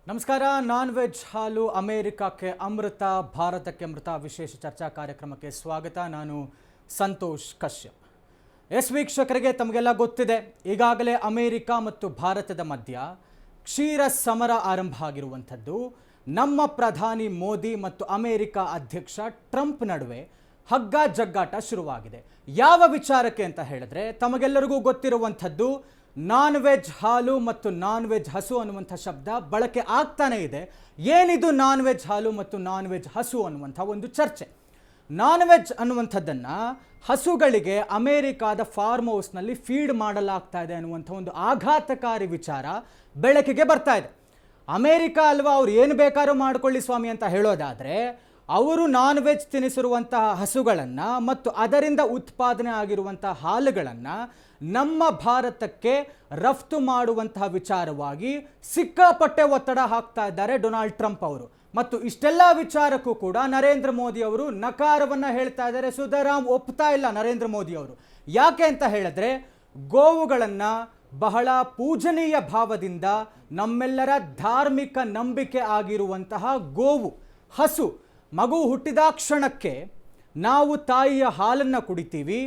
ನಮಸ್ಕಾರ. Non veg ಹಾಲು ಅಮೆರಿಕಕ್ಕೆ ಅಮೃತ, ಭಾರತಕ್ಕೆ ಅಮೃತ ವಿಶೇಷ ಚರ್ಚಾ ಕಾರ್ಯಕ್ರಮಕ್ಕೆ ಸ್ವಾಗತ. ನಾನು ಸಂತೋಷ್ ಕಶ್ಯಪ್. ವೀಕ್ಷಕರಿಗೆ ತಮಗೆಲ್ಲ ಗೊತ್ತಿದೆ, ಈಗಾಗಲೇ ಅಮೆರಿಕ ಮತ್ತು ಭಾರತದ ಮಧ್ಯ ಕ್ಷೀರ ಸಮರ ಆರಂಭ ಆಗಿರುವಂಥದ್ದು. ನಮ್ಮ ಪ್ರಧಾನಿ ಮೋದಿ ಮತ್ತು ಅಮೆರಿಕ ಅಧ್ಯಕ್ಷ ಟ್ರಂಪ್ ನಡುವೆ ಹಗ್ಗ ಜಗ್ಗಾಟ ಶುರುವಾಗಿದೆ. ಯಾವ ವಿಚಾರಕ್ಕೆ ಅಂತ ಹೇಳಿದ್ರೆ, ತಮಗೆಲ್ಲರಿಗೂ ಗೊತ್ತಿರುವಂಥದ್ದು ನಾನ್ ವೆಜ್ ಹಾಲು ಮತ್ತು ನಾನ್ ವೆಜ್ ಹಸು ಅನ್ನುವಂಥ ಶಬ್ದ ಬಳಕೆ ಆಗ್ತಾನೆ ಇದೆ. ಏನಿದು ನಾನ್ ವೆಜ್ ಹಾಲು ಮತ್ತು ನಾನ್ ವೆಜ್ ಹಸು ಅನ್ನುವಂಥ ಒಂದು ಚರ್ಚೆ. ನಾನ್ ವೆಜ್ ಅನ್ನುವಂಥದ್ದನ್ನು ಹಸುಗಳಿಗೆ ಅಮೆರಿಕಾದ ಫಾರ್ಮ್ ಹೌಸ್ನಲ್ಲಿ ಫೀಡ್ ಮಾಡಲಾಗ್ತಾ ಇದೆ ಅನ್ನುವಂಥ ಒಂದು ಆಘಾತಕಾರಿ ವಿಚಾರ ಬೆಳಕಿಗೆ ಬರ್ತಾ ಇದೆ. ಅಮೆರಿಕ ಅಲ್ವಾ, ಅವ್ರು ಏನು ಬೇಕಾದ್ರೂ ಮಾಡ್ಕೊಳ್ಳಿ ಸ್ವಾಮಿ ಅಂತ ಹೇಳೋದಾದರೆ, ಅವರು ನಾನ್ ವೆಜ್ ತಿನ್ನಿಸಿರುವಂತಹ ಹಸುಗಳನ್ನು ಮತ್ತು ಅದರಿಂದ ಉತ್ಪಾದನೆ ಆಗಿರುವಂತಹ ಹಾಲುಗಳನ್ನು ನಮ್ಮ ಭಾರತಕ್ಕೆ ರಫ್ತು ಮಾಡುವಂತಹ ವಿಚಾರವಾಗಿ ಸಿಕ್ಕಾಪಟ್ಟೆ ಒತ್ತಡ ಹಾಕ್ತಾ ಇದ್ದಾರೆ ಡೊನಾಲ್ಡ್ ಟ್ರಂಪ್ ಅವರು. ಮತ್ತು ಇಷ್ಟೆಲ್ಲ ವಿಚಾರಕ್ಕೂ ಕೂಡ ನರೇಂದ್ರ ಮೋದಿ ಅವರು ನಕಾರವನ್ನು ಹೇಳ್ತಾ ಇದ್ದಾರೆ. ಸುಧಾರಾಮ್ ಒಪ್ತಾ ಇಲ್ಲ ನರೇಂದ್ರ ಮೋದಿ ಅವರು. ಯಾಕೆ ಅಂತ ಹೇಳಿದ್ರೆ, ಗೋವುಗಳನ್ನು ಬಹಳ ಪೂಜನೀಯ ಭಾವದಿಂದ ನಮ್ಮೆಲ್ಲರ ಧಾರ್ಮಿಕ ನಂಬಿಕೆ ಆಗಿರುವಂತಹ ಗೋವು, ಹಸು, ಮಗು ಹುಟ್ಟಿದ ಕ್ಷಣಕ್ಕೆ ನಾವು ತಾಯಿಯ ಹಾಲನ್ನು ಕುಡಿತೀವಿ,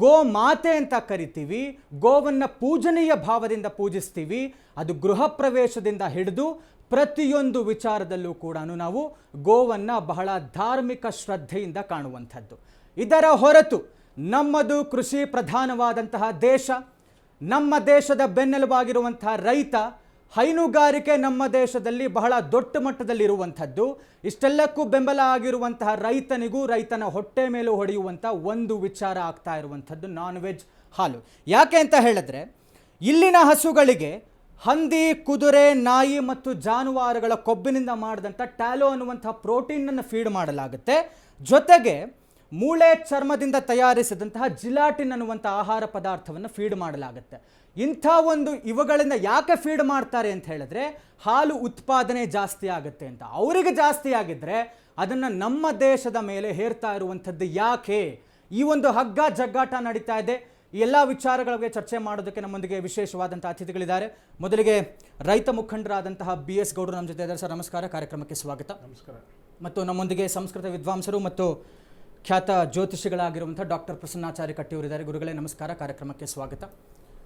ಗೋ ಮಾತೆ ಅಂತ ಕರಿತೀವಿ, ಗೋವನ್ನು ಪೂಜನೀಯ ಭಾವದಿಂದ ಪೂಜಿಸ್ತೀವಿ. ಅದು ಗೃಹ ಪ್ರವೇಶದಿಂದ ಹಿಡಿದು ಪ್ರತಿಯೊಂದು ವಿಚಾರದಲ್ಲೂ ಕೂಡ ನಾವು ಗೋವನ್ನು ಬಹಳ ಧಾರ್ಮಿಕ ಶ್ರದ್ಧೆಯಿಂದ ಕಾಣುವಂಥದ್ದು. ಇದರ ಹೊರತು ನಮ್ಮದು ಕೃಷಿ ಪ್ರಧಾನವಾದಂತಹ ದೇಶ, ನಮ್ಮ ದೇಶದ ಬೆನ್ನೆಲುಬಾಗಿರುವಂತಹ ರೈತ, ಹೈನುಗಾರಿಕೆ ನಮ್ಮ ದೇಶದಲ್ಲಿ ಬಹಳ ದೊಡ್ಡ ಮಟ್ಟದಲ್ಲಿರುವಂಥದ್ದು. ಇಷ್ಟೆಲ್ಲಕ್ಕೂ ಬೆಂಬಲ ಆಗಿರುವಂತಹ ರೈತನಿಗೂ ರೈತನ ಹೊಟ್ಟೆ ಮೇಲೂ ಹೊಡೆಯುವಂಥ ಒಂದು ವಿಚಾರ ಆಗ್ತಾ ಇರುವಂಥದ್ದು ನಾನ್ ವೆಜ್ ಹಾಲು. ಯಾಕೆ ಅಂತ ಹೇಳಿದ್ರೆ, ಇಲ್ಲಿನ ಹಸುಗಳಿಗೆ ಹಂದಿ, ಕುದುರೆ, ನಾಯಿ ಮತ್ತು ಜಾನುವಾರುಗಳ ಕೊಬ್ಬಿನಿಂದ ಮಾಡಿದಂಥ ಟ್ಯಾಲೋ ಅನ್ನುವಂಥ ಪ್ರೋಟೀನನ್ನು ಫೀಡ್ ಮಾಡಲಾಗುತ್ತೆ. ಜೊತೆಗೆ ಮೂಳೆ ಚರ್ಮದಿಂದ ತಯಾರಿಸಿದಂತಹ ಜಿಲಾಟಿನ್ ಅನ್ನುವಂಥ ಆಹಾರ ಪದಾರ್ಥವನ್ನು ಫೀಡ್ ಮಾಡಲಾಗುತ್ತೆ. ಇಂಥ ಒಂದು ಇವುಗಳಿಂದ ಯಾಕೆ ಫೀಡ್ ಮಾಡ್ತಾರೆ ಅಂತ ಹೇಳಿದ್ರೆ, ಹಾಲು ಉತ್ಪಾದನೆ ಜಾಸ್ತಿ ಆಗುತ್ತೆ ಅಂತ. ಅವರಿಗೆ ಜಾಸ್ತಿ ಆಗಿದ್ದರೆ ಅದನ್ನು ನಮ್ಮ ದೇಶದ ಮೇಲೆ ಹೇರ್ತಾ ಇರುವಂಥದ್ದು ಯಾಕೆ? ಈ ಒಂದು ಹಗ್ಗ ಜಗ್ಗಾಟ ನಡೀತಾ ಇದೆ. ಈ ಎಲ್ಲ ವಿಚಾರಗಳ ಬಗ್ಗೆ ಚರ್ಚೆ ಮಾಡೋದಕ್ಕೆ ನಮ್ಮೊಂದಿಗೆ ವಿಶೇಷವಾದಂಥ ಅತಿಥಿಗಳಿದ್ದಾರೆ. ಮೊದಲಿಗೆ ರೈತ ಮುಖಂಡರಾದಂತಹ BS ಗೌಡರು ನಮ್ಮ ಜೊತೆ ಇದ್ದಾರೆ. ಸರ್ ನಮಸ್ಕಾರ, ಕಾರ್ಯಕ್ರಮಕ್ಕೆ ಸ್ವಾಗತ. ನಮಸ್ಕಾರ. ಮತ್ತು ನಮ್ಮೊಂದಿಗೆ ಸಂಸ್ಕೃತ ವಿದ್ವಾಂಸರು ಮತ್ತು ಖ್ಯಾತ ಜ್ಯೋತಿಷಿಗಳಾಗಿರುವಂಥ ಡಾಕ್ಟರ್ ಪ್ರಸನ್ನಾಚಾರ್ಯ ಕಟ್ಟಿಯವರಿದ್ದಾರೆ. ಗುರುಗಳೇ ನಮಸ್ಕಾರ, ಕಾರ್ಯಕ್ರಮಕ್ಕೆ ಸ್ವಾಗತ.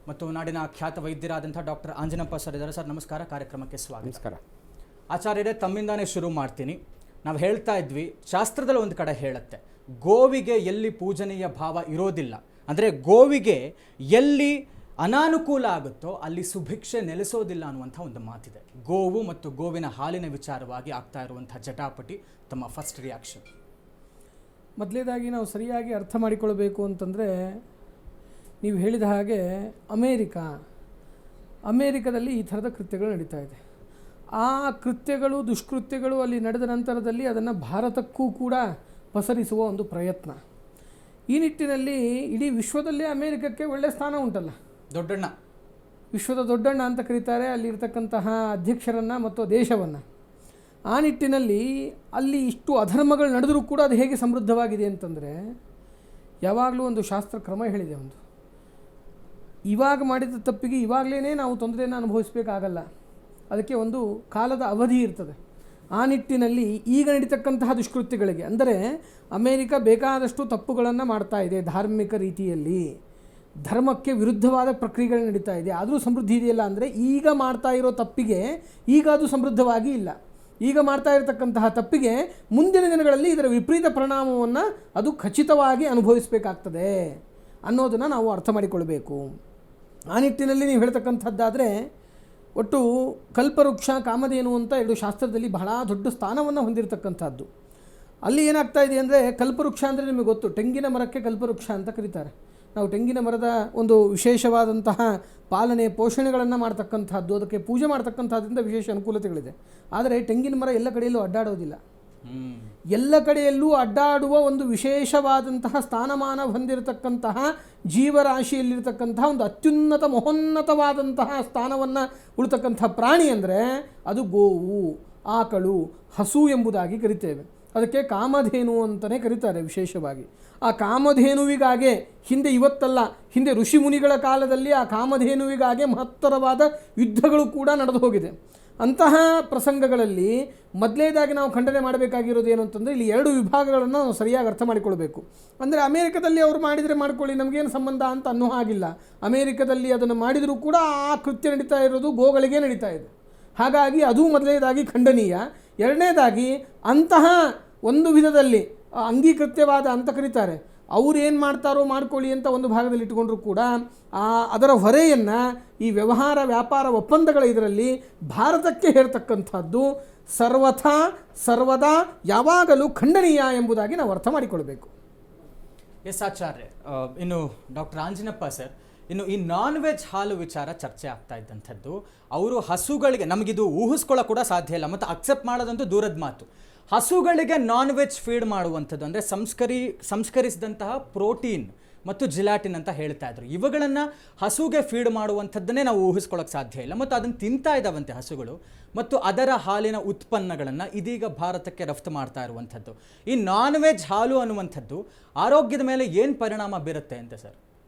ಮತ್ತು ನಾಡಿನ ಖ್ಯಾತ ವೈದ್ಯರಾದಂಥ ಡಾಕ್ಟರ್ ಆಂಜನಪ್ಪ ಸರ್ ಇದ್ದಾರೆ. ಸರ್ ನಮಸ್ಕಾರ, ಕಾರ್ಯಕ್ರಮಕ್ಕೆ ಸ್ವಾಗತ. ನಮಸ್ಕಾರ. ಆಚಾರ್ಯರೇ, ತಮ್ಮಿಂದಾನೇ ಶುರು ಮಾಡ್ತೀನಿ. ನಾವು ಹೇಳ್ತಾ ಇದ್ವಿ, ಶಾಸ್ತ್ರದಲ್ಲಿ ಒಂದು ಕಡೆ ಹೇಳುತ್ತೆ, ಗೋವಿಗೆ ಎಲ್ಲಿ ಪೂಜನೀಯ ಭಾವ ಇರೋದಿಲ್ಲ, ಅಂದರೆ ಗೋವಿಗೆ ಎಲ್ಲಿ ಅನಾನುಕೂಲ ಆಗುತ್ತೋ ಅಲ್ಲಿ ಸುಭಿಕ್ಷೆ ನೆಲೆಸೋದಿಲ್ಲ ಅನ್ನುವಂಥ ಒಂದು ಮಾತಿದೆ. ಗೋವು ಮತ್ತು ಗೋವಿನ ಹಾಲಿನ ವಿಚಾರವಾಗಿ ಆಗ್ತಾ ಇರುವಂಥ ಜಟಾಪಟಿ, ತಮ್ಮ ಫಸ್ಟ್ ರಿಯಾಕ್ಷನ್? ಮೊದಲೇದಾಗಿ ನಾವು ಸರಿಯಾಗಿ ಅರ್ಥ ಮಾಡಿಕೊಳ್ಬೇಕು ಅಂತಂದರೆ, ನೀವು ಹೇಳಿದ ಹಾಗೆ ಅಮೇರಿಕದಲ್ಲಿ ಈ ಥರದ ಕೃತ್ಯಗಳು ನಡೀತಾ ಇದೆ. ಆ ಕೃತ್ಯಗಳು, ದುಷ್ಕೃತ್ಯಗಳು ಅಲ್ಲಿ ನಡೆದ ನಂತರದಲ್ಲಿ ಅದನ್ನು ಭಾರತಕ್ಕೂ ಕೂಡ ಪಸರಿಸುವ ಒಂದು ಪ್ರಯತ್ನ. ಈ ನಿಟ್ಟಿನಲ್ಲಿ ಇಡೀ ವಿಶ್ವದಲ್ಲೇ ಅಮೇರಿಕಕ್ಕೆ ಒಳ್ಳೆಯ ಸ್ಥಾನ ಉಂಟಲ್ಲ. ದೊಡ್ಡಣ್ಣ, ವಿಶ್ವದ ದೊಡ್ಡಣ್ಣ ಅಂತ ಕರೀತಾರೆ ಅಲ್ಲಿರ್ತಕ್ಕಂತಹ ಅಧ್ಯಕ್ಷರನ್ನು ಮತ್ತು ದೇಶವನ್ನು. ಆ ನಿಟ್ಟಿನಲ್ಲಿ ಅಲ್ಲಿ ಇಷ್ಟು ಅಧರ್ಮಗಳು ನಡೆದರೂ ಕೂಡ ಅದು ಹೇಗೆ ಸಮೃದ್ಧವಾಗಿದೆ ಅಂತಂದರೆ, ಯಾವಾಗಲೂ ಒಂದು ಶಾಸ್ತ್ರ ಕ್ರಮ ಹೇಳಿದೆ. ಒಂದು ಇವಾಗ ಮಾಡಿದ ತಪ್ಪಿಗೆ ಇವಾಗಲೇ ನಾವು ತೊಂದರೆಯನ್ನು ಅನುಭವಿಸಬೇಕಾಗಲ್ಲ, ಅದಕ್ಕೆ ಒಂದು ಕಾಲದ ಅವಧಿ ಇರ್ತದೆ. ಆ ನಿಟ್ಟಿನಲ್ಲಿ ಈಗ ನಡೀತಕ್ಕಂತಹ ದುಷ್ಕೃತ್ಯಗಳಿಗೆ, ಅಂದರೆ ಅಮೇರಿಕ ಬೇಕಾದಷ್ಟು ತಪ್ಪುಗಳನ್ನು ಮಾಡ್ತಾ ಇದೆ ಧಾರ್ಮಿಕ ರೀತಿಯಲ್ಲಿ, ಧರ್ಮಕ್ಕೆ ವಿರುದ್ಧವಾದ ಪ್ರಕ್ರಿಯೆಗಳು ನಡೀತಾ ಇದೆ, ಆದರೂ ಸಮೃದ್ಧಿ ಇದೆಯಲ್ಲ. ಅಂದರೆ ಈಗ ಮಾಡ್ತಾ ಇರೋ ತಪ್ಪಿಗೆ ಈಗ ಅದು ಸಮೃದ್ಧವಾಗಿ ಇಲ್ಲ. ಈಗ ಮಾಡ್ತಾ ಇರತಕ್ಕಂತಹ ತಪ್ಪಿಗೆ ಮುಂದಿನ ದಿನಗಳಲ್ಲಿ ಇದರ ವಿಪರೀತ ಪರಿಣಾಮವನ್ನು ಅದು ಖಚಿತವಾಗಿ ಅನುಭವಿಸಬೇಕಾಗ್ತದೆ ಅನ್ನೋದನ್ನು ನಾವು ಅರ್ಥ ಮಾಡಿಕೊಳ್ಬೇಕು. ಆ ನಿಟ್ಟಿನಲ್ಲಿ ನೀವು ಹೇಳ್ತಕ್ಕಂಥದ್ದಾದರೆ, ಒಟ್ಟು ಕಲ್ಪವೃಕ್ಷ, ಕಾಮಧೇನು ಅಂತ ಎರಡು ಶಾಸ್ತ್ರದಲ್ಲಿ ಬಹಳ ದೊಡ್ಡ ಸ್ಥಾನವನ್ನು ಹೊಂದಿರತಕ್ಕಂಥದ್ದು. ಅಲ್ಲಿ ಏನಾಗ್ತಾ ಇದೆ ಅಂದರೆ, ಕಲ್ಪವೃಕ್ಷ ಅಂದರೆ ನಿಮಗೆ ಗೊತ್ತು, ತೆಂಗಿನ ಮರಕ್ಕೆ ಕಲ್ಪವೃಕ್ಷ ಅಂತ ಕರೀತಾರೆ. ನಾವು ತೆಂಗಿನ ಮರದ ಒಂದು ವಿಶೇಷವಾದಂತಹ ಪಾಲನೆ ಪೋಷಣೆಗಳನ್ನು ಮಾಡ್ತಕ್ಕಂಥದ್ದು, ಅದಕ್ಕೆ ಪೂಜೆ ಮಾಡ್ತಕ್ಕಂಥದ್ರಿಂದ ವಿಶೇಷ ಅನುಕೂಲತೆಗಳಿದೆ. ಆದರೆ ತೆಂಗಿನ ಮರ ಎಲ್ಲ ಕಡೆಯಲ್ಲೂ ಅಡ್ಡಾಡೋದಿಲ್ಲ. ಎಲ್ಲ ಕಡೆಯಲ್ಲೂ ಅಡ್ಡಾಡುವ ಒಂದು ವಿಶೇಷವಾದಂತಹ ಸ್ಥಾನಮಾನ ಹೊಂದಿರತಕ್ಕಂತಹ ಜೀವರಾಶಿಯಲ್ಲಿರ್ತಕ್ಕಂತಹ ಒಂದು ಅತ್ಯುನ್ನತ ಮಹೋನ್ನತವಾದಂತಹ ಸ್ಥಾನವನ್ನು ಉಳ್ತಕ್ಕಂಥ ಪ್ರಾಣಿ ಅಂದರೆ ಅದು ಗೋವು, ಆಕಳು, ಹಸು ಎಂಬುದಾಗಿ ಕರಿತೇವೆ. ಅದಕ್ಕೆ ಕಾಮಧೇನು ಅಂತಲೇ ಕರೀತಾರೆ ವಿಶೇಷವಾಗಿ. ಆ ಕಾಮಧೇನುವಿಗಾಗೆ ಹಿಂದೆ, ಇವತ್ತಲ್ಲ, ಹಿಂದೆ ಋಷಿ ಮುನಿಗಳ ಕಾಲದಲ್ಲಿ ಆ ಕಾಮಧೇನುವಿಗಾಗೆ ಮಹತ್ತರವಾದ ಯುದ್ಧಗಳು ಕೂಡ ನಡೆದು ಹೋಗಿದೆ. ಅಂತಹ ಪ್ರಸಂಗಗಳಲ್ಲಿ ಮೊದಲನೇದಾಗಿ ನಾವು ಖಂಡನೆ ಮಾಡಬೇಕಾಗಿರೋದು ಏನು ಅಂತಂದರೆ ಇಲ್ಲಿ ಎರಡು ವಿಭಾಗಗಳನ್ನು ನಾವು ಸರಿಯಾಗಿ ಅರ್ಥ ಮಾಡಿಕೊಳ್ಬೇಕು. ಅಂದರೆ ಅಮೇರಿಕದಲ್ಲಿ ಅವರು ಮಾಡಿದರೆ ಮಾಡ್ಕೊಳ್ಳಿ, ನಮಗೇನು ಸಂಬಂಧ ಅಂತ ಅನ್ನೋ ಹಾಗಿಲ್ಲ. ಅಮೇರಿಕದಲ್ಲಿ ಅದನ್ನು ಮಾಡಿದರೂ ಕೂಡ ಆ ಕೃತ್ಯ ನಡೀತಾ ಇರೋದು ಗೋಗಳಿಗೆ ನಡೀತಾ ಇದೆ. ಹಾಗಾಗಿ ಅದು ಮೊದಲನೇದಾಗಿ ಖಂಡನೀಯ. ಎರಡನೇದಾಗಿ ಅಂತಹ ಒಂದು ವಿಧದಲ್ಲಿ ಅಂಗೀಕೃತ್ಯವಾದ ಅಂತ ಕರೀತಾರೆ, ಅವ್ರು ಏನು ಮಾಡ್ತಾರೋ ಮಾಡ್ಕೊಳ್ಳಿ ಅಂತ ಒಂದು ಭಾಗದಲ್ಲಿ ಇಟ್ಟುಕೊಂಡ್ರೂ ಕೂಡ ಅದರ ಹೊರೆಯನ್ನು ಈ ವ್ಯವಹಾರ ವ್ಯಾಪಾರ ಒಪ್ಪಂದಗಳ ಇದರಲ್ಲಿ ಭಾರತಕ್ಕೆ ಹೇರ್ತಕ್ಕಂಥದ್ದು ಸರ್ವದಾ ಯಾವಾಗಲೂ ಖಂಡನೀಯ ಎಂಬುದಾಗಿ ನಾವು ಅರ್ಥ ಮಾಡಿಕೊಳ್ಬೇಕು. ಎಸ್ ಆಚಾರ್ಯ, ಇನ್ನು ಡಾಕ್ಟರ್ ಆಂಜಿನಪ್ಪ ಸರ್, ಇನ್ನು ಈ ನಾನ್ ವೆಜ್ ಹಾಲು ವಿಚಾರ ಚರ್ಚೆ ಆಗ್ತಾ ಇದ್ದಂಥದ್ದು, ಅವರು ಹಸುಗಳಿಗೆ, ನಮಗಿದು ಊಹಿಸ್ಕೊಳ್ಳೋ ಕೂಡ ಸಾಧ್ಯ ಇಲ್ಲ ಮತ್ತು ಅಕ್ಸೆಪ್ಟ್ ಮಾಡೋದಂತೂ ದೂರದ ಮಾತು, ಹಸುಗಳಿಗೆ ನಾನ್ ವೆಜ್ ಫೀಡ್ ಮಾಡುವಂಥದ್ದು ಅಂದರೆ ಸಂಸ್ಕರಿಸಿದಂತಹ ಪ್ರೋಟೀನ್ ಮತ್ತು ಜಿಲಾಟಿನ್ ಅಂತ ಹೇಳ್ತಾ ಇದ್ರು. ಇವುಗಳನ್ನು ಹಸುಗೆ ಫೀಡ್ ಮಾಡುವಂಥದ್ದನ್ನೇ ನಾವು ಊಹಿಸ್ಕೊಳ್ಳೋಕೆ ಸಾಧ್ಯ ಇಲ್ಲ ಮತ್ತು ಅದನ್ನು ತಿಂತಾ ಇದ್ದಾವಂತೆ ಹಸುಗಳು ಮತ್ತು ಅದರ ಹಾಲಿನ ಉತ್ಪನ್ನಗಳನ್ನು ಇದೀಗ ಭಾರತಕ್ಕೆ ರಫ್ತು ಮಾಡ್ತಾ ಇರುವಂಥದ್ದು. ಈ ನಾನ್ ವೆಜ್ ಹಾಲು ಅನ್ನುವಂಥದ್ದು ಆರೋಗ್ಯದ ಮೇಲೆ ಏನು ಪರಿಣಾಮ ಬೀರುತ್ತೆ ಅಂತ ಸರ್?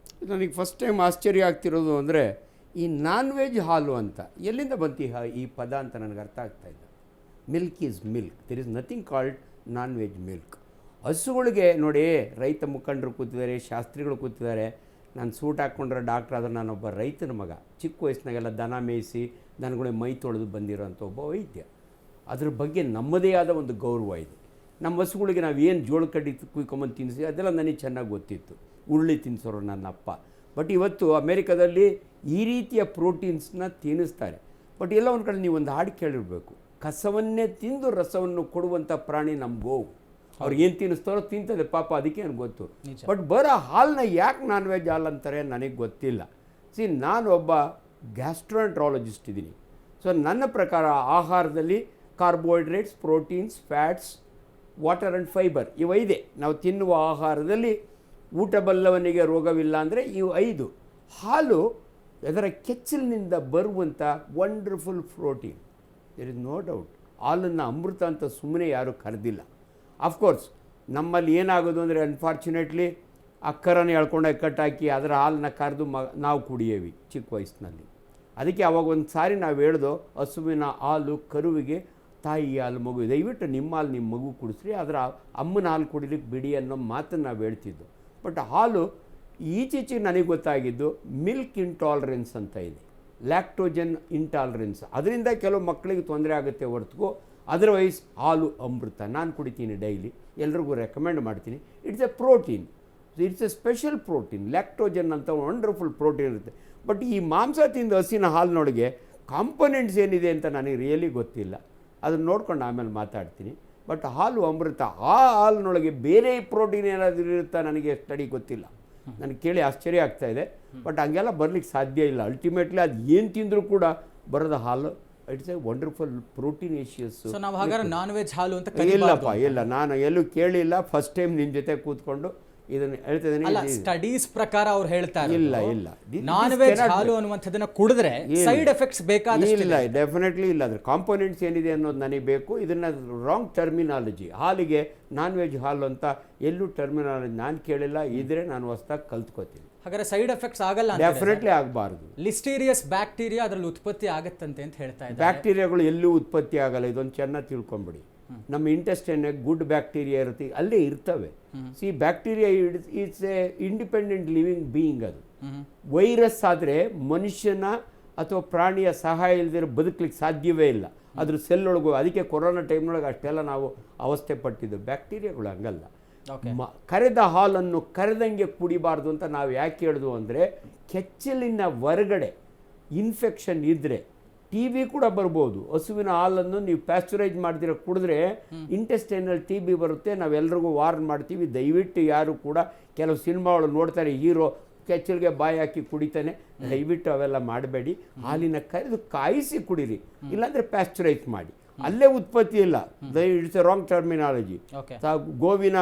ನನಗೆ ಫಸ್ಟ್ ಟೈಮ್ ಆಶ್ಚರ್ಯ ಆಗ್ತಿರೋದು ಅಂದರೆ ಈ ನಾನ್ ವೆಜ್ ಹಾಲು ಅಂತ ಎಲ್ಲಿಂದ ಬಂತು ಈ ಪದ ಅಂತ ನನಗೆ ಅರ್ಥ ಆಗ್ತಾ ಇಲ್ಲ. Milk is milk, there is nothing called non veg milk. ಹಸುಗಳಿಗೆ ನೋಡಿ, ರೈತ ಮುಖಂಡರು ಕೂತಿದ್ದಾರೆ, ಶಾಸ್ತ್ರಿಗಳು ಕೂತಿದ್ದಾರೆ. ನಾನು ಸೂಟ್ ಹಾಕ್ಕೊಂಡ್ರೆ ಡಾಕ್ಟ್ರ್ ಆದರೆ ನಾನೊಬ್ಬ ರೈತನ ಮಗ. ಚಿಕ್ಕ ವಯಸ್ಸಿನಾಗೆಲ್ಲ ದನ ಮೇಯಿಸಿ ದನಗಳಿಗೆ ಮೈ ತೊಳೆದು ಬಂದಿರೋಂಥ ಒಬ್ಬ ವೈದ್ಯ. ಅದ್ರ ಬಗ್ಗೆ ನಮ್ಮದೇ ಆದ ಒಂದು ಗೌರವ ಇದೆ. ನಮ್ಮ ಹಸುಗಳಿಗೆ ನಾವು ಏನು ಜೋಳ ಕಡ್ಡಿ ಕುಯ್ಕೊಂಬಂದು ತಿನ್ನಿಸಿ ಅದೆಲ್ಲ ನನಗೆ ಚೆನ್ನಾಗಿ ಗೊತ್ತಿತ್ತು. ಉರುಳಿ ತಿನ್ನಿಸೋರು ನನ್ನ ಅಪ್ಪ. ಬಟ್ ಇವತ್ತು ಅಮೇರಿಕಾದಲ್ಲಿ ಈ ರೀತಿಯ ಪ್ರೋಟೀನ್ಸ್ನ ತಿನ್ನಿಸ್ತಾರೆ. ಬಟ್ ಎಲ್ಲ ಒಂದು ಕಡೆ ನೀವು ಒಂದು ಹಾಡು ಕೇಳಿರಬೇಕು, ಕಸವನ್ನೇ ತಿಂದು ರಸವನ್ನು ಕೊಡುವಂಥ ಪ್ರಾಣಿ ನಮ್ಮ ಗೋವು. ಅವ್ರಿಗೆ ಏನು ತಿನ್ನಿಸ್ತಾರೋ ತಿಂತದೆ ಪಾಪ, ಅದಕ್ಕೆ ನನಗೆ ಗೊತ್ತು. ಬಟ್ ಬರೋ ಹಾಲನ್ನ ಯಾಕೆ ನಾನ್ ವೆಜ್ ಹಾಲು ಅಂತಾರೆ ನನಗೆ ಗೊತ್ತಿಲ್ಲ. ನಾನು ಒಬ್ಬ ಗ್ಯಾಸ್ಟ್ರೋಎಂಟ್ರಾಲಜಿಸ್ಟ್ ಇದ್ದೀನಿ. ಸೊ ನನ್ನ ಪ್ರಕಾರ ಆಹಾರದಲ್ಲಿ carbohydrates, proteins, fats, water and fibre ಇವು ಇದೆ. ನಾವು ತಿನ್ನುವ ಆಹಾರದಲ್ಲಿ ಊಟ ಬಲ್ಲವನಿಗೆ ರೋಗವಿಲ್ಲ ಅಂದರೆ ಇವು 5. ಹಾಲು ಅದರ ಕೆಚ್ಚಲಿನಿಂದ ಬರುವಂಥ wonderful protein, there is no doubt. ಹಾಲನ್ನು ಅಮೃತ ಅಂತ ಸುಮ್ಮನೆ ಯಾರೂ ಕರೆದಿಲ್ಲ. ಅಫ್ಕೋರ್ಸ್ ನಮ್ಮಲ್ಲಿ ಏನಾಗೋದು ಅಂದರೆ ಅನ್ಫಾರ್ಚುನೇಟ್ಲಿ ಅಕ್ಕರನ್ನು ಎಳ್ಕೊಂಡು ಕಟ್ಟಾಕಿ ಅದರ ಹಾಲನ್ನ ಕರೆದು ನಾವು ಕುಡಿಯೇವಿ ಚಿಕ್ಕ ವಯಸ್ಸಿನಲ್ಲಿ. ಅದಕ್ಕೆ ಅವಾಗ ಒಂದು ಸಾರಿ ನಾವು ಹೇಳ್ದೋ, ಹಸುವಿನ ಹಾಲು ಕರುವಿಗೆ ತಾಯಿ ಹಾಲು ಮಗು, ದಯವಿಟ್ಟು ನಿಮ್ಮ ಹಾಲು ನಿಮ್ಮ ಮಗು ಕುಡಿಸ್ರಿ, ಅದರ ಅಮ್ಮನ ಹಾಲು ಕುಡಿಲಿಕ್ಕೆ ಬಿಡಿ ಅನ್ನೋ ಮಾತನ್ನು ನಾವು ಹೇಳ್ತಿದ್ದು. ಬಟ್ ಹಾಲು ಈಚೀಚೆಗೆ ನನಗೆ ಗೊತ್ತಾಗಿದ್ದು ಮಿಲ್ಕ್ ಇಂಟಾಲರೆನ್ಸ್ ಅಂತ ಇದೆ, ಲ್ಯಾಕ್ಟೋಜನ್ ಇಂಟಾಲರೆನ್ಸ್. ಅದರಿಂದ ಕೆಲವು ಮಕ್ಕಳಿಗೆ ತೊಂದರೆ ಆಗುತ್ತೆ ಹೊರತು ಅದರ್ವೈಸ್ ಹಾಲು ಅಮೃತ. ನಾನು ಕುಡಿತೀನಿ ಡೈಲಿ, ಎಲ್ರಿಗೂ ರೆಕಮೆಂಡ್ ಮಾಡ್ತೀನಿ. It's a protein, it's a special protein. Lactogen ಅಂತ ವಂಡರ್ಫುಲ್ ಪ್ರೋಟೀನ್ ಇರುತ್ತೆ. ಬಟ್ ಈ ಮಾಂಸ ತಿಂದು ಹಸಿನ ಹಾಲಿನೊಳಗೆ ಕಾಂಪೊನೆಂಟ್ಸ್ ಏನಿದೆ ಅಂತ ನನಗೆ ರಿಯಲಿ ಗೊತ್ತಿಲ್ಲ. ಅದನ್ನು ನೋಡ್ಕೊಂಡು ಆಮೇಲೆ ಮಾತಾಡ್ತೀನಿ. ಬಟ್ ಹಾಲು ಅಮೃತ. ಆ ಹಾಲಿನೊಳಗೆ ಬೇರೆ ಪ್ರೋಟೀನ್ ಏನಾದರೂ ಇರುತ್ತಾ ನನಗೆ ಸ್ಟಡಿ ಗೊತ್ತಿಲ್ಲ. ನನಗೆ ಕೇಳಿ ಆಶ್ಚರ್ಯ ಆಗ್ತಾ ಇದೆ. ಬಟ್ ಹಂಗೆಲ್ಲ ಬರಲಿಕ್ಕೆ ಸಾಧ್ಯ ಇಲ್ಲ. ಅಲ್ಟಿಮೇಟ್ಲಿ ಅದು ಏನು ತಿಂದರೂ ಕೂಡ ಬರೋದು ಹಾಲು. It's A wonderful proteinaceous. So ನಾವು ಹಾಗಾದ್ರೆ ನಾನ್ ವೆಜ್ ಹಾಲು ಅಂತ ಇಲ್ಲಪ್ಪ, ಇಲ್ಲ, ನಾನು ಎಲ್ಲೂ ಕೇಳಿಲ್ಲ. ಫಸ್ಟ್ ಟೈಮ್ ನಿಮ್ಮ ಜೊತೆ ಕೂತ್ಕೊಂಡು ಇದನ್ನು ಹೇಳ್ತಿದ್ದೀನಿ. ಸ್ಟಡೀಸ್ ಪ್ರಕಾರ ಅವ್ರು ಹೇಳ್ತಾರೆ ಇಲ್ಲ ನಾನ್ ವೆಜ್ ಹಾಲು ಅನ್ನುವಂಥದ್ದನ್ನ ಕುಡಿದ್ರೆ ಸೈಡ್ ಎಫೆಕ್ಟ್ಸ್ ಬೇಕಾದಷ್ಟು ಇಲ್ಲ, ಡೆಫಿನೆಟ್ಲಿ ಇಲ್ಲ. ಅದ್ರ ಕಾಂಪೊನೆಂಟ್ಸ್ ಏನಿದೆ ಅನ್ನೋದು ನನಗೆ ಬೇಕು. ಇದನ್ನ ರಾಂಗ್ ಟರ್ಮಿನಾಲಜಿ. ಹಾಲಿಗೆ ನಾನ್ ವೆಜ್ ಹಾಲು ಅಂತ ಎಲ್ಲೂ ಟರ್ಮಿನಾಲಜಿ ನಾನು ಕೇಳಿಲ್ಲ. ಇದ್ರೆ ನಾನು ಹೊಸದಾಗಿ ಕಲ್ತ್ಕೋತೀನಿ. ಹಾಗಾದ್ರೆ ಸೈಡ್ ಎಫೆಕ್ಟ್ಸ್ ಆಗಲ್ಲ? ಡೆಫಿನೆಟ್ಲಿ ಆಗಬಾರ್ದು. ಲಿಸ್ಟೀರಿಯಸ್ ಬ್ಯಾಕ್ಟೀರಿಯಾ ಅದರಲ್ಲಿ ಉತ್ಪತ್ತಿ ಆಗತ್ತಂತೆ ಅಂತ ಹೇಳ್ತಾ ಇದ್ದಾರೆ. ಬ್ಯಾಕ್ಟೀರಿಯಾಗಳು ಎಲ್ಲೂ ಉತ್ಪತ್ತಿ ಆಗಲ್ಲ. ಇದೊಂದು ಚೆನ್ನಾಗಿ ತಿಳ್ಕೊಂಬಿಡಿ. ನಮ್ಮ ಇಂಟೆಸ್ಟೈನ್ ಗುಡ್ ಬ್ಯಾಕ್ಟೀರಿಯಾ ಇರುತ್ತೆ, ಅಲ್ಲೇ ಇರ್ತವೆ. C bacteria it's A independent living being. ಅದು ವೈರಸ್ ಆದರೆ ಮನುಷ್ಯನ ಅಥವಾ ಪ್ರಾಣಿಯ ಸಹಾಯ ಇಲ್ಲದಿರೋ ಬದುಕಲಿಕ್ಕೆ ಸಾಧ್ಯವೇ ಇಲ್ಲ. ಅದ್ರ ಸೆಲ್ ಒಳಗು. ಅದಕ್ಕೆ ಕೊರೋನಾ ಟೈಮ್ನೊಳಗೆ ಅಷ್ಟೆಲ್ಲ ನಾವು ಅವಸ್ಥೆ ಪಟ್ಟಿದ್ದು. ಬ್ಯಾಕ್ಟೀರಿಯಾಗಳು ಹಂಗಲ್ಲ. ಕರೆದ ಹಾಲನ್ನು ಕರೆದಂಗೆ ಕುಡಿಬಾರ್ದು ಅಂತ ನಾವು ಯಾಕೆ ಹೇಳಿದ್ವು ಅಂದರೆ, ಕೆಚ್ಚಲಿನ ಹೊರಗಡೆ ಇನ್ಫೆಕ್ಷನ್ ಇದ್ದರೆ TB ಕೂಡ ಬರ್ಬೋದು. ಹಸುವಿನ ಹಾಲನ್ನು ನೀವು ಪ್ಯಾಸ್ಚರೈಸ್ ಮಾಡ್ದಿರೋ ಕುಡಿದ್ರೆ ಇಂಟೆಸ್ಟೈನಲ್ TB ಬರುತ್ತೆ. ನಾವೆಲ್ಲರಿಗೂ ವಾರ್ನ್ ಮಾಡ್ತೀವಿ, ದಯವಿಟ್ಟು ಯಾರು ಕೂಡ ಕೆಲವು ಸಿನಿಮಾಗಳು ನೋಡ್ತಾರೆ, ಹೀರೋ ಕೆಚ್ಚಲಿಗೆ ಬಾಯಿ ಹಾಕಿ ಕುಡಿತಾನೆ, ದಯವಿಟ್ಟು ಅವೆಲ್ಲ ಮಾಡಬೇಡಿ. ಹಾಲಿನ ಕರೆದು ಕಾಯಿಸಿ ಕುಡೀರಿ, ಇಲ್ಲಾಂದರೆ ಪ್ಯಾಸ್ಚರೈಸ್ ಮಾಡಿ. ಅಲ್ಲೇ ಉತ್ಪತ್ತಿ ಇಲ್ಲ. It's a wrong terminology. ಗೋವಿನ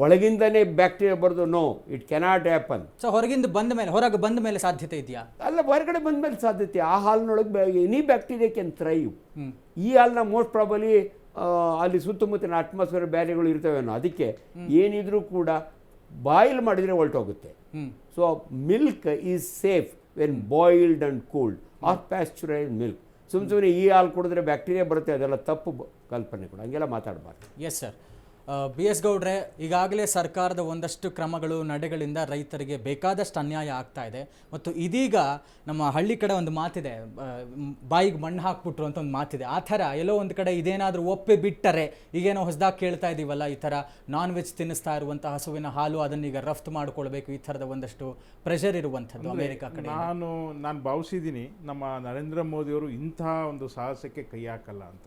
ಒಳಗಿಂದನೇ ಬ್ಯಾಕ್ಟೀರಿಯಾ ಬರೋದು, no, it cannot happen. So ಹೊರಗೆ ಬಂದ ಮೇಲೆ ಸಾಧ್ಯತೆ ಇದೆಯಾ? ಅಲ್ಲ, ಹೊರಗಡೆ ಬಂದ ಮೇಲೆ ಸಾಧ್ಯತೆ. ಆ ಹಾಲಿನೊಳಗೆ ಎನಿ ಬ್ಯಾಕ್ಟೀರಿಯಾ ಕ್ಯಾನ್ ಥ್ರೈವ್. ಈ ಹಾಲನ್ನ ಮೋಸ್ಟ್ ಪ್ರಾಬಲಿ ಅಲ್ಲಿ ಸುತ್ತಮುತ್ತಲಿನ ಅಟ್ಮಾಸ್ಫಿಯರ್ ಬ್ಯಾರಿಗಳು ಇರ್ತವೇನೋ, ಅದಕ್ಕೆ ಏನಿದ್ರೂ ಕೂಡ ಬಾಯ್ಲ್ ಮಾಡಿದರೆ ಹೊರಟೋಗುತ್ತೆ. So milk is safe when boiled and cooled or pasteurised milk. ಸುಮ್ಮನೆ ಈ ಹಾಲು ಕುಡಿದ್ರೆ ಬ್ಯಾಕ್ಟೀರಿಯಾ ಬರುತ್ತೆ, ಅದೆಲ್ಲ ತಪ್ಪು ಕಲ್ಪನೆ ಕೂಡ, ಹಂಗೆಲ್ಲ ಮಾತಾಡಬಾರ್ದು. Yes sir. ಬಿ ಎಸ್ ಗೌಡ್ರೆ, ಈಗಾಗಲೇ ಸರ್ಕಾರದ ಒಂದಷ್ಟು ಕ್ರಮಗಳು ನಡೆಗಳಿಂದ ರೈತರಿಗೆ ಬೇಕಾದಷ್ಟು ಅನ್ಯಾಯ ಆಗ್ತಾ ಇದೆ. ಮತ್ತು ಇದೀಗ ನಮ್ಮ ಹಳ್ಳಿ ಕಡೆ ಒಂದು ಮಾತಿದೆ, ಬಾಯಿಗೆ ಮಣ್ಣು ಹಾಕ್ಬಿಟ್ರು ಅಂತ ಒಂದು ಮಾತಿದೆ. ಆ ಥರ ಎಲ್ಲೋ ಒಂದು ಕಡೆ ಇದೇನಾದರೂ ಒಪ್ಪಿ ಬಿಟ್ಟರೆ, ಈಗೇನೋ ಹೊಸದಾಗಿ ಕೇಳ್ತಾ ಇದ್ದೀವಲ್ಲ, ಈ ಥರ ನಾನ್ ವೆಜ್ ತಿನ್ನಿಸ್ತಾ ಇರುವಂಥ ಹಸುವಿನ ಹಾಲು ಅದನ್ನೀಗ ರಫ್ತು ಮಾಡ್ಕೊಳ್ಬೇಕು, ಈ ಥರದ ಒಂದಷ್ಟು ಪ್ರೆಷರ್ ಇರುವಂಥದ್ದು ಅಮೆರಿಕ ಕಡೆ. ನಾನು ಭಾವಿಸಿದ್ದೀನಿ ನಮ್ಮ ನರೇಂದ್ರ ಮೋದಿಯವರು ಇಂತಹ ಒಂದು ಸಾಹಸಕ್ಕೆ ಕೈ ಹಾಕಲ್ಲ ಅಂತ.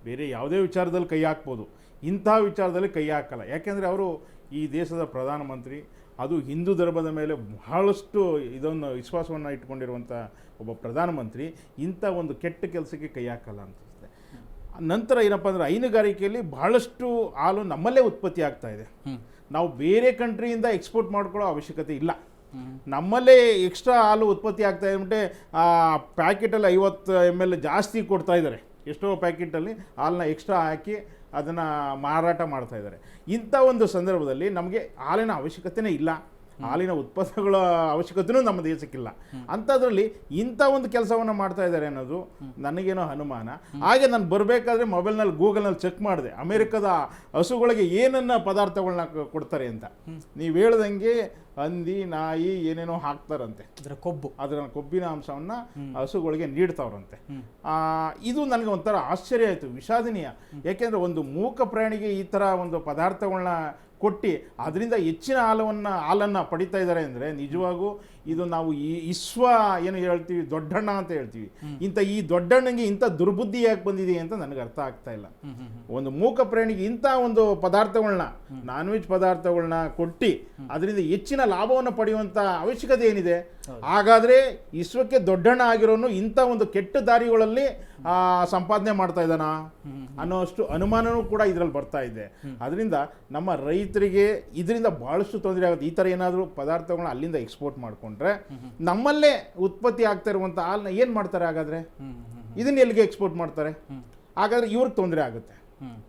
ಬೇರೆ ಯಾವುದೇ ವಿಚಾರದಲ್ಲಿ ಕೈ ಹಾಕ್ಬೋದು, ಇಂಥ ವಿಚಾರದಲ್ಲಿ ಕೈ ಹಾಕಲ್ಲ. ಯಾಕೆಂದರೆ ಅವರು ಈ ದೇಶದ ಪ್ರಧಾನಮಂತ್ರಿ, ಅದು ಹಿಂದೂ ಧರ್ಮದ ಮೇಲೆ ಬಹಳಷ್ಟು ಇದನ್ನು ವಿಶ್ವಾಸವನ್ನು ಇಟ್ಕೊಂಡಿರುವಂಥ ಒಬ್ಬ ಪ್ರಧಾನಮಂತ್ರಿ ಇಂಥ ಒಂದು ಕೆಟ್ಟ ಕೆಲಸಕ್ಕೆ ಕೈ ಹಾಕಲ್ಲ ಅನಿಸುತ್ತೆ. ನಂತರ ಏನಪ್ಪ ಅಂದರೆ, ಹೈನುಗಾರಿಕೆಯಲ್ಲಿ ಬಹಳಷ್ಟು ಹಾಲು ನಮ್ಮಲ್ಲೇ ಉತ್ಪತ್ತಿ ಆಗ್ತಾ ಇದೆ. ನಾವು ಬೇರೆ ಕಂಟ್ರಿಯಿಂದ ಎಕ್ಸ್ಪೋರ್ಟ್ ಮಾಡ್ಕೊಳ್ಳೋ ಅವಶ್ಯಕತೆ ಇಲ್ಲ. ನಮ್ಮಲ್ಲೇ ಎಕ್ಸ್ಟ್ರಾ ಹಾಲು ಉತ್ಪತ್ತಿ ಆಗ್ತಾ ಇದೆ. ಪ್ಯಾಕೆಟಲ್ಲಿ 50 ml ಜಾಸ್ತಿ ಕೊಡ್ತಾ ಇದ್ದಾರೆ. ಎಷ್ಟೋ ಪ್ಯಾಕೆಟಲ್ಲಿ ಹಾಲನ್ನ ಎಕ್ಸ್ಟ್ರಾ ಹಾಕಿ ಅದನ್ನು ಮಾರಾಟ ಮಾಡ್ತಾ ಇದ್ದಾರೆ. ಇಂಥ ಒಂದು ಸಂದರ್ಭದಲ್ಲಿ ನಮಗೆ ಹಾಲಿನ ಅವಶ್ಯಕತೆನೇ ಇಲ್ಲ, ಹಾಲಿನ ಉತ್ಪನ್ನಗಳ ಅವಶ್ಯಕತೆಯೂ ನಮ್ಮ ದೇಶಕ್ಕಿಲ್ಲ. ಅಂಥದ್ರಲ್ಲಿ ಇಂಥ ಒಂದು ಕೆಲಸವನ್ನು ಮಾಡ್ತಾ ಇದ್ದಾರೆ ಅನ್ನೋದು ನನಗೇನೋ ಅನುಮಾನ. ಹಾಗೆ ನಾನು ಬರಬೇಕಾದ್ರೆ ಮೊಬೈಲ್ನಲ್ಲಿ ಗೂಗಲ್ನಲ್ಲಿ ಚೆಕ್ ಮಾಡಿದೆ, ಅಮೆರಿಕದ ಹಸುಗಳಿಗೆ ಏನನ್ನ ಪದಾರ್ಥಗಳನ್ನ ಕೊಡ್ತಾರೆ ಅಂತ. ನೀವು ಹೇಳ್ದಂಗೆ ಹಂದಿ, ನಾಯಿ ಏನೇನೋ ಹಾಕ್ತಾರಂತೆ, ಅದರ ಕೊಬ್ಬಿನ ಅಂಶವನ್ನು ಹಸುಗಳಿಗೆ ನೀಡ್ತಾವ್ರಂತೆ. ಇದು ನನಗೆ ಒಂಥರ ಆಶ್ಚರ್ಯ ಆಯಿತು, ವಿಷಾದನೀಯ. ಯಾಕೆಂದರೆ ಒಂದು ಮೂಕ ಪ್ರಾಣಿಗೆ ಈ ಥರ ಒಂದು ಪದಾರ್ಥಗಳನ್ನ ಕೊಟ್ಟು ಅದರಿಂದ ಹೆಚ್ಚಿನ ಹಾಲನ್ನು ಪಡಿತಾ ಇದ್ದಾರೆ ಅಂದರೆ, ನಿಜವಾಗೂ ಇದು ನಾವು ಈ ಏನು ಹೇಳ್ತೀವಿ, ದೊಡ್ಡಣ್ಣ ಅಂತ ಹೇಳ್ತೀವಿ, ಈ ದೊಡ್ಡಣ್ಣಂಗೆ ಇಂಥ ದುರ್ಬುದ್ಧಿ ಯಾಕೆ ಬಂದಿದೆ ಅಂತ ನನಗೆ ಅರ್ಥ ಆಗ್ತಾ ಇಲ್ಲ. ಒಂದು ಮೂಕ ಪ್ರಾಣಿಗೆ ಇಂಥ ಒಂದು ಪದಾರ್ಥಗಳನ್ನ, ನಾನ್ ವೆಜ್ ಪದಾರ್ಥಗಳನ್ನ ಕೊಟ್ಟು ಅದರಿಂದ ಹೆಚ್ಚಿನ ಲಾಭವನ್ನು ಪಡೆಯುವಂಥ ಅವಶ್ಯಕತೆ ಏನಿದೆ? ಹಾಗಾದರೆ ವಿಶ್ವಕ್ಕೆ ದೊಡ್ಡಣ್ಣ ಆಗಿರೋನು ಇಂಥ ಒಂದು ಕೆಟ್ಟ ದಾರಿಗಳಲ್ಲಿ ಸಂಪಾದನೆ ಮಾಡ್ತಾ ಇದ್ದಾನ ಅನ್ನೋಷ್ಟು ಅನುಮಾನವೂ ಕೂಡ ಇದರಲ್ಲಿ ಬರ್ತಾ ಇದೆ. ಅದರಿಂದ ನಮ್ಮ ರೈತರಿಗೆ ಇದರಿಂದ ಬಹಳಷ್ಟು ತೊಂದರೆ ಆಗುತ್ತೆ. ಈ ಥರ ಏನಾದರೂ ಪದಾರ್ಥಗಳನ್ನ ಅಲ್ಲಿಂದ ಎಕ್ಸ್ಪೋರ್ಟ್ ಮಾಡಿಕೊಂಡ್ರೆ ನಮ್ಮಲ್ಲೇ ಉತ್ಪತ್ತಿ ಆಗ್ತಾ ಇರುವಂಥ ಹಾಲನ್ನ ಏನು ಮಾಡ್ತಾರೆ? ಹಾಗಾದರೆ ಇದನ್ನ ಎಲ್ಲಿಗೆ ಎಕ್ಸ್ಪೋರ್ಟ್ ಮಾಡ್ತಾರೆ? ಹಾಗಾದರೆ ಇವ್ರಿಗೆ ತೊಂದರೆ ಆಗುತ್ತೆ,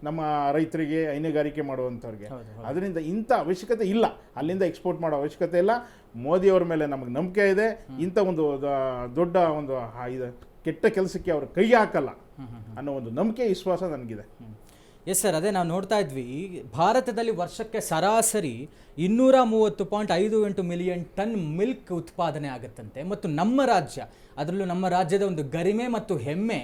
ನಮ್ಮ ರೈತರಿಗೆ, ಹೈನುಗಾರಿಕೆ ಮಾಡುವಂಥವ್ರಿಗೆ. ಅದರಿಂದ ಇಂಥ ಅವಶ್ಯಕತೆ ಇಲ್ಲ, ಅಲ್ಲಿಂದ ಎಕ್ಸ್ಪೋರ್ಟ್ ಮಾಡೋ ಅವಶ್ಯಕತೆ ಇಲ್ಲ. ಮೋದಿಯವ್ರ ಮೇಲೆ ನಮಗೆ ನಂಬಿಕೆ ಇದೆ. ಇಂಥ ಒಂದು ದೊಡ್ಡ ಒಂದು ಕೆಟ್ಟ ಕೆಲಸಕ್ಕೆ ಅವರು ಕೈ ಹಾಕಲ್ಲ ಅನ್ನೋ ಒಂದು ನಂಬಿಕೆ, ವಿಶ್ವಾಸ ನನಗಿದೆ. ಎಸ್ ಸರ್, ಅದೇ ನಾವು ನೋಡ್ತಾ ಇದ್ವಿ, ಭಾರತದಲ್ಲಿ ವರ್ಷಕ್ಕೆ ಸರಾಸರಿ 230.58 ಮಿಲಿಯನ್ ಟನ್ ಮಿಲ್ಕ್ ಉತ್ಪಾದನೆ ಆಗುತ್ತಂತೆ. ಮತ್ತು ನಮ್ಮ ರಾಜ್ಯ, ಅದರಲ್ಲೂ ನಮ್ಮ ರಾಜ್ಯದ ಒಂದು ಗರಿಮೆ ಮತ್ತು ಹೆಮ್ಮೆ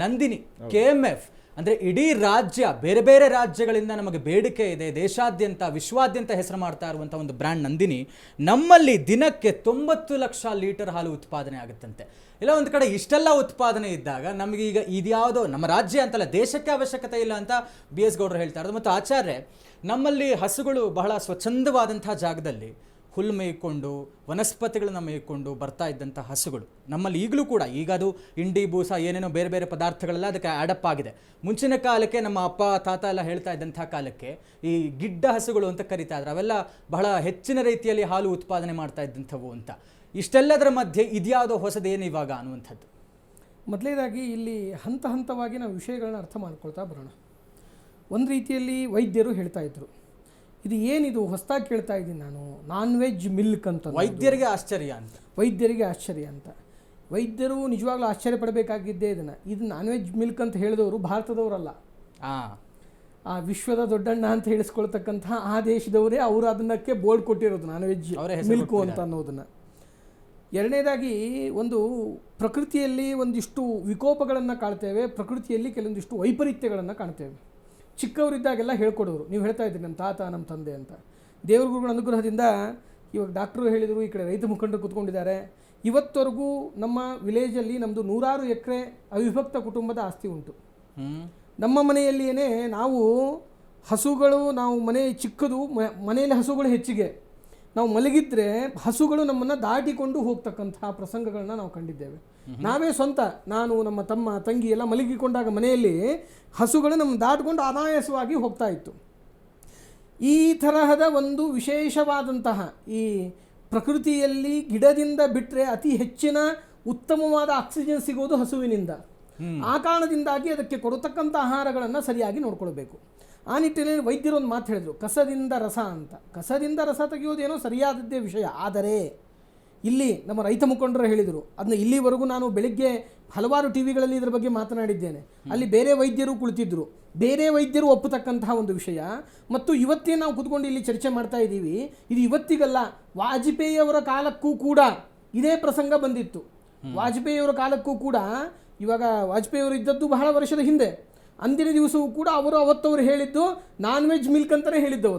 ನಂದಿನಿ KMF. ಅಂದರೆ ಇಡೀ ರಾಜ್ಯ, ಬೇರೆ ಬೇರೆ ರಾಜ್ಯಗಳಿಂದ ನಮಗೆ ಬೇಡಿಕೆ ಇದೆ, ದೇಶಾದ್ಯಂತ ವಿಶ್ವಾದ್ಯಂತ ಹೆಸರು ಮಾಡ್ತಾ ಇರುವಂಥ ಒಂದು ಬ್ರ್ಯಾಂಡ್ ನಂದಿನಿ. ನಮ್ಮಲ್ಲಿ ದಿನಕ್ಕೆ 90 ಲಕ್ಷ ಲೀಟರ್ ಹಾಲು ಉತ್ಪಾದನೆ ಆಗುತ್ತಂತೆ. ಇಲ್ಲ ಒಂದು ಕಡೆ ಇಷ್ಟೆಲ್ಲ ಉತ್ಪಾದನೆ ಇದ್ದಾಗ ನಮಗೆ ಈಗ ಇದ್ಯಾವುದೋ ನಮ್ಮ ರಾಜ್ಯ ಅಂತಲ್ಲ, ದೇಶಕ್ಕೆ ಅವಶ್ಯಕತೆ ಇಲ್ಲ ಅಂತ BS ಗೌಡರು ಹೇಳ್ತಾ ಇರೋದು. ಮತ್ತು ಆಚಾರ್ಯ, ನಮ್ಮಲ್ಲಿ ಹಸುಗಳು ಬಹಳ ಸ್ವಚ್ಛಂದವಾದಂಥ ಜಾಗದಲ್ಲಿ ಹುಲ್ಲು ಮೇಯ್ಕೊಂಡು, ವನಸ್ಪತಿಗಳನ್ನ ಮೇಯ್ಕೊಂಡು ಬರ್ತಾ ಇದ್ದಂಥ ಹಸುಗಳು ನಮ್ಮಲ್ಲಿ ಈಗಲೂ ಕೂಡ, ಈಗ ಅದು ಇಂಡಿ, ಬೂಸ, ಏನೇನೋ ಬೇರೆ ಬೇರೆ ಪದಾರ್ಥಗಳೆಲ್ಲ ಅದಕ್ಕೆ ಆ್ಯಡಪ್ ಆಗಿದೆ. ಮುಂಚಿನ ಕಾಲಕ್ಕೆ ನಮ್ಮ ಅಪ್ಪ ತಾತ ಎಲ್ಲ ಹೇಳ್ತಾ ಇದ್ದಂಥ ಕಾಲಕ್ಕೆ ಈ ಗಿಡ್ಡ ಹಸುಗಳು ಅಂತ ಕರಿತಾ ಇದ್ರು, ಅವೆಲ್ಲ ಬಹಳ ಹೆಚ್ಚಿನ ರೀತಿಯಲ್ಲಿ ಹಾಲು ಉತ್ಪಾದನೆ ಮಾಡ್ತಾ ಇದ್ದಂಥವು ಅಂತ. ಇಷ್ಟೆಲ್ಲದರ ಮಧ್ಯೆ ಇದ್ಯಾವುದೋ ಹೊಸದೇನು ಇವಾಗ ಅನ್ನುವಂಥದ್ದು. ಮೊದಲನೇದಾಗಿ ಇಲ್ಲಿ ಹಂತ ಹಂತವಾಗಿ ನಾವು ವಿಷಯಗಳನ್ನ ಅರ್ಥ ಮಾಡ್ಕೊಳ್ತಾ ಬರೋಣ. ಒಂದು ರೀತಿಯಲ್ಲಿ ವೈದ್ಯರು ಹೇಳ್ತಾ ಇದ್ರು, ಇದು ಏನಿದು ಹೊಸದಾಗಿ ಕೇಳ್ತಾ ಇದ್ದೀನಿ ನಾನು, ನಾನ್ ವೆಜ್ ಮಿಲ್ಕ್ ಅಂತ. ವೈದ್ಯರಿಗೆ ಆಶ್ಚರ್ಯ ಅಂತ. ವೈದ್ಯರು ನಿಜವಾಗ್ಲೂ ಆಶ್ಚರ್ಯ ಪಡಬೇಕಾಗಿದ್ದೇ ಇದು ನಾನ್ ವೆಜ್ ಮಿಲ್ಕ್ ಅಂತ ಹೇಳಿದವರು ಭಾರತದವರಲ್ಲ, ಆ ವಿಶ್ವದ ದೊಡ್ಡಣ್ಣ ಅಂತ ಹೇಳಿಸ್ಕೊಳ್ತಕ್ಕಂಥ ಆ ದೇಶದವರೇ. ಅವರು ಅದನ್ನಕ್ಕೆ ಬೋರ್ಡ್ ಕೊಟ್ಟಿರೋದು ನಾನ್ ವೆಜ್ ಮಿಲ್ಕು ಅಂತ ಅನ್ನೋದನ್ನು. ಎರಡನೇದಾಗಿ, ಒಂದು ಪ್ರಕೃತಿಯಲ್ಲಿ ಒಂದಿಷ್ಟು ವಿಕೋಪಗಳನ್ನು ಕಾಣ್ತೇವೆ, ಪ್ರಕೃತಿಯಲ್ಲಿ ಕೆಲವೊಂದಿಷ್ಟು ವೈಪರೀತ್ಯಗಳನ್ನು ಕಾಣ್ತೇವೆ. ಚಿಕ್ಕವರಿದ್ದಾಗೆಲ್ಲ ಹೇಳ್ಕೊಡೋರು, ನೀವು ಹೇಳ್ತಾ ಇದ್ದೀರಿ ನಮ್ಮ ತಾತ, ನಮ್ಮ ತಂದೆ ಅಂತ. ದೇವ್ರ ಗುರುಗಳ ಅನುಗ್ರಹದಿಂದ ಇವಾಗ ಡಾಕ್ಟ್ರು ಹೇಳಿದರು, ಈ ಕಡೆ ರೈತ ಮುಖಂಡರು ಕೂತ್ಕೊಂಡಿದ್ದಾರೆ. ಇವತ್ತವರೆಗೂ ನಮ್ಮ ವಿಲೇಜಲ್ಲಿ ನಮ್ಮದು 100 ಎಕರೆ ಅವಿಭಕ್ತ ಕುಟುಂಬದ ಆಸ್ತಿ ಉಂಟು. ನಮ್ಮ ಮನೆಯಲ್ಲಿಯೇ ನಾವು ಹಸುಗಳು, ನಾವು ಮನೆ ಚಿಕ್ಕದು, ಮನೆಯಲ್ಲಿ ಹಸುಗಳು ಹೆಚ್ಚಿಗೆ. ನಾವು ಮಲಗಿದ್ರೆ ಹಸುಗಳು ನಮ್ಮನ್ನು ದಾಟಿಕೊಂಡು ಹೋಗ್ತಕ್ಕಂತಹ ಪ್ರಸಂಗಗಳನ್ನ ನಾವು ಕಂಡಿದ್ದೇವೆ. ನಾವೇ ಸ್ವಂತ, ನಾನು, ನಮ್ಮ ತಮ್ಮ, ತಂಗಿ ಎಲ್ಲ ಮಲಗಿಕೊಂಡಾಗ ಮನೆಯಲ್ಲಿ ಹಸುಗಳು ನಮ್ಮ ದಾಟಿಕೊಂಡು ಅನಾಯಾಸವಾಗಿ ಹೋಗ್ತಾ ಇತ್ತು. ಈ ತರಹದ ಒಂದು ವಿಶೇಷವಾದಂತಹ ಈ ಪ್ರಕೃತಿಯಲ್ಲಿ ಗಿಡದಿಂದ ಬಿಟ್ಟರೆ ಅತಿ ಹೆಚ್ಚಿನ ಉತ್ತಮವಾದ ಆಕ್ಸಿಜನ್ ಸಿಗೋದು ಹಸುವಿನಿಂದ. ಆ ಕಾರಣದಿಂದಾಗಿ ಅದಕ್ಕೆ ಕೊಡತಕ್ಕಂಥ ಆಹಾರಗಳನ್ನು ಸರಿಯಾಗಿ ನೋಡ್ಕೊಳ್ಬೇಕು. ಆ ನಿಟ್ಟಿನಲ್ಲಿ ವೈದ್ಯರು ಒಂದು ಮಾತು ಹೇಳಿದರು, ಕಸದಿಂದ ರಸ ಅಂತ. ಕಸದಿಂದ ರಸ ತೆಗೆಯೋದೇನೋ ಸರಿಯಾದದ್ದೇ ವಿಷಯ, ಆದರೆ ಇಲ್ಲಿ ನಮ್ಮ ರೈತ ಮುಖಂಡರು ಹೇಳಿದರು, ಅದನ್ನ ಇಲ್ಲಿವರೆಗೂ ನಾನು ಬೆಳಿಗ್ಗೆ ಹಲವಾರು ಟಿ ವಿಗಳಲ್ಲಿ ಇದರ ಬಗ್ಗೆ ಮಾತನಾಡಿದ್ದೇನೆ. ಅಲ್ಲಿ ಬೇರೆ ವೈದ್ಯರು ಕುಳಿತಿದ್ದರು, ಬೇರೆ ವೈದ್ಯರು ಒಪ್ಪತಕ್ಕಂತಹ ಒಂದು ವಿಷಯ. ಮತ್ತು ಇವತ್ತೇ ನಾವು ಕೂತ್ಕೊಂಡು ಇಲ್ಲಿ ಚರ್ಚೆ ಮಾಡ್ತಾ ಇದ್ದೀವಿ, ಇದು ಇವತ್ತಿಗಲ್ಲ, ವಾಜಪೇಯಿ ಅವರ ಕಾಲಕ್ಕೂ ಕೂಡ ಇದೇ ಪ್ರಸಂಗ ಬಂದಿತ್ತು. ವಾಜಪೇಯಿ ಅವರ ಕಾಲಕ್ಕೂ ಕೂಡ, ಇವಾಗ ವಾಜಪೇಯಿ ಅವರು ಇದ್ದದ್ದು ಬಹಳ ವರ್ಷದ ಹಿಂದೆ, ಅಂದಿನ ದಿವಸವೂ ಕೂಡ ಅವತ್ತವರು ಹೇಳಿದ್ದು ನಾನ್ ವೆಜ್ ಮಿಲ್ಕ್ ಅಂತಲೇ ಹೇಳಿದ್ದು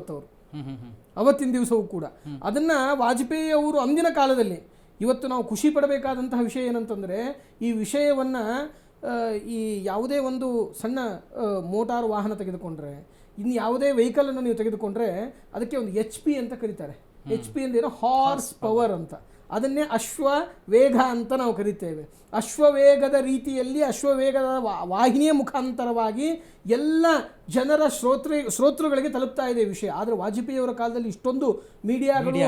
ಅವತ್ತಿನ ದಿವಸವೂ ಕೂಡ. ಅದನ್ನು ವಾಜಪೇಯಿ ಅವರು ಅಂದಿನ ಕಾಲದಲ್ಲಿ, ಇವತ್ತು ನಾವು ಖುಷಿ ಪಡಬೇಕಾದಂತಹ ವಿಷಯ ಏನಂತಂದರೆ, ಈ ವಿಷಯವನ್ನು ಈ ಯಾವುದೇ ಒಂದು ಸಣ್ಣ ಮೋಟಾರು ವಾಹನ ತೆಗೆದುಕೊಂಡ್ರೆ, ಇನ್ನು ಯಾವುದೇ ವೆಹಿಕಲನ್ನು ನೀವು ತೆಗೆದುಕೊಂಡ್ರೆ ಅದಕ್ಕೆ ಒಂದು HP ಅಂತ ಕರೀತಾರೆ. HP ಅಂದೇನೋ ಹಾರ್ಸ್ ಪವರ್ ಅಂತ, ಅದನ್ನೇ ಅಶ್ವವೇಗ ಅಂತ ನಾವು ಕರಿತೇವೆ. ಅಶ್ವವೇಗದ ರೀತಿಯಲ್ಲಿ ಅಶ್ವವೇಗದ ವಾಹಿನಿಯ ಮುಖಾಂತರವಾಗಿ ಎಲ್ಲ ಜನರ ಶ್ರೋತೃಗಳಿಗೆ ತಲುಪ್ತಾ ಇದೆ ವಿಷಯ. ಆದರೆ ವಾಜಪೇಯಿಯವರ ಕಾಲದಲ್ಲಿ ಇಷ್ಟೊಂದು ಮೀಡಿಯಾಗಳು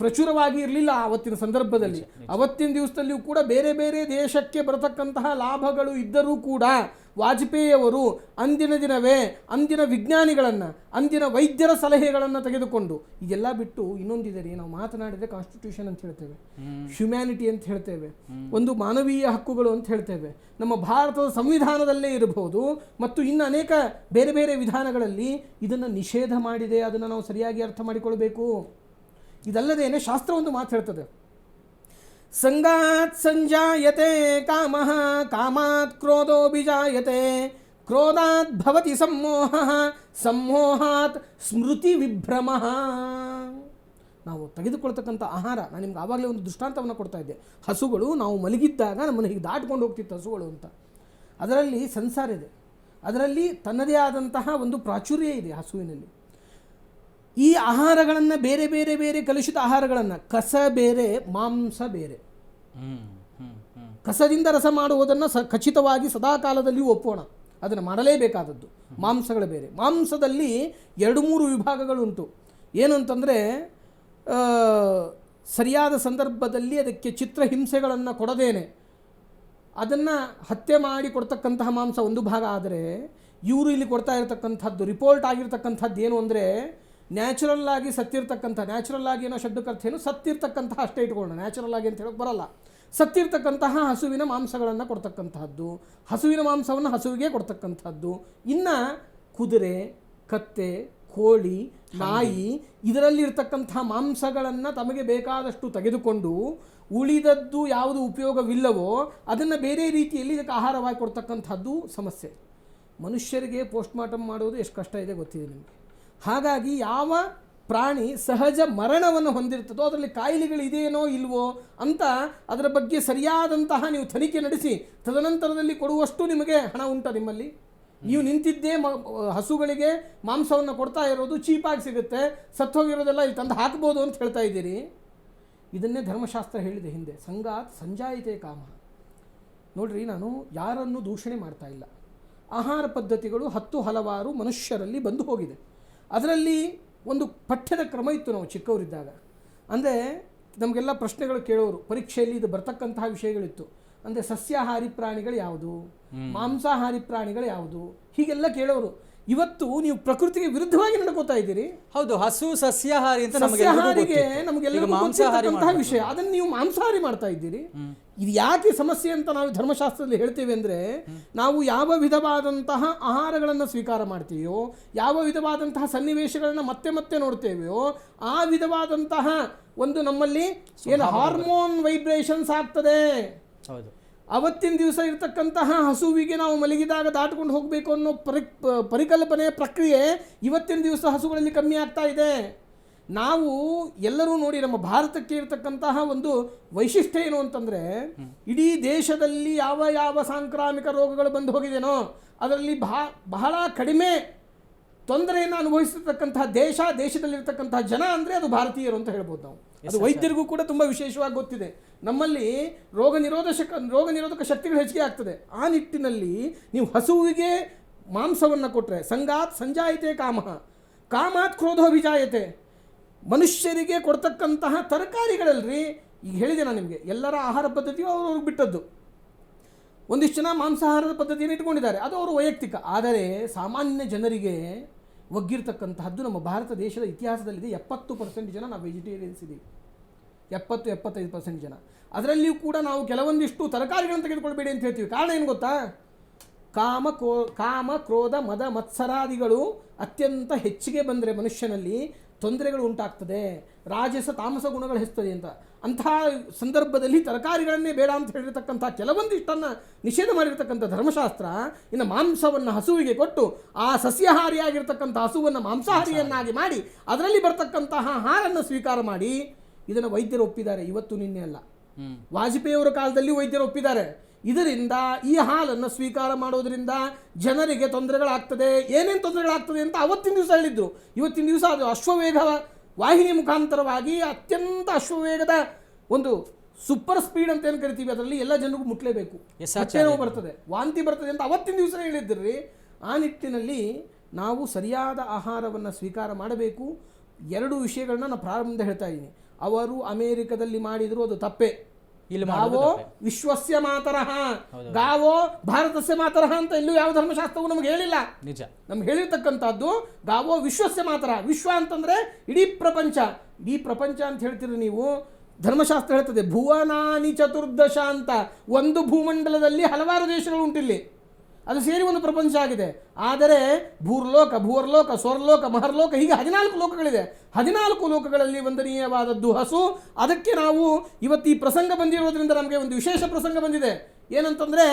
ಪ್ರಚುರವಾಗಿ ಇರಲಿಲ್ಲ ಆವತ್ತಿನ ಸಂದರ್ಭದಲ್ಲಿ. ಅವತ್ತಿನ ದಿವಸದಲ್ಲಿಯೂ ಕೂಡ ಬೇರೆ ಬೇರೆ ದೇಶಕ್ಕೆ ಬರತಕ್ಕಂತಹ ಲಾಭಗಳು ಇದ್ದರೂ ಕೂಡ ವಾಜಪೇಯಿಯವರು ಅಂದಿನ ದಿನವೇ ಅಂದಿನ ವಿಜ್ಞಾನಿಗಳನ್ನು, ಅಂದಿನ ವೈದ್ಯರ ಸಲಹೆಗಳನ್ನು ತೆಗೆದುಕೊಂಡು, ಇದೆಲ್ಲ ಬಿಟ್ಟು ಇನ್ನೊಂದಿದೆ ರೀ, ನಾವು ಮಾತನಾಡಿದರೆ ಕಾನ್ಸ್ಟಿಟ್ಯೂಷನ್ ಅಂತ ಹೇಳ್ತೇವೆ, ಹ್ಯುಮ್ಯಾನಿಟಿ ಅಂತ ಹೇಳ್ತೇವೆ, ಒಂದು ಮಾನವೀಯ ಹಕ್ಕುಗಳು ಅಂತ ಹೇಳ್ತೇವೆ. ನಮ್ಮ ಭಾರತದ ಸಂವಿಧಾನದಲ್ಲೇ ಇರಬಹುದು ಮತ್ತು ಇನ್ನು ಅನೇಕ ಬೇರೆ ಬೇರೆ ವಿಧಾನಗಳಲ್ಲಿ ಇದನ್ನು ನಿಷೇಧ ಮಾಡಿದೆ. ಅದನ್ನು ನಾವು ಸರಿಯಾಗಿ ಅರ್ಥ ಮಾಡಿಕೊಳ್ಬೇಕು. ಇದಲ್ಲದೇನೆ ಶಾಸ್ತ್ರ ಒಂದು ಮಾತು ಹೇಳ್ತದೆ, ಸಂಗಾತ್ ಸಂಜಾಯತೆ ಕಾಮಃ, ಕಾಮಾತ್ ಕ್ರೋಧೋ ಬಿಜಾಯತೆ, ಕ್ರೋಧಾತ್ ಭವತಿ ಸಮ್ಮೋಹಃ, ಸಮ್ಮೋಹಾತ್ ಸ್ಮೃತಿ ವಿಭ್ರಮಃ. ನಾವು ತೆಗೆದುಕೊಳ್ತಕ್ಕಂಥ ಆಹಾರ, ನಾನು ನಿಮ್ಗೆ ಆವಾಗಲೇ ಒಂದು ದೃಷ್ಟಾಂತವನ್ನು ಕೊಡ್ತಾ ಇದ್ದೆ. ಹಸುಗಳು ನಾವು ಮಲಗಿದ್ದಾಗ ನಮ್ಮನ್ನು ಹೀಗೆ ದಾಟ್ಕೊಂಡು ಹೋಗ್ತಿತ್ತು ಹಸುಗಳು ಅಂತ. ಅದರಲ್ಲಿ ಸಂಸಾರ ಇದೆ, ಅದರಲ್ಲಿ ತನ್ನದೇ ಆದಂತಹ ಒಂದು ಪ್ರಾಚುರ್ಯ ಇದೆ ಹಸುವಿನಲ್ಲಿ. ಈ ಆಹಾರಗಳನ್ನು ಬೇರೆ ಬೇರೆ ಬೇರೆ ಕಲುಷಿತ ಆಹಾರಗಳನ್ನು, ಕಸ ಬೇರೆ ಮಾಂಸ ಬೇರೆ, ಕಸದಿಂದ ರಸ ಮಾಡುವುದನ್ನು ಖಚಿತವಾಗಿ ಸದಾಕಾಲದಲ್ಲಿಯೂ ಒಪ್ಪೋಣ, ಅದನ್ನು ಮಾಡಲೇಬೇಕಾದದ್ದು. ಮಾಂಸಗಳು ಬೇರೆ. ಮಾಂಸದಲ್ಲಿ 2-3 ವಿಭಾಗಗಳುಂಟು. ಏನು ಅಂತಂದರೆ, ಸರಿಯಾದ ಸಂದರ್ಭದಲ್ಲಿ ಅದಕ್ಕೆ ಚಿತ್ರಹಿಂಸೆಗಳನ್ನು ಕೊಡದೇನೆ ಅದನ್ನು ಹತ್ಯೆ ಮಾಡಿ ಕೊಡ್ತಕ್ಕಂತಹ ಮಾಂಸ ಒಂದು ಭಾಗ. ಆದರೆ ಇವರು ಇಲ್ಲಿ ಕೊಡ್ತಾ ಇರತಕ್ಕಂಥದ್ದು, ರಿಪೋರ್ಟ್ ಆಗಿರ್ತಕ್ಕಂಥದ್ದು ಏನು ಅಂದರೆ, ನ್ಯಾಚುರಲ್ ಆಗಿ ಸತ್ತಿರ್ತಕ್ಕಂಥ, ನ್ಯಾಚುರಲ್ ಆಗಿ ಏನೋ ಶಬ್ದಕ್ಕರ್ಥ ಏನು, ಸತ್ತಿರ್ತಕ್ಕಂತಹ ಅಷ್ಟೇ ಇಟ್ಕೊಳ್ಳೋಣ, ನ್ಯಾಚುರಲ್ ಆಗಿ ಅಂತ ಹೇಳೋಕ್ಕೆ ಬರಲ್ಲ. ಸತ್ತಿರ್ತಕ್ಕಂತಹ ಹಸುವಿನ ಮಾಂಸಗಳನ್ನು ಕೊಡ್ತಕ್ಕಂತಹದ್ದು, ಹಸುವಿನ ಮಾಂಸವನ್ನು ಹಸುವಿಗೆ ಕೊಡ್ತಕ್ಕಂಥದ್ದು. ಇನ್ನು ಕುದುರೆ, ಕತ್ತೆ, ಕೋಳಿ, ನಾಯಿ ಇದರಲ್ಲಿರ್ತಕ್ಕಂಥ ಮಾಂಸಗಳನ್ನು ತಮಗೆ ಬೇಕಾದಷ್ಟು ತೆಗೆದುಕೊಂಡು ಉಳಿದದ್ದು ಯಾವುದು ಉಪಯೋಗವಿಲ್ಲವೋ ಅದನ್ನು ಬೇರೆ ರೀತಿಯಲ್ಲಿ ಇದಕ್ಕೆ ಆಹಾರವಾಗಿ ಕೊಡ್ತಕ್ಕಂಥದ್ದು ಸಮಸ್ಯೆ. ಮನುಷ್ಯರಿಗೆ ಪೋಸ್ಟ್ಮಾರ್ಟಮ್ ಮಾಡೋದು ಎಷ್ಟು ಕಷ್ಟ ಇದೆ ಗೊತ್ತಿದೆ ನಿಮಗೆ. ಹಾಗಾಗಿ ಯಾವ ಪ್ರಾಣಿ ಸಹಜ ಮರಣವನ್ನು ಹೊಂದಿರ್ತದೋ ಅದರಲ್ಲಿ ಕಾಯಿಲೆಗಳು ಇದೆಯೇನೋ ಇಲ್ವೋ ಅಂತ ಅದರ ಬಗ್ಗೆ ಸರಿಯಾದಂತಹ ನೀವು ತನಿಖೆ ನಡೆಸಿ ತದನಂತರದಲ್ಲಿ ಕೊಡುವಷ್ಟು ನಿಮಗೆ ಹಣ ಉಂಟ ನಿಮ್ಮಲ್ಲಿ. ನೀವು ನಿಂತಿದ್ದೇ ಹಸುಗಳಿಗೆ ಮಾಂಸವನ್ನು ಕೊಡ್ತಾ ಇರೋದು ಚೀಪಾಗಿ ಸಿಗುತ್ತೆ, ಸತ್ತೋಗಿರೋದೆಲ್ಲ ಇಲ್ಲಿ ತಂದು ಹಾಕ್ಬೋದು ಅಂತ ಹೇಳ್ತಾ ಇದ್ದೀರಿ. ಇದನ್ನೇ ಧರ್ಮಶಾಸ್ತ್ರ ಹೇಳಿದೆ ಹಿಂದೆ, ಸಂಗಾತ್ ಸಂಜಾಯಿತೆ ಕಾಮ. ನೋಡ್ರಿ, ನಾನು ಯಾರನ್ನು ದೂಷಣೆ ಮಾಡ್ತಾ ಇಲ್ಲ. ಆಹಾರ ಪದ್ಧತಿಗಳು ಹಲವಾರು ಮನುಷ್ಯರಲ್ಲಿ ಬಂದು ಹೋಗಿದೆ. ಅದರಲ್ಲಿ ಒಂದು ಪಠ್ಯದ ಕ್ರಮ ಇತ್ತು ನಾವು ಚಿಕ್ಕವರಿದ್ದಾಗ. ಅಂದರೆ ನಮಗೆಲ್ಲ ಪ್ರಶ್ನೆಗಳು ಕೇಳೋರು, ಪರೀಕ್ಷೆಯಲ್ಲಿ ಇದು ಬರ್ತಕ್ಕಂತಹ ವಿಷಯಗಳಿತ್ತು. ಅಂದರೆ ಸಸ್ಯಾಹಾರಿ ಪ್ರಾಣಿಗಳು ಯಾವುದು, ಮಾಂಸಾಹಾರಿ ಪ್ರಾಣಿಗಳು ಯಾವುದು, ಹೀಗೆಲ್ಲ ಕೇಳೋರು. ಇವತ್ತು ನೀವು ಪ್ರಕೃತಿಗೆ ವಿರುದ್ಧವಾಗಿ ನಡ್ಕೋತಾ ಇದ್ದೀರಿ. ಹೌದು, ಹಸು ಸಸ್ಯಾಹಾರಿ ಅಂತ ಸಸ್ಯಾಹಾರಿಗೆ ನಮಗೆಲ್ಲರಿಗೂ ಗೊತ್ತಿರತಕ್ಕಂತಹ ವಿಷಯ, ಅದನ್ನು ನೀವು ಮಾಂಸಾಹಾರಿ ಮಾಡ್ತಾ ಇದ್ದೀರಿ. ಇದು ಯಾಕೆ ಸಮಸ್ಯೆ ಅಂತ ನಾವು ಧರ್ಮಶಾಸ್ತ್ರದಲ್ಲಿ ಹೇಳ್ತೇವೆ ಅಂದರೆ, ನಾವು ಯಾವ ವಿಧವಾದಂತಹ ಆಹಾರಗಳನ್ನು ಸ್ವೀಕಾರ ಮಾಡ್ತೀವೋ, ಯಾವ ವಿಧವಾದಂತಹ ಸನ್ನಿವೇಶಗಳನ್ನು ಮತ್ತೆ ಮತ್ತೆ ನೋಡ್ತೇವೆಯೋ, ಆ ವಿಧವಾದಂತಹ ಒಂದು ನಮ್ಮಲ್ಲಿ ಏನು ಹಾರ್ಮೋನ್ ವೈಬ್ರೇಷನ್ಸ್ ಆಗ್ತದೆ. ಹೌದು, ಅವತ್ತಿನ ದಿವಸ ಇರತಕ್ಕಂತಹ ಹಸುವಿಗೆ ನಾವು ಮಲಗಿದಾಗ ದಾಟ್ಕೊಂಡು ಹೋಗಬೇಕು ಅನ್ನೋ ಪರಿಕಲ್ಪನೆಯ ಪ್ರಕ್ರಿಯೆ ಇವತ್ತಿನ ದಿವಸ ಹಸುಗಳಲ್ಲಿ ಕಮ್ಮಿ ಆಗ್ತಾ ಇದೆ. ನಾವು ಎಲ್ಲರೂ ನೋಡಿ, ನಮ್ಮ ಭಾರತಕ್ಕೆ ಇರತಕ್ಕಂತಹ ಒಂದು ವೈಶಿಷ್ಟ್ಯ ಏನು ಅಂತಂದರೆ, ಇಡೀ ದೇಶದಲ್ಲಿ ಯಾವ ಯಾವ ಸಾಂಕ್ರಾಮಿಕ ರೋಗಗಳು ಬಂದು ಹೋಗಿದೆನೋ ಅದರಲ್ಲಿ ಬಹಳ ಕಡಿಮೆ ತೊಂದರೆಯನ್ನು ಅನುಭವಿಸಿರ್ತಕ್ಕಂತಹ ದೇಶದಲ್ಲಿರ್ತಕ್ಕಂತಹ ಜನ ಅಂದರೆ ಅದು ಭಾರತೀಯರು ಅಂತ ಹೇಳ್ಬೋದು ನಾವು. ಅದು ವೈದ್ಯರಿಗೂ ಕೂಡ ತುಂಬ ವಿಶೇಷವಾಗಿ ಗೊತ್ತಿದೆ. ನಮ್ಮಲ್ಲಿ ರೋಗ ನಿರೋಧಕ ಶಕ್ತಿಗಳು ಹೆಚ್ಚಿಗೆ ಆಗ್ತದೆ. ಆ ನಿಟ್ಟಿನಲ್ಲಿ ನೀವು ಹಸುವಿಗೆ ಮಾಂಸವನ್ನು ಕೊಟ್ಟರೆ ಸಂಗಾತ್ ಸಂಜಾಯಿತೆ ಕಾಮಃ, ಕಾಮಾತ್ ಕ್ರೋಧೋಭಿಜಾಯತೆ. ಮನುಷ್ಯರಿಗೆ ಕೊಡ್ತಕ್ಕಂತಹ ತರಕಾರಿಗಳಲ್ರಿ, ಈಗ ಹೇಳಿದೆ ನಾನು ನಿಮಗೆ, ಎಲ್ಲರ ಆಹಾರ ಪದ್ಧತಿಯು ಅವ್ರಿಗೆ ಬಿಟ್ಟದ್ದು. ಒಂದಿಷ್ಟು ಜನ ಮಾಂಸಾಹಾರದ ಪದ್ಧತಿಯನ್ನು ಇಟ್ಕೊಂಡಿದ್ದಾರೆ, ಅದು ಅವರು ವೈಯಕ್ತಿಕ. ಆದರೆ ಸಾಮಾನ್ಯ ಜನರಿಗೆ ಒಗ್ಗಿರ್ತಕ್ಕಂತಹದ್ದು ನಮ್ಮ ಭಾರತ ದೇಶದ ಇತಿಹಾಸದಲ್ಲಿದೆ. 70% ಜನ ನಾವು ವೆಜಿಟೇರಿಯನ್ಸ್ ಇದ್ದೀವಿ. 70-75% ಜನ. ಅದರಲ್ಲಿಯೂ ಕೂಡ ನಾವು ಕೆಲವೊಂದಿಷ್ಟು ತರಕಾರಿಗಳನ್ನು ತೆಗೆದುಕೊಳ್ಬೇಡಿ ಅಂತ ಹೇಳ್ತೀವಿ. ಕಾರಣ ಏನು ಗೊತ್ತಾ? ಕಾಮ ಕ್ರೋಧ ಮದ ಮತ್ಸರಾದಿಗಳು ಅತ್ಯಂತ ಹೆಚ್ಚಿಗೆ ಬಂದರೆ ಮನುಷ್ಯನಲ್ಲಿ ತೊಂದರೆಗಳು ಉಂಟಾಗ್ತದೆ, ರಾಜಸ ತಾಮಸ ಗುಣಗಳು ಹೆಚ್ಚುತ್ತದೆ ಅಂತ. ಅಂತಹ ಸಂದರ್ಭದಲ್ಲಿ ತರಕಾರಿಗಳನ್ನೇ ಬೇಡ ಅಂತ ಹೇಳಿರ್ತಕ್ಕಂಥ ಕೆಲವೊಂದಿಷ್ಟನ್ನು ನಿಷೇಧ ಮಾಡಿರ್ತಕ್ಕಂಥ ಧರ್ಮಶಾಸ್ತ್ರ ಇನ್ನು ಮಾಂಸವನ್ನು ಹಸುವಿಗೆ ಕೊಟ್ಟು ಆ ಸಸ್ಯಾಹಾರಿಯಾಗಿರ್ತಕ್ಕಂಥ ಹಸುವನ್ನು ಮಾಂಸಾಹಾರಿಯನ್ನಾಗಿ ಮಾಡಿ ಅದರಲ್ಲಿ ಬರ್ತಕ್ಕಂತಹ ಹಾಲನ್ನು ಸ್ವೀಕಾರ ಮಾಡಿ ಇದನ್ನು ವೈದ್ಯರು ಒಪ್ಪಿದ್ದಾರೆ. ಇವತ್ತು ನಿನ್ನೆ ಅಲ್ಲ, ವಾಜಪೇಯಿಯವರ ಕಾಲದಲ್ಲಿ ವೈದ್ಯರು ಒಪ್ಪಿದ್ದಾರೆ. ಇದರಿಂದ ಈ ಹಾಲನ್ನು ಸ್ವೀಕಾರ ಮಾಡೋದರಿಂದ ಜನರಿಗೆ ತೊಂದರೆಗಳಾಗ್ತದೆ. ಏನೇನು ತೊಂದರೆಗಳಾಗ್ತದೆ ಅಂತ ಅವತ್ತಿನ ದಿವಸ ಹೇಳಿದ್ರು. ಇವತ್ತಿನ ದಿವಸ ಅದು ಅಶ್ವವೇಗ ವಾಹಿನಿ ಮುಖಾಂತರವಾಗಿ ಅತ್ಯಂತ ಅಶ್ವವೇಗದ ಒಂದು ಸೂಪರ್ ಸ್ಪೀಡ್ ಅಂತ ಏನು ಕರಿತೀವಿ, ಅದರಲ್ಲಿ ಎಲ್ಲ ಜನರಿಗೂ ಮುಟ್ಲೇಬೇಕು, ಹೊಟ್ಟೆನೋವು ಬರ್ತದೆ, ವಾಂತಿ ಬರ್ತದೆ ಅಂತ ಅವತ್ತಿನ ದಿವಸ ಹೇಳಿದ್ರಿ. ಆ ನಿಟ್ಟಿನಲ್ಲಿ ನಾವು ಸರಿಯಾದ ಆಹಾರವನ್ನು ಸ್ವೀಕಾರ ಮಾಡಬೇಕು. 2 ವಿಷಯಗಳನ್ನ ನಾನು ಪ್ರಾರಂಭದಿಂದ ಹೇಳ್ತಾ ಇದ್ದೀನಿ. ಅವರು ಅಮೇರಿಕದಲ್ಲಿ ಮಾಡಿದ್ರು, ಅದು ತಪ್ಪೇ. ಗಾವೋ ವಿಶ್ವಸ್ಯ ಮಾತರಃ, ಗಾವೋ ಭಾರತಸ್ಯ ಮಾತರಃ ಅಂತ ಇಲ್ಲೂ ಯಾವ ಧರ್ಮಶಾಸ್ತ್ರವೂ ನಮ್ಗೆ ಹೇಳಿಲ್ಲ. ನಿಜ, ನಮ್ಗೆ ಹೇಳಿರ್ತಕ್ಕಂಥದ್ದು ಗಾವೋ ವಿಶ್ವಸ್ಯ ಮಾತರ. ವಿಶ್ವ ಅಂತಂದ್ರೆ ಇಡೀ ಪ್ರಪಂಚ. ಇಡೀ ಪ್ರಪಂಚ ಅಂತ ಹೇಳ್ತೀರಿ ನೀವು, ಧರ್ಮಶಾಸ್ತ್ರ ಹೇಳ್ತದೆ ಭುವನಾನಿ ಚತುರ್ದಶ ಅಂತ. ಒಂದು ಭೂಮಂಡಲದಲ್ಲಿ ಹಲವಾರು ದೇಶಗಳು ಉಂಟಿಲ್ಲಿ, ಅದು ಸೇರಿ ಒಂದು ಪ್ರಪಂಚ ಆಗಿದೆ. ಆದರೆ ಭೂರ್ಲೋಕ, ಭೂವರ್ಲೋಕ, ಸ್ವರ್ಲೋಕ, ಮಹರ್ಲೋಕ, ಹೀಗೆ 14 ಲೋಕಗಳಿದೆ. 14 ಲೋಕಗಳಲ್ಲಿ ವಂದನೀಯವಾದದ್ದು ಹಸು. ಅದಕ್ಕೆ ನಾವು ಇವತ್ತು ಈ ಪ್ರಸಂಗ ಬಂದಿರೋದ್ರಿಂದ ನಮಗೆ ಒಂದು ವಿಶೇಷ ಪ್ರಸಂಗ ಬಂದಿದೆ. ಏನಂತಂದರೆ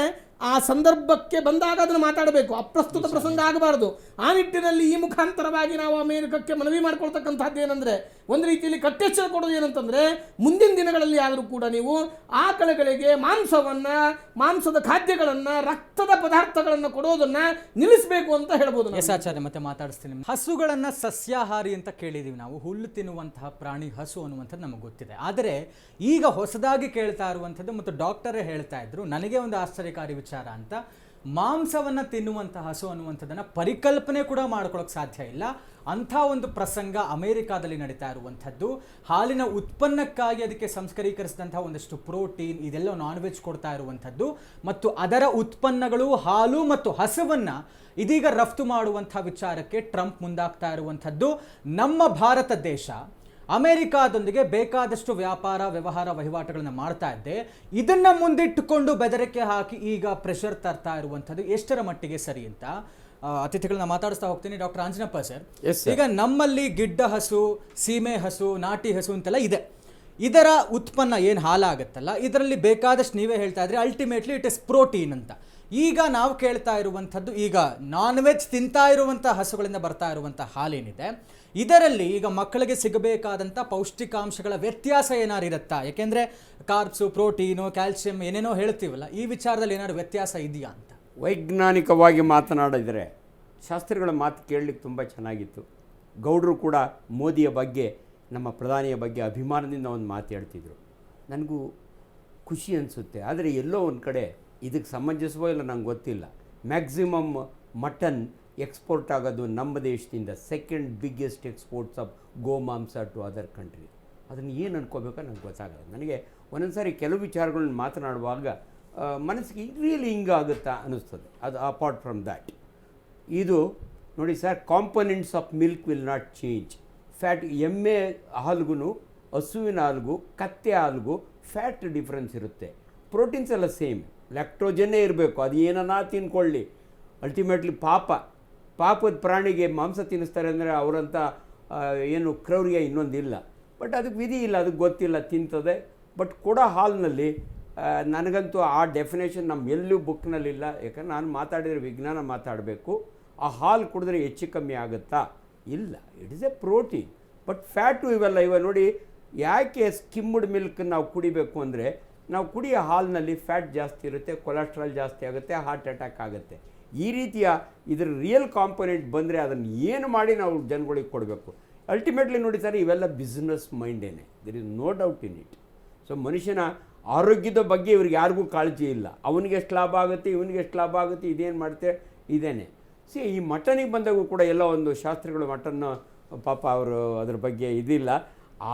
ಆ ಸಂದರ್ಭಕ್ಕೆ ಬಂದಾಗ ಅದನ್ನು ಮಾತಾಡಬೇಕು, ಅಪ್ರಸ್ತುತ ಪ್ರಸಂಗ ಆಗಬಾರದು. ಆ ನಿಟ್ಟಿನಲ್ಲಿ ಈ ಮುಖಾಂತರವಾಗಿ ನಾವು ಅಮೇರಿಕಕ್ಕೆ ಮನವಿ ಮಾಡ್ಕೊಳ್ತಕ್ಕಂಥದ್ದು ಏನಂದರೆ, ಒಂದು ರೀತಿಯಲ್ಲಿ ಕಟ್ಟೆಚ್ಚರ ಕೊಡೋದು ಏನಂತಂದರೆ, ಮುಂದಿನ ದಿನಗಳಲ್ಲಿ ಆದರೂ ಕೂಡ ನೀವು ಆಕಳುಗಳಿಗೆ ಮಾಂಸದ ಖಾದ್ಯಗಳನ್ನು, ರಕ್ತದ ಪದಾರ್ಥಗಳನ್ನು ಕೊಡೋದನ್ನು ನಿಲ್ಲಿಸಬೇಕು ಅಂತ ಹೇಳ್ಬೋದು. ಆಚಾರ್ಯ ಮತ್ತೆ ಮಾತಾಡಿಸ್ತೀನಿ. ಹಸುಗಳನ್ನು ಸಸ್ಯಾಹಾರಿ ಅಂತ ಕೇಳಿದೀವಿ ನಾವು, ಹುಲ್ಲು ತಿನ್ನುವಂತಹ ಪ್ರಾಣಿ ಹಸು ಅನ್ನುವಂಥದ್ದು ನಮಗೆ ಗೊತ್ತಿದೆ. ಆದರೆ ಈಗ ಹೊಸದಾಗಿ ಕೇಳ್ತಾ ಇರುವಂಥದ್ದು, ಮತ್ತು ಡಾಕ್ಟರೇ ಹೇಳ್ತಾ ಇದ್ರು, ನನಗೆ ಒಂದು ಆಶ್ಚರ್ಯಕಾರಿ ವಿಚಾರ ಅಂತ, ಮಾಂಸವನ್ನು ತಿನ್ನುವಂಥ ಹಸು ಅನ್ನುವಂಥದ್ದನ್ನು ಪರಿಕಲ್ಪನೆ ಕೂಡ ಮಾಡ್ಕೊಳ್ಳೋಕೆ ಸಾಧ್ಯ ಇಲ್ಲ. ಅಂಥ ಒಂದು ಪ್ರಸಂಗ ಅಮೇರಿಕಾದಲ್ಲಿ ನಡೀತಾ ಇರುವಂಥದ್ದು. ಹಾಲಿನ ಉತ್ಪನ್ನಕ್ಕಾಗಿ ಅದಕ್ಕೆ ಸಂಸ್ಕರೀಕರಿಸಿದಂಥ ಒಂದಷ್ಟು ಪ್ರೋಟೀನ್, ಇದೆಲ್ಲ ನಾನ್ ವೆಜ್ ಕೊಡ್ತಾ ಇರುವಂಥದ್ದು, ಮತ್ತು ಅದರ ಉತ್ಪನ್ನಗಳು ಹಾಲು ಮತ್ತು ಹಸುವನ್ನು ಇದೀಗ ರಫ್ತು ಮಾಡುವಂಥ ವಿಚಾರಕ್ಕೆ ಟ್ರಂಪ್ ಮುಂದಾಗ್ತಾ ಇರುವಂಥದ್ದು. ನಮ್ಮ ಭಾರತ ದೇಶ ಅಮೆರಿಕಾದೊಂದಿಗೆ ಬೇಕಾದಷ್ಟು ವ್ಯಾಪಾರ ವ್ಯವಹಾರ ವಹಿವಾಟುಗಳನ್ನು ಮಾಡ್ತಾ ಇದ್ದೆ, ಇದನ್ನು ಮುಂದಿಟ್ಟುಕೊಂಡು ಬೆದರಿಕೆ ಹಾಕಿ ಈಗ ಪ್ರೆಷರ್ ತರ್ತಾ ಇರುವಂಥದ್ದು ಎಷ್ಟರ ಮಟ್ಟಿಗೆ ಸರಿ ಅಂತ ಅತಿಥಿಗಳನ್ನ ಮಾತಾಡಿಸ್ತಾ ಹೋಗ್ತೀನಿ. ಡಾಕ್ಟರ್ ಆಂಜನಪ್ಪ ಸರ್, ಈಗ ನಮ್ಮಲ್ಲಿ ಗಿಡ್ಡ ಹಸು, ಸೀಮೆ ಹಸು, ನಾಟಿ ಹಸು ಅಂತೆಲ್ಲ ಇದೆ. ಇದರ ಉತ್ಪನ್ನ ಏನು ಹಾಲಾಗತ್ತಲ್ಲ, ಇದರಲ್ಲಿ ಬೇಕಾದಷ್ಟು ನೀವೇ ಹೇಳ್ತಾ ಇದ್ರಿ, ಅಲ್ಟಿಮೇಟ್ಲಿ ಇಟ್ ಇಸ್ ಪ್ರೋಟೀನ್ ಅಂತ. ಈಗ ನಾವು ಕೇಳ್ತಾ ಇರುವಂಥದ್ದು, ಈಗ ನಾನ್ ವೆಜ್ ತಿಂತಾ ಇರುವಂಥ ಹಸುಗಳಿಂದ ಬರ್ತಾ ಇರುವಂಥ ಹಾಲೇನಿದೆ, ಇದರಲ್ಲಿ ಈಗ ಮಕ್ಕಳಿಗೆ ಸಿಗಬೇಕಾದಂಥ ಪೌಷ್ಟಿಕಾಂಶಗಳ ವ್ಯತ್ಯಾಸ ಏನಾರು ಇರುತ್ತಾ? ಯಾಕೆಂದರೆ ಕಾರ್ಬ್ಸು, ಪ್ರೋಟೀನು, ಕ್ಯಾಲ್ಸಿಯಂ ಏನೇನೋ ಹೇಳ್ತೀವಲ್ಲ, ಈ ವಿಚಾರದಲ್ಲಿ ಏನಾದ್ರು ವ್ಯತ್ಯಾಸ ಇದೆಯಾ ಅಂತ? ವೈಜ್ಞಾನಿಕವಾಗಿ ಮಾತನಾಡಿದರೆ ಶಾಸ್ತ್ರಿಗಳ ಮಾತು ಕೇಳಲಿಕ್ಕೆ ತುಂಬ ಚೆನ್ನಾಗಿತ್ತು. ಗೌಡರು ಕೂಡ ಮೋದಿಯ ಬಗ್ಗೆ, ನಮ್ಮ ಪ್ರಧಾನಿಯ ಬಗ್ಗೆ ಅಭಿಮಾನದಿಂದ ಒಂದು ಮಾತು ಹೇಳ್ತಿದ್ರು. ನನಗೂ ಖುಷಿ ಅನಿಸುತ್ತೆ. ಆದರೆ ಎಲ್ಲೋ ಒಂದು ಕಡೆ ಇದಕ್ಕೆ ಸಮಂಜಸವೋ ಇಲ್ಲ ನಂಗೆ ಗೊತ್ತಿಲ್ಲ. ಮ್ಯಾಕ್ಸಿಮಮ್ ಮಟನ್ ಎಕ್ಸ್ಪೋರ್ಟ್ ಆಗೋದು ನಮ್ಮ ದೇಶದಿಂದ, 2nd ಬಿಗ್ಗೆಸ್ಟ್ ಎಕ್ಸ್ಪೋರ್ಟ್ಸ್ ಆಫ್ ಗೋಮಾಂಸ ಟು ಅದರ್ ಕಂಟ್ರಿ. ಅದನ್ನು ಏನು ಅನ್ಕೋಬೇಕೋ ನನಗೆ ಗೊತ್ತಾಗಲ್ಲ. ನನಗೆ ಒಂದೊಂದು ಸಾರಿ ಕೆಲವು ವಿಚಾರಗಳನ್ನ ಮಾತನಾಡುವಾಗ ಮನಸ್ಸಿಗೆ ರಿಯಲಿ ಹಿಂಗಾಗುತ್ತಾ ಅನ್ನಿಸ್ತದೆ. ಅದು ಅಪಾರ್ಟ್ ಫ್ರಮ್ ದ್ಯಾಟ್, ಇದು ನೋಡಿ sir, components of milk will not change. Fat, ಎಮ್ಮೆ ಹಾಲ್ಗೂ ಹಸುವಿನ ಹಾಲ್ಗೂ ಕತ್ತೆ ಹಾಲ್ಗೂ ಫ್ಯಾಟ್ ಡಿಫ್ರೆನ್ಸ್ ಇರುತ್ತೆ. ಪ್ರೋಟೀನ್ಸ್ ಎಲ್ಲ ಸೇಮ್, ಲ್ಯಾಕ್ಟೋಜನ್ನೇ ಇರಬೇಕು. ಅದು ಏನನ್ನ ತಿನ್ಕೊಳ್ಳಿ, ಅಲ್ಟಿಮೇಟ್ಲಿ ಪಾಪದ ಪ್ರಾಣಿಗೆ ಮಾಂಸ ತಿನ್ನಿಸ್ತಾರೆ ಅಂದರೆ ಅವರಂಥ ಏನು ಕ್ರೌರ್ಯ ಇನ್ನೊಂದಿಲ್ಲ. ಬಟ್ ಅದಕ್ಕೆ ವಿಧಿ ಇಲ್ಲ, ಅದಕ್ಕೆ ಗೊತ್ತಿಲ್ಲ, ತಿಂತದೆ. ಬಟ್ ಕೊಡೋ ಹಾಲಿನಲ್ಲಿ ನನಗಂತೂ ಆ ಡೆಫಿನೇಷನ್ ನಮ್ಮ ಎಲ್ಲೂ ಬುಕ್ನಲ್ಲಿಲ್ಲ. ಯಾಕಂದ್ರೆ ನಾನು ಮಾತಾಡಿದರೆ ವಿಜ್ಞಾನ ಮಾತಾಡಬೇಕು. ಆ ಹಾಲು ಕುಡಿದ್ರೆ ಹೆಚ್ಚು ಕಮ್ಮಿ ಆಗುತ್ತಾ? ಇಲ್ಲ, it is A protein. But fat ಇವೆಲ್ಲ ನೋಡಿ, ಯಾಕೆ ಸ್ಕಿಮ್ಡ್ ಮಿಲ್ಕ್ ನಾವು ಕುಡಿಬೇಕು ಅಂದರೆ, ನಾವು ಕುಡಿಯೋ ಹಾಲಿನಲ್ಲಿ ಫ್ಯಾಟ್ ಜಾಸ್ತಿ ಇರುತ್ತೆ, ಕೊಲೆಸ್ಟ್ರಾಲ್ ಜಾಸ್ತಿ ಆಗುತ್ತೆ, ಹಾರ್ಟ್ ಅಟ್ಯಾಕ್ ಆಗುತ್ತೆ. ಈ ರೀತಿಯ ಇದರ ರಿಯಲ್ ಕಾಂಪೊನೆಂಟ್ ಬಂದರೆ ಅದನ್ನು ಏನು ಮಾಡಿ ನಾವು ಜನಗಳಿಗೆ ಕೊಡಬೇಕು. ಅಲ್ಟಿಮೇಟ್ಲಿ ನೋಡಿ ಸರ್, ಇವೆಲ್ಲ ಬಿಸ್ನೆಸ್ ಮೈಂಡೇನೆ, there is no doubt in it. So ಮನುಷ್ಯನ ಆರೋಗ್ಯದ ಬಗ್ಗೆ ಇವ್ರಿಗೆ ಯಾರಿಗೂ ಕಾಳಜಿ ಇಲ್ಲ. ಅವನಿಗೆ ಎಷ್ಟು ಲಾಭ ಆಗುತ್ತೆ, ಇವನಿಗೆ ಎಷ್ಟು ಲಾಭ ಆಗುತ್ತೆ, ಇದೇನು ಮಾಡ್ತೆ, ಇದೇನೆ. ಈ ಮಟನಿಗೆ ಬಂದಾಗೂ ಕೂಡ ಎಲ್ಲ ಒಂದು ಶಾಸ್ತ್ರಿಗಳು ಮಟನ್ನು ಪಾಪ ಅವರು ಅದ್ರ ಬಗ್ಗೆ ಇದಿಲ್ಲ.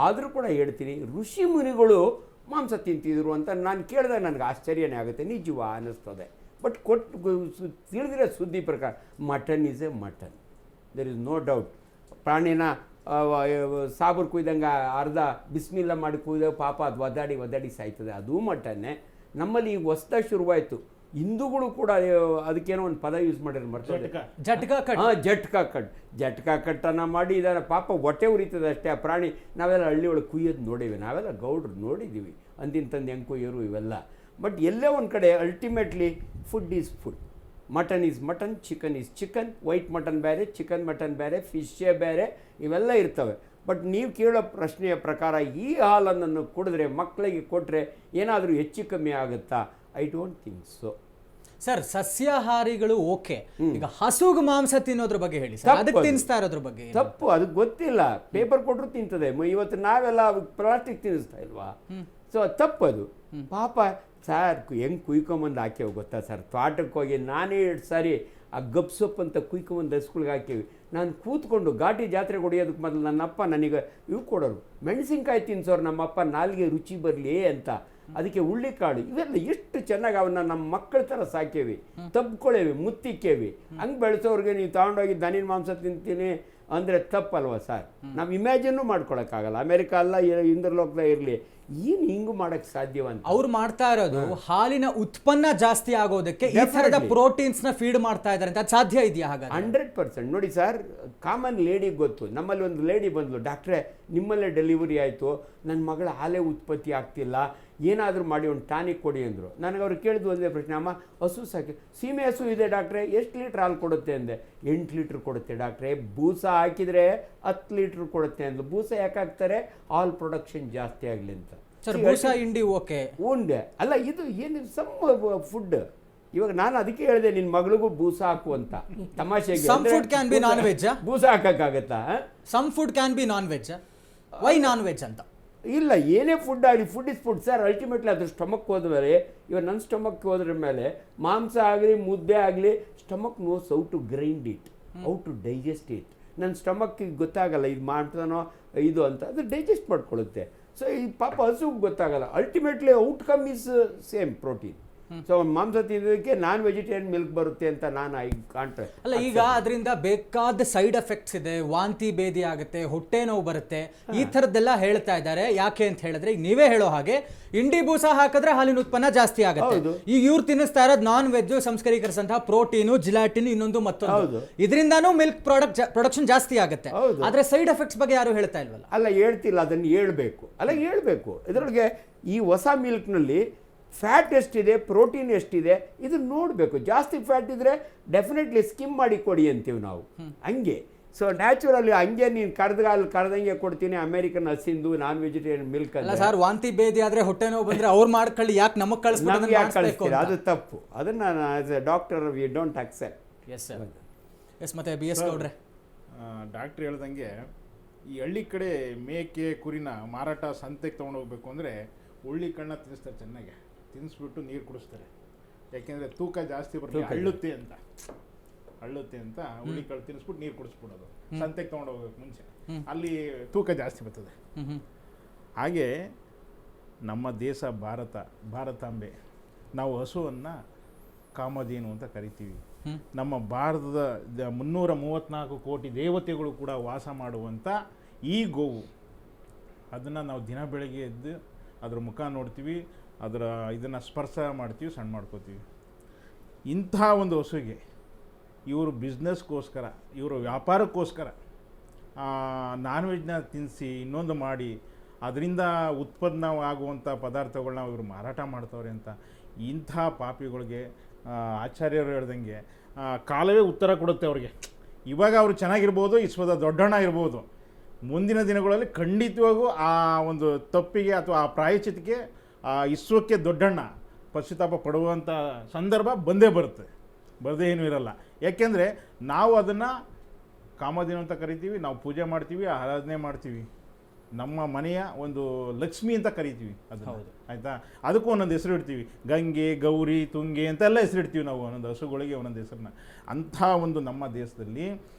ಆದರೂ ಕೂಡ ಹೇಳ್ತೀನಿ, ಋಷಿ ಮುನಿಗಳು ಮಾಂಸ ತಿಂತಿದ್ರು ಅಂತ ನಾನು ಕೇಳಿದಾಗ ನನಗೆ ಆಶ್ಚರ್ಯನೇ ಆಗುತ್ತೆ, ನಿಜವ ಅನ್ನಿಸ್ತದೆ. ಬಟ್ ತಿಳಿದಿರೋ ಸುದ್ದಿ ಪ್ರಕಾರ mutton is a mutton, there is no doubt. ಪ್ರಾಣಿನ ಸಾಬರು ಕುಯ್ದಂಗೆ ಅರ್ಧ ಬಿಸ್ಮಿಲ್ಲ ಮಾಡಿ ಕುಯ್ದಾಗ ಪಾಪ ಅದು ಒದ್ದಾಡಿ ಸಾಯ್ತದೆ. ಅದು ಮಟನ್ನೇ ನಮ್ಮಲ್ಲಿ ಈಗ ಹೊಸ್ದಾಗಿ ಶುರುವಾಯಿತು. ಹಿಂದೂಗಳು ಕೂಡ ಅದಕ್ಕೇನೋ ಒಂದು ಪದ ಯೂಸ್ ಮಾಡಿರೋ ಮರ್ತದೆ, ಜಟ್ಕಾ ಕಟ್ಟನ್ನು ಮಾಡಿ ಇದನ್ನು ಪಾಪ ಹೊಟ್ಟೆ ಉರಿತದೆ ಅಷ್ಟೇ ಆ ಪ್ರಾಣಿ. ನಾವೆಲ್ಲ ಹಳ್ಳಿ ಒಳಗೆ ಕುಯ್ಯೋದು ನೋಡೇವಿ, ನಾವೆಲ್ಲ ಗೌಡ್ರು ನೋಡಿದ್ದೀವಿ ಅಂದಿನ ತಂದು ಹೆಂಗೆ ಕುಯ್ಯೋರು ಇವೆಲ್ಲ. ಬಟ್ ಎಲ್ಲೇ ಒಂದು ಕಡೆ ultimately food is food. Mutton is mutton, chicken is chicken, white mutton ಬೇರೆ, ಚಿಕನ್ ಮಟನ್ ಬೇರೆ, ಫಿಶ್ಶೇ ಬೇರೆ, ಇವೆಲ್ಲ ಇರ್ತವೆ. ಬಟ್ ನೀವು ಕೇಳೋ ಪ್ರಶ್ನೆಯ ಪ್ರಕಾರ ಈ ಹಾಲನ್ನು ಕುಡಿದ್ರೆ ಮಕ್ಕಳಿಗೆ ಕೊಟ್ಟರೆ ಏನಾದರೂ ಹೆಚ್ಚು ಕಮ್ಮಿ ಆಗುತ್ತಾ? I don't think so. Sir, ಸಸ್ಯಾಹಾರಿಗಳು ಓಕೆ, ಈಗ ಹಸುಗು ಮಾಂಸ ತಿನ್ನೋದ್ರ ಬಗ್ಗೆ ಹೇಳಿ ಸರ್. ಅದಕ್ಕೆ ತಿನ್ನಿಸ್ತಾ ಇರೋದ್ರ ಬಗ್ಗೆ ತಪ್ಪು, ಅದಕ್ಕೆ ಗೊತ್ತಿಲ್ಲ. ಪೇಪರ್ ಕೊಟ್ಟರು ತಿಂತದೆ. ಇವತ್ತು ನಾವೆಲ್ಲ ಪ್ಲಾಸ್ಟಿಕ್ ತಿನ್ನಿಸ್ತಾ ಇಲ್ವಾ? ಸೊ ತಪ್ಪು ಅದು. ಪಾಪ ಸರ್ ಹೆಂಗೆ ಕುಯ್ಕೊಂಬಂದು ಹಾಕ್ಯವು ಗೊತ್ತಾ ಸರ್? ತೋಟಕ್ಕೆ ಹೋಗಿ ನಾನೇ 2 ಸಾರಿ ಆ ಗಪ್ ಸೊಪ್ಪು ಅಂತ ಕುಯ್ಕೊಂಬಂದು ಹಸುಗಳಿಗೆ ಹಾಕೀವಿ. ನಾನು ಕೂತ್ಕೊಂಡು ಘಾಟಿ ಜಾತ್ರೆ ಹೊಡಿಯೋದಕ್ಕೆ ಮೊದಲು ನನ್ನಪ್ಪ ನನಗೆ ಇವು ಕೊಡೋರು, ಮೆಣಸಿನ್ಕಾಯಿ ತಿನ್ಸೋರು ನಮ್ಮಪ್ಪ, ನಾಲ್ಗೆ ರುಚಿ ಬರಲಿ ಅಂತ. ಅದಕ್ಕೆ ಹುಳ್ಳಿಕಾಳು ಇವೆಲ್ಲ ಎಷ್ಟು ಚೆನ್ನಾಗಿ ಅವನ್ನ ನಮ್ಮ ಮಕ್ಕಳ ಥರ ಸಾಕೇವಿ, ತಬ್ಕೊಳ್ಳೇವಿ, ಮುತ್ತಿಕ್ಕೇವಿ. ಹಂಗೆ ಬೆಳೆಸೋರಿಗೆ ನೀವು ತಗೊಂಡೋಗಿ ದನಿನ ಮಾಂಸ ತಿಂತೀನಿ ಅಂದರೆ ತಪ್ಪಲ್ವ ಸರ್? ನಾವು ಇಮ್ಯಾಜಿನ್ನು ಮಾಡ್ಕೊಳಕ್ಕಾಗಲ್ಲ. ಅಮೆರಿಕ ಅಲ್ಲ ಇಂದ್ರಲೋಕದ ಇರಲಿ, ಏನು ಹಿಂಗೆ ಮಾಡೋಕ್ಕೆ ಸಾಧ್ಯವಂತ? ಅವ್ರು ಮಾಡ್ತಾ ಇರೋದು ಹಾಲಿನ ಉತ್ಪನ್ನ ಜಾಸ್ತಿ ಆಗೋದಕ್ಕೆ ಈ ಥರದ ಪ್ರೋಟೀನ್ಸ್ನ ಫೀಡ್ ಮಾಡ್ತಾ ಇದ್ದಾರೆ ಅಂತ. ಅದು ಸಾಧ್ಯ ಇದೆಯಾ? ಹಾಗಾದ್ರೆ 100% ನೋಡಿ ಸರ್, ಕಾಮನ್ ಲೇಡಿಗೆ ಗೊತ್ತು. ನಮ್ಮಲ್ಲಿ ಒಂದು ಲೇಡಿ ಬಂದ್ಲು, ಡಾಕ್ಟ್ರೇ ನಿಮ್ಮಲ್ಲೇ ಡೆಲಿವರಿ ಆಯಿತು, ನನ್ನ ಮಗಳ ಹಾಲೇ ಉತ್ಪತ್ತಿ ಆಗ್ತಿಲ್ಲ, ಏನಾದರೂ ಮಾಡಿ ಒಂದು ಟಾನಿಕ್ ಕೊಡಿ ಅಂದರು. ನನಗೆ ಅವ್ರು ಕೇಳಿದ್ದು ಒಂದೇ ಪ್ರಶ್ನೆ, ಅಮ್ಮ ಹಸು ಸಾಕಿ ಸೀಮೆ ಹಸು ಇದೆ ಡಾಕ್ಟ್ರೇ, ಎಷ್ಟು ಲೀಟ್ರ್ ಹಾಲು ಕೊಡುತ್ತೆ ಅಂದೆ. 8 ಲೀಟ್ರ್ ಕೊಡುತ್ತೆ ಡಾಕ್ಟ್ರೇ. ಬೂಸ ಹಾಕಿದರೆ 10 ಲೀಟ್ರ್ ಕೊಡುತ್ತೆ ಅಂದ್ಲು. ಬೂಸ ಯಾಕೆ ಹಾಕ್ತಾರೆ? ಹಾಲ್ ಪ್ರೊಡಕ್ಷನ್ ಜಾಸ್ತಿ ಆಗಲಿ ಅಂತ. ಸರ್, ಬೂಸ ಹಿಂಡಿ ಓಕೆ ಉಂಡೆ ಅಲ್ಲ, ಇದು ಏನು ಸಮ್ ಫುಡ್. ಇವಾಗ ನಾನು ಅದಕ್ಕೆ ಹೇಳಿದೆ ನಿನ್ನ ಮಗಳಿಗೂ ಬೂಸ ಹಾಕು ಅಂತ ತಮಾಷೆಗೆ. Some food can be non veg. ಬೂಸ ಹಾಕಕ್ಕಾಗತ್ತಾ? Some food can be non veg. Why non veg ಅಂತ? ಇಲ್ಲ, ಏನೇ ಫುಡ್ ಆಗಲಿ, food is food sir. Ultimately ಅದ್ರ ಸ್ಟಮಕ್ ಹೋದ್ಮೇಲೆ, ಇವಾಗ ನನ್ನ ಸ್ಟಮಕ್ ಹೋದ್ರ ಮೇಲೆ ಮಾಂಸ ಆಗಲಿ ಮುದ್ದೆ ಆಗಲಿ, stomach knows how to grind it, how to digest it. ನನ್ನ ಸ್ಟಮಕ್ಕಿಗೆ ಗೊತ್ತಾಗಲ್ಲ ಇದು ಮಾಡ್ತಾನೋ ಇದು ಅಂತ, ಅದು ಡೈಜೆಸ್ಟ್ ಮಾಡ್ಕೊಳ್ಳುತ್ತೆ. ಸೊ ಈ ಪಾಪ ಹಸುಗೆ ಗೊತ್ತಾಗಲ್ಲ. Ultimately outcome is same protein. So ಮಾಂಸ ತಿನ್ನೋದಕ್ಕೆ ನಾನ್ ವೆಜಿಟೇರಿಯನ್ ಮಿಲ್ಕ್ ಬರುತ್ತೆ ಅಂತ ನಾನು ಕಾಣ್ತೇನೆ. ಅಲ್ಲ, ಈಗ ಅದರಿಂದ ಬೇಕಾದ ಸೈಡ್ ಎಫೆಕ್ಟ್ಸ್ ಇದೆ, ವಾಂತಿ ಭೇದಿ ಆಗುತ್ತೆ, ಹೊಟ್ಟೆ ನೋವು ಬರುತ್ತೆ, ಈ ಥರದ್ದೆಲ್ಲ ಹೇಳ್ತಾ ಇದ್ದಾರೆ. ಯಾಕೆ ಅಂತ ಹೇಳಿದ್ರೆ, ಈಗ ನೀವೇ ಹೇಳೋ ಹಾಗೆ ಇಂಡಿ ಬೂಸ ಹಾಕಿದ್ರೆ ಹಾಲಿನ ಉತ್ಪನ್ನ ಜಾಸ್ತಿ ಆಗುತ್ತೆ. ಈಗ ಇವ್ರು ತಿನ್ನಿಸ್ತಾ ಇರೋದು ನಾನ್ ವೆಜ್, ಸಂಸ್ಕರೀಕರಿಸಿದಂತಹ ಪ್ರೋಟೀನು, ಜಿಲಾಟಿನ್, ಇನ್ನೊಂದು ಮತ್ತೊಂದು, ಇದರಿಂದಾನು ಮಿಲ್ಕ್ ಪ್ರೊಡಕ್ಷನ್ ಜಾಸ್ತಿ ಆಗುತ್ತೆ. ಆದ್ರೆ ಸೈಡ್ ಎಫೆಕ್ಟ್ಸ್ ಬಗ್ಗೆ ಯಾರು ಹೇಳ್ತಾ ಇಲ್ವಲ್ಲ? ಅಲ್ಲ, ಹೇಳ್ತಿಲ್ಲ, ಅದನ್ನು ಹೇಳ್ಬೇಕು. ಇದರೊಳಗೆ ಈ ಹೊಸ ಮಿಲ್ಕ್ನಲ್ಲಿ ಫ್ಯಾಟ್ ಎಷ್ಟಿದೆ, ಪ್ರೋಟೀನ್ ಎಷ್ಟಿದೆ, ಇದು ನೋಡಬೇಕು. ಜಾಸ್ತಿ ಫ್ಯಾಟ್ ಇದ್ದರೆ ಡೆಫಿನೆಟ್ಲಿ ಸ್ಕಿಮ್ ಮಾಡಿ ಕೊಡಿ ಅಂತೀವಿ ನಾವು. ಹಂಗೆ ಸೊ ನ್ಯಾಚುರಲಿ ಹಂಗೆ ನೀನು ಕರೆದಂಗೆ ಕೊಡ್ತೀನಿ ಅಮೇರಿಕನ್ ಹಸಿಂದು ನಾನ್ ವೆಜಿಟೇರಿಯನ್ ಮಿಲ್ಕ್ ಅಲ್ಲ ಸರ್. ವಾಂತಿ ಭೇದಿ ಆದ್ರೆ, ಹೊಟ್ಟೆ ನೋವು ಬಂದ್ರೆ ಅವ್ರು ಮಾಡ್ಕೊಳ್ಳಿ, ಯಾಕೆ ನಮಗೆ ಕಳಿಸ್ತೀರಾ? ಅದು ತಪ್ಪು. ಅದನ್ನು as a doctor we don't accept. Yes sir. Yes, ಮತ್ತೆ ಬಿ ಎಸ್ ಗೌಡ್ರೆ, ಡಾಕ್ಟ್ರ್ ಹೇಳ್ದಂಗೆ ಈ ಹಳ್ಳಿ ಕಡೆ ಮೇಕೆ ಕುರಿನ ಮಾರಾಟ ಸಂತೆಗೆ ತೊಗೊಂಡೋಗ್ಬೇಕು ಅಂದರೆ ಹುಳ್ಳಿ ಕಣ್ಣ ತಿನ್ನಿಸ್ತಾರೆ, ಚೆನ್ನಾಗಿ ತಿನ್ನಿಸ್ಬಿಟ್ಟು ನೀರು ಕುಡಿಸ್ತಾರೆ. ಯಾಕೆಂದರೆ ತೂಕ ಜಾಸ್ತಿ ಬರ್ತದೆ, ಹಳ್ಳುತ್ತೆ ಅಂತ ಹುಳ್ಳಿ ಕಳ್ಳು ತಿನ್ನಿಸ್ಬಿಟ್ಟು ನೀರು ಕುಡಿಸ್ಬಿಡೋದು. ಸಂತೆಗೆ ತೊಗೊಂಡೋಗ್ಬೇಕು ಮುಂಚೆ, ಅಲ್ಲಿ ತೂಕ ಜಾಸ್ತಿ ಬರ್ತದೆ. ಹಾಗೆ ನಮ್ಮ ದೇಶ ಭಾರತಾಂಬೆ, ನಾವು ಹಸುವನ್ನು ಕಾಮಧೇನು ಅಂತ ಕರಿತೀವಿ. ನಮ್ಮ ಭಾರತದ 334 ಕೋಟಿ ದೇವತೆಗಳು ಕೂಡ ವಾಸ ಮಾಡುವಂಥ ಈ ಗೋವು, ಅದನ್ನು ನಾವು ದಿನ ಬೆಳಗ್ಗೆ ಎದ್ದು ಅದರ ಮುಖ ನೋಡ್ತೀವಿ, ಇದನ್ನು ಸ್ಪರ್ಶ ಮಾಡ್ತೀವಿ, ಸಣ್ಣ ಮಾಡ್ಕೋತೀವಿ. ಇಂಥ ಒಂದು ಹಸುಗೆ ಇವರು ಬಿಸ್ನೆಸ್ಗೋಸ್ಕರ, ಇವರು ವ್ಯಾಪಾರಕ್ಕೋಸ್ಕರ ನಾನ್ ವೆಜ್ನ ತಿನ್ನಿಸಿ ಇನ್ನೊಂದು ಮಾಡಿ ಅದರಿಂದ ಉತ್ಪನ್ನವಾಗುವಂಥ ಪದಾರ್ಥಗಳನ್ನ ಇವರು ಮಾರಾಟ ಮಾಡ್ತವ್ರೆ ಅಂತ ಇಂಥ ಪಾಪಿಗಳಿಗೆ ಆಚಾರ್ಯರು ಹೇಳ್ದಂಗೆ ಕಾಲವೇ ಉತ್ತರ ಕೊಡುತ್ತೆ ಅವ್ರಿಗೆ. ಇವಾಗ ಅವರು ಚೆನ್ನಾಗಿರ್ಬೋದು, ವಿಶ್ವದ ದೊಡ್ಡಣ್ಣ ಇರ್ಬೋದು, ಮುಂದಿನ ದಿನಗಳಲ್ಲಿ ಖಂಡಿತವಾಗೂ ಆ ಒಂದು ತಪ್ಪಿಗೆ ಅಥವಾ ಆ ಪ್ರಾಯಶ್ಚಿತ್ತಕ್ಕೆ ಆ ವಿಶ್ವಕ್ಕೆ ದೊಡ್ಡಣ್ಣ ಪಶ್ಚಾತ್ತಾಪ ಪಡುವಂಥ ಸಂದರ್ಭ ಬಂದೇ ಬರುತ್ತೆ, ಬರದೇ ಏನೂ ಇರಲ್ಲ. ಯಾಕೆಂದರೆ ನಾವು ಅದನ್ನು ಕಾಮಧೇನು ಅಂತ ಕರಿತೀವಿ, ನಾವು ಪೂಜೆ ಮಾಡ್ತೀವಿ, ಆರಾಧನೆ ಮಾಡ್ತೀವಿ, ನಮ್ಮ ಮನೆಯ ಒಂದು ಲಕ್ಷ್ಮಿ ಅಂತ ಕರಿತೀವಿ ಅದನ್ನು, ಆಯಿತಾ? ಅದಕ್ಕೂ ಒಂದೊಂದು ಹೆಸರು ಇಡ್ತೀವಿ, ಗಂಗೆ, ಗೌರಿ, ತುಂಗೆ ಅಂತೆಲ್ಲ ಹೆಸರಿಡ್ತೀವಿ ನಾವು, ಒಂದೊಂದು ಹಸುಗಳಿಗೆ ಒಂದೊಂದು ಹೆಸರನ್ನ. ಅಂಥ ಒಂದು ನಮ್ಮ ದೇಶದಲ್ಲಿ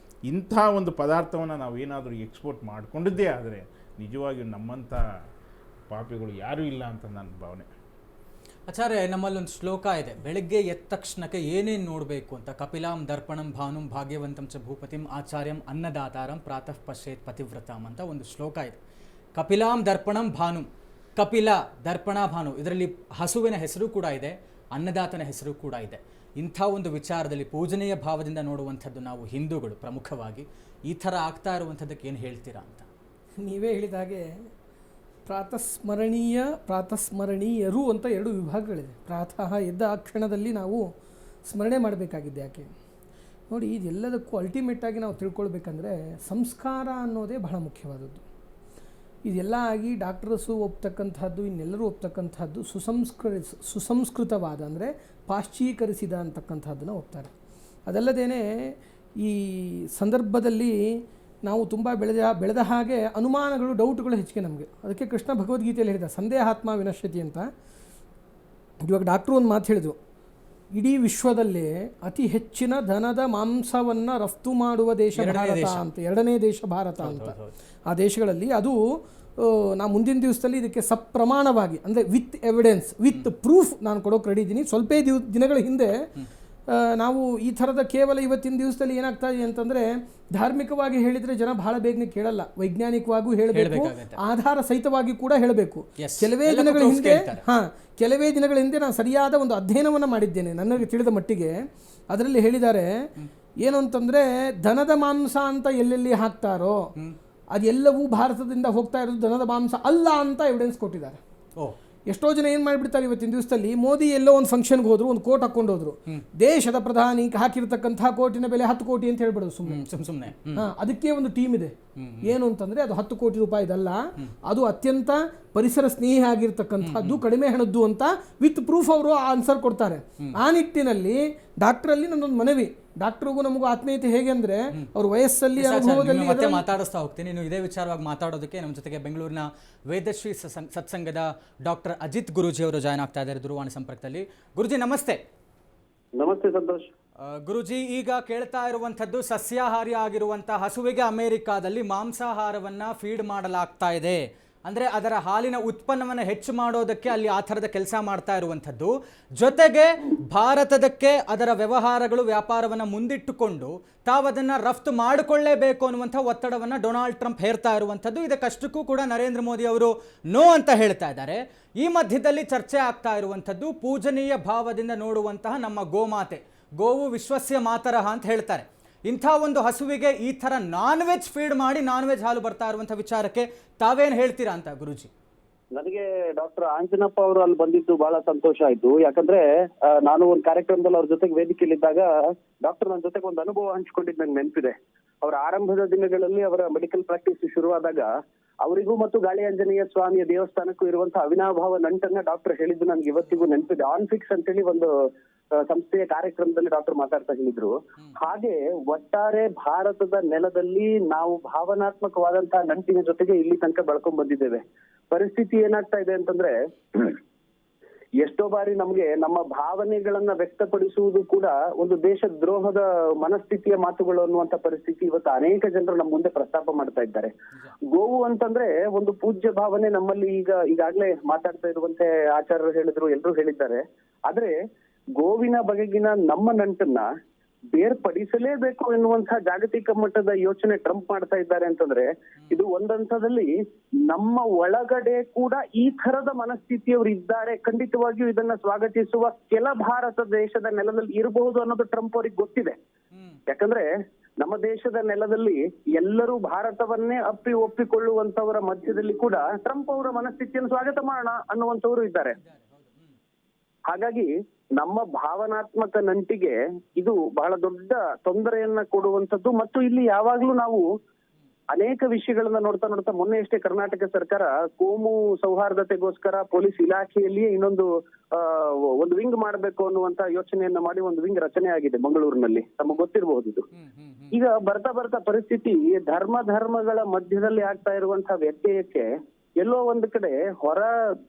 ಇಂಥ ಒಂದು ಪದಾರ್ಥವನ್ನು ನಾವು ಏನಾದರೂ ಎಕ್ಸ್ಪೋರ್ಟ್ ಮಾಡಿಕೊಂಡಿದ್ದೇ ಆದರೆ ನಿಜವಾಗಿಯೂ ನಮ್ಮಂಥ ಪಾಪಿಗಳು ಯಾರೂ ಇಲ್ಲ ಅಂತ ನನ್ನ ಭಾವನೆ. ಆಚಾರ್ಯ, ನಮ್ಮಲ್ಲೊಂದು ಶ್ಲೋಕ ಇದೆ, ಬೆಳಗ್ಗೆ ಎದ್ದ ತಕ್ಷಣಕ್ಕೆ ಏನೇನು ನೋಡಬೇಕು ಅಂತ. ಕಪಿಲಾಂ ದರ್ಪಣಂ ಭಾನುಂ ಭಾಗ್ಯವಂತಂ ಚ ಭೂಪತಿಂ ಆಚಾರ್ಯಂ ಅನ್ನದಾತಾರಂ ಪ್ರಾತಃ ಪಶ್ಯೇತ್ ಪತಿವ್ರತಾಂ ಅಂತ ಒಂದು ಶ್ಲೋಕ ಇದೆ. ಕಪಿಲಾಂ ದರ್ಪಣಂ ಭಾನುಂ, ಕಪಿಲ ದರ್ಪಣ ಭಾನು, ಇದರಲ್ಲಿ ಹಸುವಿನ ಹೆಸರು ಕೂಡ ಇದೆ, ಅನ್ನದಾತನ ಹೆಸರು ಕೂಡ ಇದೆ. ಇಂಥ ಒಂದು ವಿಚಾರದಲ್ಲಿ ಪೂಜನೀಯ ಭಾವದಿಂದ ನೋಡುವಂಥದ್ದು ನಾವು ಹಿಂದೂಗಳು ಪ್ರಮುಖವಾಗಿ. ಈ ಥರ ಆಗ್ತಾ ಇರುವಂಥದ್ದಕ್ಕೆ ಏನು ಹೇಳ್ತೀರಾ ಅಂತ? ನೀವೇ ಹೇಳಿದ ಹಾಗೆ ಪ್ರಾತಸ್ಮರಣೀಯರು ಅಂತ 2 ವಿಭಾಗಗಳಿದೆ. ಪ್ರಾತಃ ಎದ್ದ ಆ ಕ್ಷಣದಲ್ಲಿ ನಾವು ಸ್ಮರಣೆ ಮಾಡಬೇಕಾಗಿದ್ದು ಯಾಕೆ ನೋಡಿ, ಇದೆಲ್ಲದಕ್ಕೂ ಅಲ್ಟಿಮೇಟಾಗಿ ನಾವು ತಿಳ್ಕೊಳ್ಬೇಕಂದ್ರೆ ಸಂಸ್ಕಾರ ಅನ್ನೋದೇ ಬಹಳ ಮುಖ್ಯವಾದದ್ದು. ಇದೆಲ್ಲ ಆಗಿ ಡಾಕ್ಟರ್ಸು ಒಪ್ತಕ್ಕಂಥದ್ದು, ಇನ್ನೆಲ್ಲರೂ ಒಪ್ತಕ್ಕಂಥದ್ದು ಸುಸಂಸ್ಕೃತವಾದ ಅಂದರೆ ಪಾಶ್ಚೀಕರಿಸಿದ ಅಂತಕ್ಕಂಥದ್ದನ್ನು ಒಪ್ತಾರೆ. ಅದಲ್ಲದೇ ಈ ಸಂದರ್ಭದಲ್ಲಿ ನಾವು ತುಂಬ ಬೆಳೆದ ಹಾಗೆ ಅನುಮಾನಗಳು, ಡೌಟ್ಗಳು ಹೆಚ್ಚಿಗೆ ನಮಗೆ. ಅದಕ್ಕೆ ಕೃಷ್ಣ ಭಗವದ್ಗೀತೆಯಲ್ಲಿ ಹೇಳಿದ ಸಂದೇಹಾತ್ಮ ವಿನಶ್ಯತಿ ಅಂತ. ಇವಾಗ ಡಾಕ್ಟ್ರು ಒಂದು ಮಾತು ಹೇಳಿದರು, ಇಡೀ ವಿಶ್ವದಲ್ಲೇ ಅತಿ ಹೆಚ್ಚಿನ ದನದ ಮಾಂಸವನ್ನು ರಫ್ತು ಮಾಡುವ ದೇಶ ಭಾರತ ಅಂತ, 2ನೇ ದೇಶ ಭಾರತ ಅಂತ. ಆ ದೇಶಗಳಲ್ಲಿ ಅದು ನಾ ಮುಂದಿನ ದಿವಸದಲ್ಲಿ ಇದಕ್ಕೆ ಸಪ್ರಮಾಣವಾಗಿ ಅಂದರೆ ವಿತ್ ಎವಿಡೆನ್ಸ್, ವಿತ್ ಪ್ರೂಫ್ ನಾನು ಕೊಡೋಕೆ ರೆಡಿ ಇದ್ದೀನಿ. ಸ್ವಲ್ಪ ದಿನಗಳ ಹಿಂದೆ ನಾವು ಈ ಥರದ ಕೇವಲ ಇವತ್ತಿನ ದಿವಸದಲ್ಲಿ ಏನಾಗ್ತಾ ಇದೆ ಅಂತಂದರೆ, ಧಾರ್ಮಿಕವಾಗಿ ಹೇಳಿದರೆ ಜನ ಬಹಳ ಬೇಗನೆ ಕೇಳಲ್ಲ, ವೈಜ್ಞಾನಿಕವಾಗೂ ಹೇಳಬೇಕು, ಆಧಾರ ಸಹಿತವಾಗಿ ಕೂಡ ಹೇಳಬೇಕು. ಕೆಲವೇ ದಿನಗಳ ಹಿಂದೆ ನಾನು ಸರಿಯಾದ ಒಂದು ಅಧ್ಯಯನವನ್ನು ಮಾಡಿದ್ದೇನೆ ನನಗೆ ತಿಳಿದ ಮಟ್ಟಿಗೆ. ಅದರಲ್ಲಿ ಹೇಳಿದ್ದಾರೆ ಏನು ಅಂತಂದರೆ, ದನದ ಮಾಂಸ ಅಂತ ಎಲ್ಲೆಲ್ಲಿ ಹಾಕ್ತಾರೋ ಅದೆಲ್ಲವೂ ಭಾರತದಿಂದ ಹೋಗ್ತಾ ಇರೋದು ದನದ ಮಾಂಸ ಅಲ್ಲ ಅಂತ ಎವಿಡೆನ್ಸ್ ಕೊಟ್ಟಿದ್ದಾರೆ. ಎಷ್ಟೋ ಜನ ಏನು ಮಾಡಿಬಿಡ್ತಾರೆ ಇವತ್ತಿನ ದಿವಸದಲ್ಲಿ, ಮೋದಿ ಎಲ್ಲೋ ಒಂದು ಫಂಕ್ಷನ್ಗೆ ಹೋದ್ರು, ಒಂದು ಕೋಟ್ ಹಾಕೊಂಡು ಹೋದ್ರು, ದೇಶದ ಪ್ರಧಾನಿ ಹಾಕಿರ್ತಕ್ಕಂತಹ ಕೋಟಿನ ಬೆಲೆ 10 ಕೋಟಿ ಅಂತ ಹೇಳ್ಬಿಡೋದು ಸುಮ್ಮನೆ. ಅದಕ್ಕೆ ಒಂದು ಟೀಮ್ ಇದೆ. ಏನು ಅಂತಂದ್ರೆ ಅದು 10 ಕೋಟಿ ರೂಪಾಯಿದಲ್ಲ, ಅದು ಅತ್ಯಂತ ಪರಿಸರ ಸ್ನೇಹಿ ಆಗಿರ್ತಕ್ಕಂಥದ್ದು, ಕಡಿಮೆ ಹಣದ್ದು ಅಂತ ವಿತ್ ಪ್ರೂಫ್ ಅವರು ಆನ್ಸರ್ ಕೊಡ್ತಾರೆ. ಆ ನಿಟ್ಟಿನಲ್ಲಿ ಡಾಕ್ಟ್ರಲ್ಲಿ ನನ್ನೊಂದು ಮನವಿ, ಡಾಕ್ಟ್ರಿಗೂ ನಮಗೂ ಆತ್ಮೀಯತೆ ಹೇಗೆ ಅಂದ್ರೆ ಅವ್ರ ವಯಸ್ಸಲ್ಲಿ ಅನುಭವದಲ್ಲಿ ಮತ್ತೆ ಮಾತಾಡಿಸ್ತಾ ಹೋಗ್ತೀನಿ. ನೀವು ಇದೇ ವಿಚಾರವಾಗಿ ಮಾತಾಡೋದಕ್ಕೆ ನಮ್ಮ ಜೊತೆಗೆ ಬೆಂಗಳೂರಿನ ವೇದಶ್ರೀ ಸತ್ಸಂಗದ ಡಾಕ್ಟರ್ ಅಜಿತ್ ಗುರೂಜಿ ಅವರು ಜಾಯ್ನ್ ಆಗ್ತಾ ಇದ್ದಾರೆ ದೂರವಾಣಿ ಸಂಪರ್ಕದಲ್ಲಿ. ಗುರುಜಿ ನಮಸ್ತೆ. ನಮಸ್ತೆ ಸಂತೋಷ್. ಗುರುಜಿ, ಈಗ ಕೇಳ್ತಾ ಇರುವಂಥದ್ದು, ಸಸ್ಯಾಹಾರಿ ಆಗಿರುವಂತಹ ಹಸುವಿಗೆ ಅಮೆರಿಕಾದಲ್ಲಿ ಮಾಂಸಾಹಾರವನ್ನು ಫೀಡ್ ಮಾಡಲಾಗ್ತಾ ಇದೆ. ಅಂದರೆ ಅದರ ಹಾಲಿನ ಉತ್ಪನ್ನವನ್ನು ಹೆಚ್ಚು ಮಾಡೋದಕ್ಕೆ ಅಲ್ಲಿ ಆ ಥರದ ಕೆಲಸ ಮಾಡ್ತಾ ಇರುವಂಥದ್ದು. ಜೊತೆಗೆ ಭಾರತದಕ್ಕೆ ಅದರ ವ್ಯವಹಾರಗಳು, ವ್ಯಾಪಾರವನ್ನು ಮುಂದಿಟ್ಟುಕೊಂಡು ತಾವು ಅದನ್ನು ರಫ್ತು ಮಾಡಿಕೊಳ್ಳೇಬೇಕು ಅನ್ನುವಂಥ ಒತ್ತಡವನ್ನು ಡೊನಾಲ್ಡ್ ಟ್ರಂಪ್ ಹೇರ್ತಾ ಇರುವಂಥದ್ದು. ಇದಕ್ಕಷ್ಟಕ್ಕೂ ಕೂಡ ನರೇಂದ್ರ ಮೋದಿ ಅವರು ನೋ ಅಂತ ಹೇಳ್ತಾ ಇದ್ದಾರೆ. ಈ ಮಧ್ಯದಲ್ಲಿ ಚರ್ಚೆ ಆಗ್ತಾ ಇರುವಂಥದ್ದು, ಪೂಜನೀಯ ಭಾವದಿಂದ ನೋಡುವಂತಹ ನಮ್ಮ ಗೋಮಾತೆ, ಗೋವು ವಿಶ್ವಸ್ಯ ಮಾತರಹ ಅಂತ ಹೇಳ್ತಾರೆ. ಇಂಥ ಒಂದು ಹಸುವಿಗೆ ಈ ಥರ ನಾನ್ ವೆಜ್ ಫೀಡ್ ಮಾಡಿ ನಾನ್ ವೆಜ್ ಹಾಲು ಬರ್ತಾ ಇರುವಂಥ ವಿಚಾರಕ್ಕೆ ತಾವೇನು ಹೇಳ್ತೀರಾ ಅಂತ ಗುರುಜಿ? ನನಗೆ ಡಾಕ್ಟರ್ ಆಂಜನಪ್ಪ ಅವರು ಅಲ್ಲಿ ಬಂದಿದ್ದು ಬಹಳ ಸಂತೋಷ ಆಯ್ತು. ಯಾಕಂದ್ರೆ ನಾನು ಒಂದು ಕಾರ್ಯಕ್ರಮದಲ್ಲಿ ಅವ್ರ ಜೊತೆಗೆ ವೇದಿಕೆಯಲ್ಲಿದ್ದಾಗ ಡಾಕ್ಟರ್ ನನ್ನ ಜೊತೆಗೆ ಒಂದು ಅನುಭವ ಹಂಚ್ಕೊಂಡಿದ್ದು ನಂಗೆ ನೆನಪಿದೆ. ಅವರ ಆರಂಭದ ದಿನಗಳಲ್ಲಿ ಅವರ ಮೆಡಿಕಲ್ ಪ್ರಾಕ್ಟೀಸ್ ಶುರುವಾದಾಗ ಅವರಿಗೂ ಮತ್ತು ಗಾಳಿ ಆಂಜನೇಯ ಸ್ವಾಮಿಯ ದೇವಸ್ಥಾನಕ್ಕೂ ಇರುವಂತಹ ಅವಿನಾಭಾವ ನಂಟನ್ನ ಡಾಕ್ಟರ್ ಹೇಳಿದ್ದು ನನ್ಗೆ ಇವತ್ತಿಗೂ ನೆನಪಿದೆ. ಆನ್ ಫಿಕ್ಸ್ ಅಂತೇಳಿ ಒಂದು ಸಂಸ್ಥೆಯ ಕಾರ್ಯಕ್ರಮದಲ್ಲಿ ಡಾಕ್ಟರ್ ಮಾತಾಡ್ತಾ ಹೇಳಿದ್ರು. ಹಾಗೆ ಒಟ್ಟಾರೆ ಭಾರತದ ನೆಲದಲ್ಲಿ ನಾವು ಭಾವನಾತ್ಮಕವಾದಂತಹ ನಂಟಿನ ಜೊತೆಗೆ ಇಲ್ಲಿ ತನಕ ಬೆಳ್ಕೊಂಡ್ ಬಂದಿದ್ದೇವೆ. ಪರಿಸ್ಥಿತಿ ಏನಾಗ್ತಾ ಇದೆ ಅಂತಂದ್ರೆ, ಎಷ್ಟೋ ಬಾರಿ ನಮ್ಗೆ ನಮ್ಮ ಭಾವನೆಗಳನ್ನ ವ್ಯಕ್ತಪಡಿಸುವುದು ಕೂಡ ಒಂದು ದೇಶ ದ್ರೋಹದ ಮನಸ್ಥಿತಿಯ ಮಾತುಗಳು ಅನ್ನುವಂತ ಪರಿಸ್ಥಿತಿ ಇವತ್ತು ಅನೇಕ ಜನರು ನಮ್ಮ ಮುಂದೆ ಪ್ರಸ್ತಾಪ ಮಾಡ್ತಾ ಇದ್ದಾರೆ. ಗೋವು ಅಂತಂದ್ರೆ ಒಂದು ಪೂಜ್ಯ ಭಾವನೆ ನಮ್ಮಲ್ಲಿ ಈಗಾಗ್ಲೇ ಮಾತಾಡ್ತಾ ಇರುವಂತೆ ಆಚಾರ್ಯರು ಹೇಳಿದ್ರು, ಎಲ್ಲರೂ ಹೇಳಿದ್ದಾರೆ. ಆದ್ರೆ ಗೋವಿನ ಬಗೆಗಿನ ನಮ್ಮ ನಂಟನ್ನ ಬೇರ್ಪಡಿಸಲೇಬೇಕು ಎನ್ನುವಂತಹ ಜಾಗತಿಕ ಮಟ್ಟದ ಯೋಚನೆ ಟ್ರಂಪ್ ಮಾಡ್ತಾ ಇದ್ದಾರೆ ಅಂತಂದ್ರೆ, ಇದು ಒಂದಂತದಲ್ಲಿ ನಮ್ಮ ಒಳಗಡೆ ಕೂಡ ಈ ತರದ ಮನಸ್ಥಿತಿಯವರು ಇದ್ದಾರೆ. ಖಂಡಿತವಾಗಿಯೂ ಇದನ್ನ ಸ್ವಾಗತಿಸುವ ಕೆಲ ಭಾರತ ದೇಶದ ನೆಲದಲ್ಲಿ ಇರಬಹುದು ಅನ್ನೋದು ಟ್ರಂಪ್ ಅವ್ರಿಗೆ ಗೊತ್ತಿದೆ. ಯಾಕಂದ್ರೆ ನಮ್ಮ ದೇಶದ ನೆಲದಲ್ಲಿ ಎಲ್ಲರೂ ಭಾರತವನ್ನೇ ಒಪ್ಪಿಕೊಳ್ಳುವಂತವರ ಮಧ್ಯದಲ್ಲಿ ಕೂಡ ಟ್ರಂಪ್ ಅವರ ಮನಸ್ಥಿತಿಯನ್ನು ಸ್ವಾಗತ ಮಾಡೋಣ ಅನ್ನುವಂಥವ್ರು ಇದ್ದಾರೆ. ಹಾಗಾಗಿ ನಮ್ಮ ಭಾವನಾತ್ಮಕ ನಂಟಿಗೆ ಇದು ಬಹಳ ದೊಡ್ಡ ತೊಂದರೆಯನ್ನ ಕೊಡುವಂಥದ್ದು. ಮತ್ತು ಇಲ್ಲಿ ಯಾವಾಗ್ಲೂ ನಾವು ಅನೇಕ ವಿಷಯಗಳನ್ನ ನೋಡ್ತಾ ಮೊನ್ನೆ ಅಷ್ಟೇ ಕರ್ನಾಟಕ ಸರ್ಕಾರ ಕೋಮು ಸೌಹಾರ್ದತೆಗೋಸ್ಕರ ಪೊಲೀಸ್ ಇಲಾಖೆಯಲ್ಲಿಯೇ ಇನ್ನೊಂದು ಒಂದು ವಿಂಗ್ ಮಾಡಬೇಕು ಅನ್ನುವಂತ ಯೋಚನೆಯನ್ನ ಮಾಡಿ ಒಂದು ವಿಂಗ್ ರಚನೆ ಆಗಿದೆ ಮಂಗಳೂರಿನಲ್ಲಿ. ತಮಗೆ ಗೊತ್ತಿರಬಹುದು ಇದು. ಈಗ ಬರ್ತಾ ಪರಿಸ್ಥಿತಿ ಧರ್ಮಗಳ ಮಧ್ಯದಲ್ಲಿ ಆಗ್ತಾ ಇರುವಂತಹ ವ್ಯತ್ಯಯಕ್ಕೆ ಎಲ್ಲೋ ಒಂದು ಕಡೆ ಹೊರ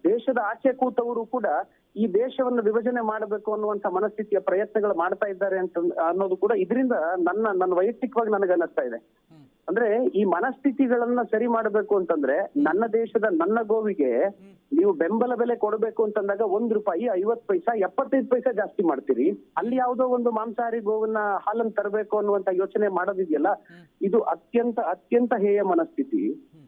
ದೇಶದ ಆಚೆ ಕೂತವರು ಕೂಡ ಈ ದೇಶವನ್ನು ವಿಭಜನೆ ಮಾಡಬೇಕು ಅನ್ನುವಂತ ಮನಸ್ಥಿತಿಯ ಪ್ರಯತ್ನಗಳು ಮಾಡ್ತಾ ಇದ್ದಾರೆ ಅಂತ ಅನ್ನೋದು ಕೂಡ ಇದರಿಂದ ನನ್ನ ವೈಯಕ್ತಿಕವಾಗಿ ನನಗೆ ಅನ್ನಿಸ್ತಾ ಇದೆ. ಅಂದ್ರೆ ಈ ಮನಸ್ಥಿತಿಗಳನ್ನ ಸರಿ ಮಾಡಬೇಕು ಅಂತಂದ್ರೆ ನನ್ನ ದೇಶದ ನನ್ನ ಗೋವಿಗೆ ನೀವು ಬೆಂಬಲ ಬೆಲೆ ಕೊಡಬೇಕು ಅಂತಂದಾಗ ₹1 50 ಪೈಸಾ 75 ಪೈಸಾ ಜಾಸ್ತಿ ಮಾಡ್ತೀರಿ. ಅಲ್ಲಿ ಯಾವುದೋ ಒಂದು ಮಾಂಸಾಹಾರಿ ಗೋವನ್ನ ಹಾಲನ್ನು ತರಬೇಕು ಅನ್ನುವಂತ ಯೋಚನೆ ಮಾಡೋದಿದೆಯಲ್ಲ, ಇದು ಅತ್ಯಂತ ಹೇಯ ಮನಸ್ಥಿತಿ.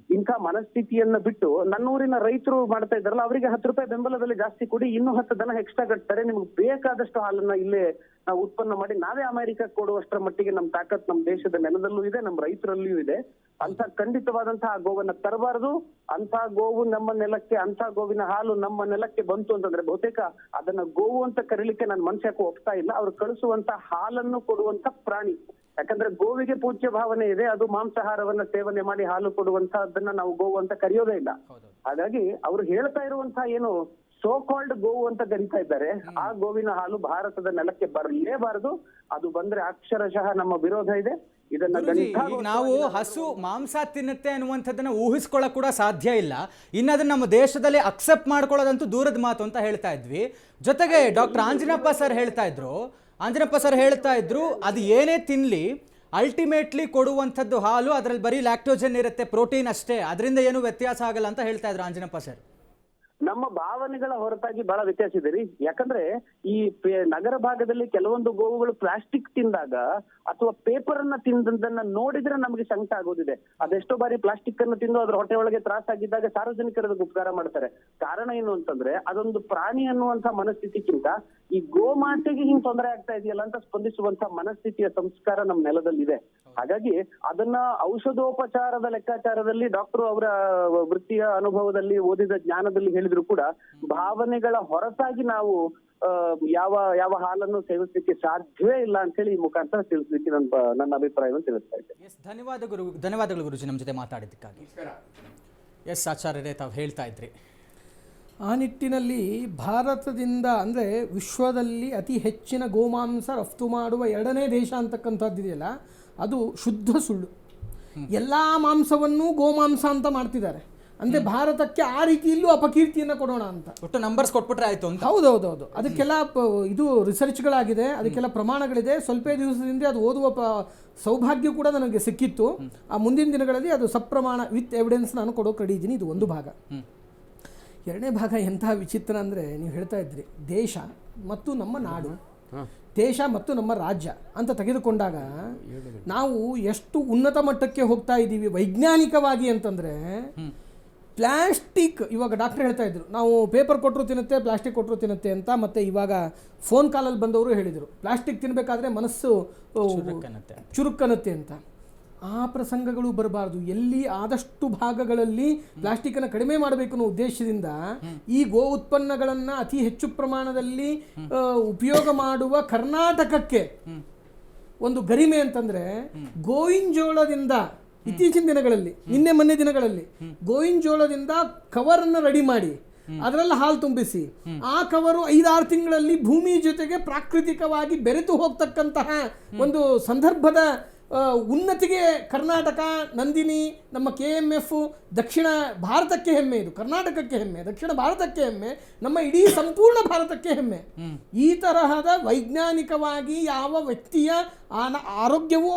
ಇಂಥ ಮನಸ್ಥಿತಿಯನ್ನ ಬಿಟ್ಟು ನನ್ನೂರಿನ ರೈತರು ಮಾಡ್ತಾ ಇದ್ದಾರಲ್ಲ, ಅವರಿಗೆ ₹10 ಬೆಂಬಲ ಬೆಲೆ ಜಾಸ್ತಿ ಕೊಡಿ, ಇನ್ನೂ 10 ದನ ಎಕ್ಸ್ಟ್ರಾ ಕಟ್ತಾರೆ, ನಿಮ್ಗೆ ಬೇಕಾದಷ್ಟು ಹಾಲನ್ನ ಇಲ್ಲೇ ನಾವು ಉತ್ಪನ್ನ ಮಾಡಿ ನಾವೇ ಅಮೆರಿಕಕ್ಕೆ ಕೊಡುವಷ್ಟರ ಮಟ್ಟಿಗೆ ನಮ್ಮ ತಾಕತ್ ನಮ್ಮ ದೇಶದ ನೆಲದಲ್ಲೂ ಇದೆ, ನಮ್ಮ ರೈತರಲ್ಲಿಯೂ ಇದೆ. ಅಂತ ಖಂಡಿತವಾದಂತಹ ಗೋವನ್ನ ತರಬಾರದು. ಅಂತ ಗೋವು ನಮ್ಮ ನೆಲಕ್ಕೆ, ಅಂತ ಗೋವಿನ ಹಾಲು ನಮ್ಮ ನೆಲಕ್ಕೆ ಬಂತು ಅಂತಂದ್ರೆ ಬಹುತೇಕ ಅದನ್ನ ಗೋವು ಅಂತ ಕರೀಲಿಕ್ಕೆ ನನ್ನ ಮನ್ಸು ಒಪ್ತಾ ಇಲ್ಲ. ಅವ್ರು ಕಳಿಸುವಂತ ಹಾಲನ್ನು ಕೊಡುವಂತ ಪ್ರಾಣಿ. ಯಾಕಂದ್ರೆ ಗೋವಿಗೆ ಪೂಜ್ಯ ಭಾವನೆ ಇದೆ, ಅದು ಮಾಂಸಾಹಾರವನ್ನ ಸೇವನೆ ಮಾಡಿ ಹಾಲು ಕೊಡುವಂತಹದನ್ನ ನಾವು ಗೋವು ಅಂತ ಕರೆಯೋದೇ ಇಲ್ಲ. ಹಾಗಾಗಿ ಅವ್ರು ಹೇಳ್ತಾ ಇರುವಂತಹ ಏನು ಸೋ ಕಾಲ್ಡ್ ಗೋವು ಅಂತ ಕರೀತಾ ಇದ್ದಾರೆ, ಆ ಗೋವಿನ ಹಾಲು ಭಾರತದ ನೆಲಕ್ಕೆ ಬರಲೇಬಾರದು. ಅದು ಬಂದ್ರೆ ಅಕ್ಷರಶಃ ನಮ್ಮ ವಿರೋಧ ಇದೆ. ಇದನ್ನ ಈಗ ನಾವು ಹಸು ಮಾಂಸ ತಿನ್ನುತ್ತೆ ಅನ್ನುವಂಥದ್ದನ್ನ ಊಹಿಸ್ಕೊಳ್ಳೋಕೆ ಕೂಡ ಸಾಧ್ಯ ಇಲ್ಲ. ಇನ್ನು ಅದನ್ನ ನಮ್ಮ ದೇಶದಲ್ಲಿ ಅಕ್ಸೆಪ್ಟ್ ಮಾಡ್ಕೊಳ್ಳೋದಂತೂ ದೂರದ ಮಾತು ಅಂತ ಹೇಳ್ತಾ ಇದ್ವಿ. ಜೊತೆಗೆ ಡಾಕ್ಟರ್ ಆಂಜನಪ್ಪ ಸರ್ ಹೇಳ್ತಾ ಇದ್ರು ಅದು ಏನೇ ತಿನ್ಲಿ ಅಲ್ಟಿಮೇಟ್ಲಿ ಕೊಡುವಂಥದ್ದು ಹಾಲು, ಅದರಲ್ಲಿ ಬರೀ ಲ್ಯಾಕ್ಟೋಜನ್ ಇರುತ್ತೆ, ಪ್ರೋಟೀನ್ ಅಷ್ಟೇ, ಅದರಿಂದ ಏನು ವ್ಯತ್ಯಾಸ ಆಗಲ್ಲ ಅಂತ ಹೇಳ್ತಾ ಇದ್ರು ಆಂಜನಪ್ಪ ಸರ್. ನಮ್ಮ ಭಾವನೆಗಳ ಹೊರತಾಗಿ ಬಹಳ ವ್ಯತ್ಯಾಸ ಇದೆ ರೀ. ಯಾಕಂದ್ರೆ ಈ ನಗರ ಭಾಗದಲ್ಲಿ ಕೆಲವೊಂದು ಗೋವುಗಳು ಪ್ಲಾಸ್ಟಿಕ್ ತಿಂದಾಗ ಅಥವಾ ಪೇಪರ್ ಅನ್ನ ತಿಂದದನ್ನ ನೋಡಿದ್ರೆ ನಮಗೆ ಸಂಕಟ ಆಗೋದಿದೆ. ಅದೆಷ್ಟೋ ಬಾರಿ ಪ್ಲಾಸ್ಟಿಕ್ ಅನ್ನು ತಿಂದು ಅದ್ರ ಹೊಟ್ಟೆ ಒಳಗೆ ತ್ರಾಸಾಗಿದ್ದಾಗ ಸಾರ್ವಜನಿಕರಿಗೆ ಉಪಕಾರ ಮಾಡ್ತಾರೆ. ಕಾರಣ ಏನು ಅಂತಂದ್ರೆ ಅದೊಂದು ಪ್ರಾಣಿ ಅನ್ನುವಂತ ಮನಸ್ಥಿತಿಗಿಂತ ಈ ಗೋಮಾತೆಗೆ ಹಿಂಗ್ ತೊಂದರೆ ಆಗ್ತಾ ಇದೆಯಲ್ಲ ಅಂತ ಸ್ಪಂದಿಸುವಂತ ಮನಸ್ಥಿತಿಯ ಸಂಸ್ಕಾರ ನಮ್ಮ ನೆಲದಲ್ಲಿದೆ. ಹಾಗಾಗಿ ಅದನ್ನ ಔಷಧೋಪಚಾರದ ಲೆಕ್ಕಾಚಾರದಲ್ಲಿ ಡಾಕ್ಟರ್ ಅವರ ವೃತ್ತಿಯ ಅನುಭವದಲ್ಲಿ ಓದಿದ ಜ್ಞಾನದಲ್ಲಿ ಹೇಳಿದ್ರು ಕೂಡ ಭಾವನೆಗಳ ಹೊರತಾಗಿ ನಾವು ಯಾವ ಹಾಲನ್ನು ಸೇವಿಸಲಿಕ್ಕೆ ಸಾಧ್ಯವೇ ಇಲ್ಲ ಅಂತ ಹೇಳಿ ಈ ಮುಖಾಂತರ ತಿಳಿಸ್ಲಿಕ್ಕೆ ನನ್ನ ಅಭಿಪ್ರಾಯವನ್ನು ತಿಳಿಸ್ತಾ ಇದ್ದೇನೆ. ಧನ್ಯವಾದಗಳು ಗುರುಜಿ ನಮ್ಮ ಜೊತೆ ಮಾತಾಡಿದ್ದಕ್ಕಾಗಿ. ಎಸ್ ಆಚಾರ್ಯರೇ, ತಾವು ಹೇಳ್ತಾ ಇದ್ರಿ. ಆ ನಿಟ್ಟಿನಲ್ಲಿ ಭಾರತದಿಂದ ಅಂದರೆ ವಿಶ್ವದಲ್ಲಿ ಅತಿ ಹೆಚ್ಚಿನ ಗೋಮಾಂಸ ರಫ್ತು ಮಾಡುವ 2ನೇ ದೇಶ ಅಂತಕ್ಕಂಥದ್ದಿದೆಯಲ್ಲ, ಅದು ಶುದ್ಧ ಸುಳ್ಳು. ಎಲ್ಲ ಮಾಂಸವನ್ನೂ ಗೋಮಾಂಸ ಅಂತ ಮಾಡ್ತಿದ್ದಾರೆ. ಅಂದರೆ ಭಾರತಕ್ಕೆ ಆ ರೀತಿಯಲ್ಲೂ ಅಪಕೀರ್ತಿಯನ್ನು ಕೊಡೋಣ ಅಂತ ಒಟ್ಟು ನಂಬರ್ಸ್ ಕೊಟ್ಬಿಟ್ರೆ ಆಯಿತು ಅಂತ. ಹೌದೌದೌದು, ಅದಕ್ಕೆಲ್ಲ ಇದು ರಿಸರ್ಚ್ಗಳಾಗಿದೆ, ಅದಕ್ಕೆಲ್ಲ ಪ್ರಮಾಣಗಳಿದೆ. ಸ್ವಲ್ಪ ದಿವಸದಿಂದ ಅದು ಓದುವ ಸೌಭಾಗ್ಯ ಕೂಡ ನನಗೆ ಸಿಕ್ಕಿತ್ತು. ಆ ಮುಂದಿನ ದಿನಗಳಲ್ಲಿ ಅದು ಸಪ್ರಮಾಣ ವಿತ್ ಎವಿಡೆನ್ಸ್ ನಾನು ಕೊಡೋಕೆ ರೆಡಿ ಇದ್ದೀನಿ. ಇದು ಒಂದು ಭಾಗ. 2ನೇ ಭಾಗ ಎಂತಹ ವಿಚಿತ್ರ ಅಂದರೆ, ನೀವು ಹೇಳ್ತಾ ಇದ್ರಿ ದೇಶ ಮತ್ತು ನಮ್ಮ ನಾಡು, ದೇಶ ಮತ್ತು ನಮ್ಮ ರಾಜ್ಯ ಅಂತ ತೆಗೆದುಕೊಂಡಾಗ ನಾವು ಎಷ್ಟು ಉನ್ನತ ಮಟ್ಟಕ್ಕೆ ಹೋಗ್ತಾ ಇದ್ದೀವಿ ವೈಜ್ಞಾನಿಕವಾಗಿ ಅಂತಂದರೆ, ಪ್ಲಾಸ್ಟಿಕ್ ಇವಾಗ ಡಾಕ್ಟರ್ ಹೇಳ್ತಾ ಇದ್ರು ನಾವು ಪೇಪರ್ ಕೊಟ್ಟರು ತಿನ್ನುತ್ತೆ, ಪ್ಲಾಸ್ಟಿಕ್ ಕೊಟ್ಟರು ತಿನ್ನುತ್ತೆ ಅಂತ. ಮತ್ತು ಇವಾಗ ಫೋನ್ ಕಾಲಲ್ಲಿ ಬಂದವರು ಹೇಳಿದರು ಪ್ಲಾಸ್ಟಿಕ್ ತಿನ್ನಬೇಕಾದ್ರೆ ಮನಸ್ಸು ಚುರುಕನ್ನುತ್ತೆ ಅಂತ. ಆ ಪ್ರಸಂಗಗಳು ಬರಬಾರ್ದು. ಎಲ್ಲಿ ಆದಷ್ಟು ಭಾಗಗಳಲ್ಲಿ ಪ್ಲಾಸ್ಟಿಕ್ಕನ್ನು ಕಡಿಮೆ ಮಾಡಬೇಕು ಅನ್ನೋ ಉದ್ದೇಶದಿಂದ ಈ ಗೋ ಉತ್ಪನ್ನಗಳನ್ನು ಅತಿ ಹೆಚ್ಚು ಪ್ರಮಾಣದಲ್ಲಿ ಉಪಯೋಗ ಮಾಡುವ ಕರ್ನಾಟಕಕ್ಕೆ ಒಂದು ಗರಿಮೆ ಅಂತಂದರೆ, ಗೋವಿನ ಜೋಳದಿಂದ ಇತ್ತೀಚಿನ ದಿನಗಳಲ್ಲಿ, ನಿನ್ನೆ ಮೊನ್ನೆ ದಿನಗಳಲ್ಲಿ ಗೋವಿನ ಜೋಳದಿಂದ ಕವರನ್ನು ರೆಡಿ ಮಾಡಿ ಅದರಲ್ಲಿ ಹಾಲು ತುಂಬಿಸಿ ಆ ಕವರು 5-6 ತಿಂಗಳಲ್ಲಿ ಭೂಮಿ ಜೊತೆಗೆ ಪ್ರಾಕೃತಿಕವಾಗಿ ಬೆರೆತು ಹೋಗ್ತಕ್ಕಂತಹ ಒಂದು ಸಂದರ್ಭದ ಉನ್ನತಿಗೆ ಕರ್ನಾಟಕ, ನಂದಿನಿ, ನಮ್ಮ KMF ದಕ್ಷಿಣ ಭಾರತಕ್ಕೆ ಹೆಮ್ಮೆ. ಇದು ಕರ್ನಾಟಕಕ್ಕೆ ಹೆಮ್ಮೆ, ದಕ್ಷಿಣ ಭಾರತಕ್ಕೆ ಹೆಮ್ಮೆ, ನಮ್ಮ ಇಡೀ ಸಂಪೂರ್ಣ ಭಾರತಕ್ಕೆ ಹೆಮ್ಮೆ. ಈ ತರಹದ ವೈಜ್ಞಾನಿಕವಾಗಿ ಯಾವ ವ್ಯಕ್ತಿಯ ಆರೋಗ್ಯವೂ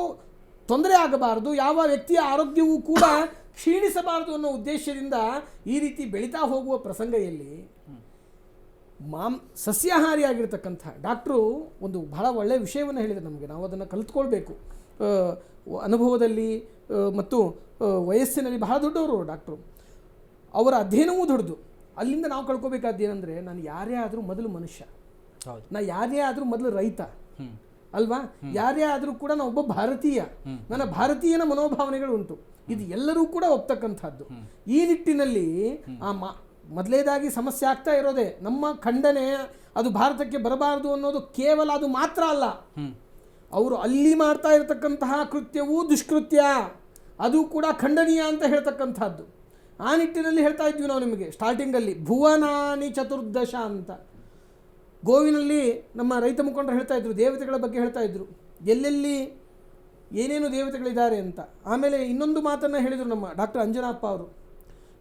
ತೊಂದರೆ ಆಗಬಾರದು, ಯಾವ ವ್ಯಕ್ತಿಯ ಆರೋಗ್ಯವೂ ಕೂಡ ಕ್ಷೀಣಿಸಬಾರದು ಅನ್ನೋ ಉದ್ದೇಶದಿಂದ ಈ ರೀತಿ ಬೆಳೀತಾ ಹೋಗುವ ಪ್ರಸಂಗ ಎಲ್ಲಿ ಸಸ್ಯಾಹಾರಿಯಾಗಿರ್ತಕ್ಕಂಥ ಡಾಕ್ಟ್ರು ಒಂದು ಬಹಳ ಒಳ್ಳೆಯ ವಿಷಯವನ್ನು ಹೇಳಿದರು ನಮಗೆ. ನಾವು ಅದನ್ನು ಕಲಿತ್ಕೊಳ್ಬೇಕು. ಅನುಭವದಲ್ಲಿ ಮತ್ತು ವಯಸ್ಸಿನಲ್ಲಿ ಬಹಳ ದೊಡ್ಡವರು ಡಾಕ್ಟ್ರು, ಅವರ ಅಧ್ಯಯನವೂ ದೊಡ್ಡದು. ಅಲ್ಲಿಂದ ನಾವು ಕಳ್ಕೊಬೇಕಾದ್ದು ಏನಂದರೆ, ನಾನು ಯಾರೇ ಆದರೂ ಮೊದಲು ಮನುಷ್ಯ, ನಾ ಯಾರೇ ಆದರೂ ಮೊದಲು ರೈತ ಅಲ್ವಾ, ಯಾರೇ ಆದರೂ ಕೂಡ ನಾನು ಒಬ್ಬ ಭಾರತೀಯ, ನನ್ನ ಭಾರತೀಯನ ಮನೋಭಾವನೆಗಳು ಉಂಟು. ಇದು ಎಲ್ಲರೂ ಕೂಡ ಒಪ್ತಕ್ಕಂಥದ್ದು. ಈ ನಿಟ್ಟಿನಲ್ಲಿ ಮೊದಲೇದಾಗಿ ಸಮಸ್ಯೆ ಆಗ್ತಾ ಇರೋದೇ ನಮ್ಮ ಖಂಡನೆ, ಅದು ಭಾರತಕ್ಕೆ ಬರಬಾರದು ಅನ್ನೋದು ಕೇವಲ ಅದು ಮಾತ್ರ ಅಲ್ಲ, ಅವರು ಅಲ್ಲಿ ಮಾಡ್ತಾ ಇರತಕ್ಕಂತಹ ಕೃತ್ಯವೂ ದುಷ್ಕೃತ್ಯ, ಅದು ಕೂಡ ಖಂಡನೀಯ ಅಂತ ಹೇಳ್ತಕ್ಕಂಥದ್ದು. ಆ ನಿಟ್ಟಿನಲ್ಲಿ ಹೇಳ್ತಾ ಇದ್ವಿ ನಾವು ನಿಮಗೆ ಸ್ಟಾರ್ಟಿಂಗಲ್ಲಿ ಭುವನಾನಿ ಚತುರ್ದಶ ಅಂತ. ಗೋವಿನಲ್ಲಿ ನಮ್ಮ ರೈತ ಮುಖಂಡರು ಹೇಳ್ತಾ ಇದ್ರು, ದೇವತೆಗಳ ಬಗ್ಗೆ ಹೇಳ್ತಾ ಇದ್ರು, ಎಲ್ಲೆಲ್ಲಿ ಏನೇನು ದೇವತೆಗಳಿದ್ದಾರೆ ಅಂತ. ಆಮೇಲೆ ಇನ್ನೊಂದು ಮಾತನ್ನು ಹೇಳಿದರು ನಮ್ಮ ಡಾಕ್ಟರ್ ಅಂಜನಪ್ಪ ಅವರು.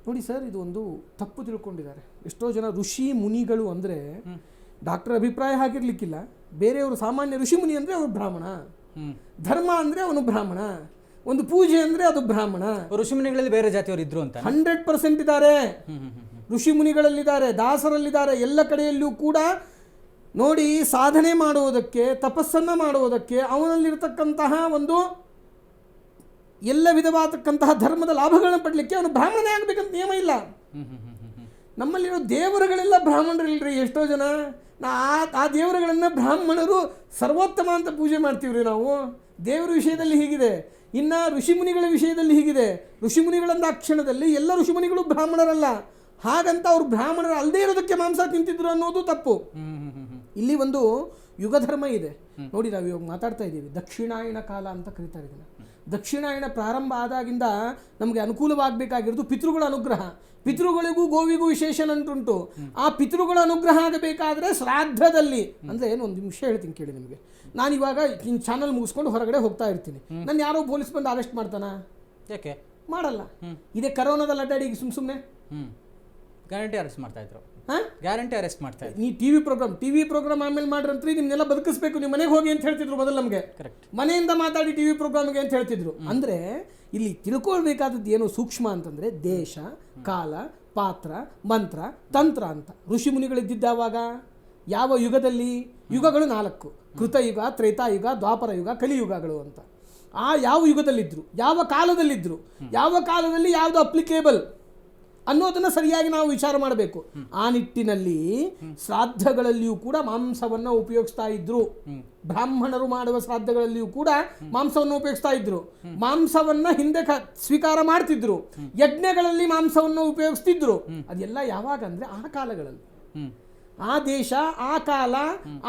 ನೋಡಿ ಸರ್, ಇದು ಒಂದು ತಪ್ಪು ತಿಳ್ಕೊಂಡಿದ್ದಾರೆ ಎಷ್ಟೋ ಜನ. ಋಷಿ ಮುನಿಗಳು ಅಂದರೆ ಡಾಕ್ಟರ್ ಅಭಿಪ್ರಾಯ ಹಾಕಿರ್ಲಿಕ್ಕಿಲ್ಲ, ಬೇರೆಯವರು ಸಾಮಾನ್ಯ ಋಷಿ ಮುನಿ ಅಂದರೆ ಅವರು ಬ್ರಾಹ್ಮಣ, ಧರ್ಮ ಅಂದರೆ ಅವನು ಬ್ರಾಹ್ಮಣ, ಒಂದು ಪೂಜೆ ಅಂದರೆ ಅದು ಬ್ರಾಹ್ಮಣ. ಋಷಿಮುನಿಗಳಲ್ಲಿ ಬೇರೆ ಜಾತಿಯವರು ಇದ್ರು ಅಂತ 100% ಇದ್ದಾರೆ. ಋಷಿ ಮುನಿಗಳಲ್ಲಿದ್ದಾರೆ, ದಾಸರಲ್ಲಿದ್ದಾರೆ, ಎಲ್ಲ ಕಡೆಯಲ್ಲೂ ಕೂಡ ನೋಡಿ ಸಾಧನೆ ಮಾಡುವುದಕ್ಕೆ, ತಪಸ್ಸನ್ನು ಮಾಡುವುದಕ್ಕೆ, ಅವನಲ್ಲಿರ್ತಕ್ಕಂತಹ ಒಂದು ಎಲ್ಲ ವಿಧವಾದಕ್ಕಂತಹ ಧರ್ಮದ ಲಾಭಗಳನ್ನ ಪಡಲಿಕ್ಕೆ ಅವನು ಬ್ರಾಹ್ಮಣನೇ ಆಗಬೇಕಂತ ನಿಯಮ ಇಲ್ಲ. ನಮ್ಮಲ್ಲಿರೋ ದೇವರುಗಳೆಲ್ಲ ಬ್ರಾಹ್ಮಣರಿಲ್ರಿ. ಎಷ್ಟೋ ಜನ ಆ ದೇವರುಗಳನ್ನು ಬ್ರಾಹ್ಮಣರು ಸರ್ವೋತ್ತಮ ಅಂತ ಪೂಜೆ ಮಾಡ್ತೀವ್ರಿ ನಾವು. ದೇವರ ವಿಷಯದಲ್ಲಿ ಹೀಗಿದೆ. ಇನ್ನು ಋಷಿಮುನಿಗಳ ವಿಷಯದಲ್ಲಿ ಹೀಗಿದೆ. ಋಷಿಮುನಿಗಳಂದ ಆ ಕ್ಷಣದಲ್ಲಿ ಎಲ್ಲ ಋಷಿಮುನಿಗಳು ಬ್ರಾಹ್ಮಣರಲ್ಲ. ಹಾಗಂತ ಅವರು ಬ್ರಾಹ್ಮಣರು ಅಲ್ಲದೇ ಇರೋದಕ್ಕೆ ಮಾಂಸ ತಿಂತಿದ್ರು ಅನ್ನೋದು ತಪ್ಪು. ಇಲ್ಲಿ ಒಂದು ಯುಗಧರ್ಮ ಇದೆ ನೋಡಿ. ನಾವು ಇವಾಗ ಮಾತಾಡ್ತಾ ಇದ್ದೀವಿ, ದಕ್ಷಿಣಾಯಣ ಕಾಲ ಅಂತ ಕರೀತಾರೆ ಇದನ್ನು. ದಕ್ಷಿಣಾಯಣ ಪ್ರಾರಂಭ ಆದಾಗಿಂದ ನಮಗೆ ಅನುಕೂಲವಾಗಬೇಕಾಗಿರೋದು ಪಿತೃಗಳ ಅನುಗ್ರಹ. ಪಿತೃಗಳಿಗೂ ಗೋವಿಗೂ ವಿಶೇಷ ನಂಟುಂಟು. ಆ ಪಿತೃಗಳ ಅನುಗ್ರಹ ಆಗಬೇಕಾದ್ರೆ ಶ್ರಾದ್ದದಲ್ಲಿ, ಅಂದರೆ ಏನು ಒಂದು ವಿಷಯ ಹೇಳ್ತೀನಿ ಕೇಳಿ ನಿಮಗೆ. ನಾನು ಇವಾಗ ಚಾನಲ್ ಮುಗಿಸ್ಕೊಂಡು ಹೊರಗಡೆ ಹೋಗ್ತಾ ಇರ್ತೀನಿ, ನಾನು ಯಾರೋ ಪೊಲೀಸ್ ಬಂದು ಅರೆಸ್ಟ್ ಮಾಡ್ತಾನಾ? ಯಾಕೆ ಮಾಡಲ್ಲ. ಇದೇ ಕರೋನಾದಲ್ಲಿ ಅಡ್ಡಾಡಿ ಸುಮ್ಮನೆ ಗ್ಯಾರಂಟಿ ಅರೆಸ್ಟ್ ಮಾಡ್ತಾ ಇದ್ರು. ಗ್ಯಾರಂಟಿ ಅರೆಸ್ಟ್ ಮಾಡ್ತಾ ಇದ್ರು. ನೀ ಟಿವಿ ಪ್ರೋಗ್ರಾಮ್ ಆಮೇಲೆ ಮಾಡ್ರಂತ್ರಿ, ನಿಮ್ನೆಲ್ಲ ಬದುಕಿಸ್ಬೇಕು, ನೀವು ಮನೆಗೆ ಹೋಗಿ ಅಂತ ಹೇಳ್ತಿದ್ರು ಮೊದಲು ನಮಗೆ. ಕರೆಕ್ಟ್. ಮನೆಯಿಂದ ಮಾತಾಡಿ ಟಿವಿ ಪ್ರೋಗ್ರಾಮ್ಗೆ ಅಂತ ಹೇಳ್ತಿದ್ರು. ಅಂದರೆ ಇಲ್ಲಿ ತಿಳ್ಕೊಳ್ಬೇಕಾದದ್ದು ಏನು ಸೂಕ್ಷ್ಮ ಅಂತಂದರೆ ದೇಶ, ಕಾಲ, ಪಾತ್ರ, ಮಂತ್ರ, ತಂತ್ರ ಅಂತ. ಋಷಿ ಮುನಿಗಳಿದ್ದಿದ್ದಾವಾಗ ಯಾವ ಯುಗದಲ್ಲಿ? ಯುಗಗಳು 4: ಕೃತಯುಗ, ತ್ರೇತಾಯುಗ, ದ್ವಾಪರ ಯುಗ, ಕಲಿಯುಗಗಳು ಅಂತ. ಆ ಯಾವ ಯುಗದಲ್ಲಿದ್ದರು, ಯಾವ ಕಾಲದಲ್ಲಿದ್ದರು, ಯಾವ ಕಾಲದಲ್ಲಿ ಯಾವುದು ಅಪ್ಲಿಕೇಬಲ್ ಅನ್ನೋದನ್ನು ಸರಿಯಾಗಿ ನಾವು ವಿಚಾರ ಮಾಡಬೇಕು. ಆ ನಿಟ್ಟಿನಲ್ಲಿ ಶ್ರಾದ್ದಗಳಲ್ಲಿಯೂ ಕೂಡ ಮಾಂಸವನ್ನು ಉಪಯೋಗಿಸ್ತಾ ಇದ್ರು. ಬ್ರಾಹ್ಮಣರು ಮಾಡುವ ಶ್ರಾದ್ದಗಳಲ್ಲಿಯೂ ಕೂಡ ಮಾಂಸವನ್ನು ಉಪಯೋಗಿಸ್ತಾ ಇದ್ರು. ಮಾಂಸವನ್ನ ಹಿಂದೆ ಸ್ವೀಕಾರ ಮಾಡ್ತಿದ್ರು. ಯಜ್ಞಗಳಲ್ಲಿ ಮಾಂಸವನ್ನು ಉಪಯೋಗಿಸ್ತಿದ್ರು. ಅದೆಲ್ಲ ಯಾವಾಗ ಅಂದ್ರೆ ಆ ಕಾಲಗಳಲ್ಲಿ, ಆ ದೇಶ, ಆ ಕಾಲ,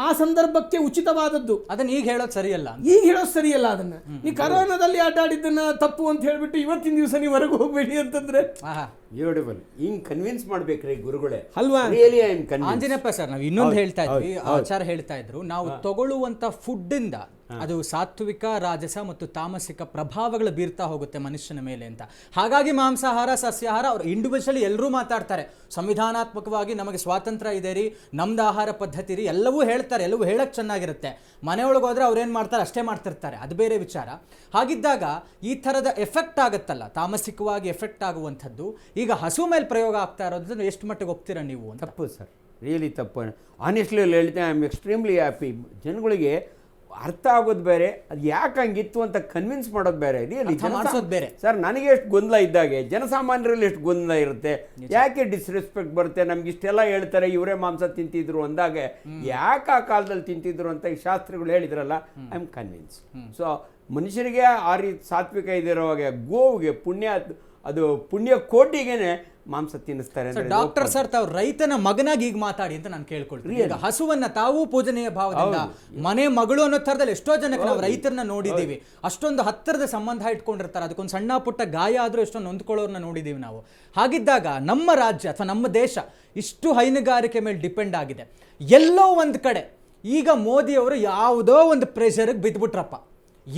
ಆ ಸಂದರ್ಭಕ್ಕೆ ಉಚಿತವಾದದ್ದು. ಅದನ್ನ ಈಗ ಹೇಳೋದು ಸರಿಯಲ್ಲ. ಈಗ ಹೇಳೋದು ಸರಿಯಲ್ಲ. ಅದನ್ನ ನೀ ಕರೋನಾದಲ್ಲಿ ಆಟಾಡಿದ್ದನ್ನ ತಪ್ಪು ಅಂತ ಹೇಳ್ಬಿಟ್ಟು ಇವತ್ತಿನ ದಿವಸ ನೀವು ಹೊರಗೆ ಹೋಗ್ಬೇಡಿ ಅಂತಂದ್ರೆ ಬ್ಯೂಟಿಫುಲ್. ಹಿಂಗ್ ಕನ್ವಿನ್ಸ್ ಮಾಡ್ಬೇಕ್ರಿ ಗುರುಗಳೇ ಅಲ್ವಾ? ಆಂಜನೇಯಪ್ಪ ಸರ್, ನಾವು ಇನ್ನೊಂದು ಹೇಳ್ತಾ ಇದ್ವಿ, ಆಚಾರ ಹೇಳ್ತಾ ಇದ್ರು, ನಾವು ತಗೊಳ್ಳುವಂತ ಫುಡ್ ಇಂದ ಅದು ಸಾತ್ವಿಕ, ರಾಜಸ ಮತ್ತು ತಾಮಸಿಕ ಪ್ರಭಾವಗಳು ಬೀರ್ತಾ ಹೋಗುತ್ತೆ ಮನುಷ್ಯನ ಮೇಲೆ ಅಂತ. ಹಾಗಾಗಿ ಮಾಂಸಾಹಾರ, ಸಸ್ಯಾಹಾರ ಅವ್ರು ಇಂಡಿವಿಜುವಲಿ ಎಲ್ಲರೂ ಮಾತಾಡ್ತಾರೆ. ಸಂವಿಧಾನಾತ್ಮಕವಾಗಿ ನಮಗೆ ಸ್ವಾತಂತ್ರ್ಯ ಇದೆ ರೀ, ನಮ್ದು ಆಹಾರ ಪದ್ಧತಿ ರೀ, ಎಲ್ಲವೂ ಹೇಳ್ತಾರೆ, ಎಲ್ಲವೂ ಹೇಳಕ್ ಚೆನ್ನಾಗಿರುತ್ತೆ. ಮನೆಯೊಳಗೆ ಹೋದ್ರೆ ಅವ್ರೇನು ಮಾಡ್ತಾರೆ ಅಷ್ಟೇ ಮಾಡ್ತಿರ್ತಾರೆ, ಅದು ಬೇರೆ ವಿಚಾರ. ಹಾಗಿದ್ದಾಗ ಈ ಥರದ ಎಫೆಕ್ಟ್ ಆಗುತ್ತಲ್ಲ, ತಾಮಸಿಕವಾಗಿ ಎಫೆಕ್ಟ್ ಆಗುವಂಥದ್ದು ಈಗ ಹಸು ಮೇಲೆ ಪ್ರಯೋಗ ಆಗ್ತಾ ಇರೋದನ್ನು ಎಷ್ಟು ಮಟ್ಟಿಗೆ ಒಪ್ತೀರಾ ನೀವು? ತಪ್ಪು ಸರ್, ರಿಯಲಿ ತಪ್ಪು. ಆನೆಸ್ಟ್ಲಿ ಹೇಳ್ತೇನೆ, ಐ ಆಮ್ ಎಕ್ಸ್ಟ್ರೀಮ್ಲಿ ಹ್ಯಾಪಿ. ಜನಗಳಿಗೆ ಅರ್ಥ ಆಗೋದು ಬೇರೆ, ಅದು ಯಾಕೆ ಹಂಗಿತ್ತು ಅಂತ ಕನ್ವಿನ್ಸ್ ಮಾಡೋದು ಬೇರೆ, ರಿಯಲಿ ಮಾಡಿಸೋದು ಬೇರೆ. ಸರ್, ನನಗೆ ಎಷ್ಟು ಗೊಂದಲ ಇದ್ದಾಗೆ ಜನಸಾಮಾನ್ಯರಲ್ಲಿ ಎಷ್ಟು ಗೊಂದಲ ಇರುತ್ತೆ. ಯಾಕೆ ಡಿಸ್ರೆಸ್ಪೆಕ್ಟ್ ಬರುತ್ತೆ? ನಮ್ಗೆ ಇಷ್ಟೆಲ್ಲ ಹೇಳ್ತಾರೆ, ಇವರೇ ಮಾಂಸ ತಿಂತಿದ್ರು ಅಂದಾಗ ಯಾಕೆ ಆ ಕಾಲದಲ್ಲಿ ತಿಂತಿದ್ರು ಅಂತ ಈ ಶಾಸ್ತ್ರಿಗಳು ಹೇಳಿದ್ರಲ್ಲ, ಐ ಆಮ್ ಕನ್ವಿನ್ಸ್. ಸೊ ಮನುಷ್ಯರಿಗೆ ಆ ರೀತಿ ಸಾತ್ವಿಕ ಇದಿರುವಾಗ ಗೋವಿಗೆ ಅದು ಪುಣ್ಯ ಕೋಟಿಗೇನೆ ಮಾಂಸ ತಿನ್ನಿಸ್ತಾರೆ. ಡಾಕ್ಟರ್ ಸರ್, ತಾವು ರೈತನ ಮಗನಾಗಿ ಈಗ ಮಾತಾಡಿ ಅಂತ ನಾನು ಕೇಳ್ಕೊಳ್ತೀನಿ. ಈಗ ಹಸುವನ್ನ ತಾವು ಪೂಜನೀಯ ಭಾವದಿಂದ ಮನೆ ಮಗಳು ಅನ್ನೋ ಥರದಲ್ಲಿ ಎಷ್ಟೋ ಜನಕ್ಕೆ ನಾವು ರೈತರನ್ನ ನೋಡಿದ್ದೀವಿ. ಅಷ್ಟೊಂದು ಹತ್ತಿರದ ಸಂಬಂಧ ಇಟ್ಕೊಂಡಿರ್ತಾರೆ, ಅದಕ್ಕೊಂದು ಸಣ್ಣ ಪುಟ್ಟ ಗಾಯ ಆದ್ರೂ ಎಷ್ಟೊಂದು ನೊಂದ್ಕೊಳ್ಳೋರ್ನ ನೋಡಿದ್ದೀವಿ ನಾವು. ಹಾಗಿದ್ದಾಗ ನಮ್ಮ ರಾಜ್ಯ ಅಥವಾ ನಮ್ಮ ದೇಶ ಇಷ್ಟು ಹೈನುಗಾರಿಕೆ ಮೇಲೆ ಡಿಪೆಂಡ್ ಆಗಿದೆ. ಎಲ್ಲೋ ಒಂದು ಕಡೆ ಈಗ ಮೋದಿಯವರು ಯಾವುದೋ ಒಂದು ಪ್ರೆಷರ್ಗೆ ಬಿದ್ದುಬಿಟ್ರಪ್ಪ,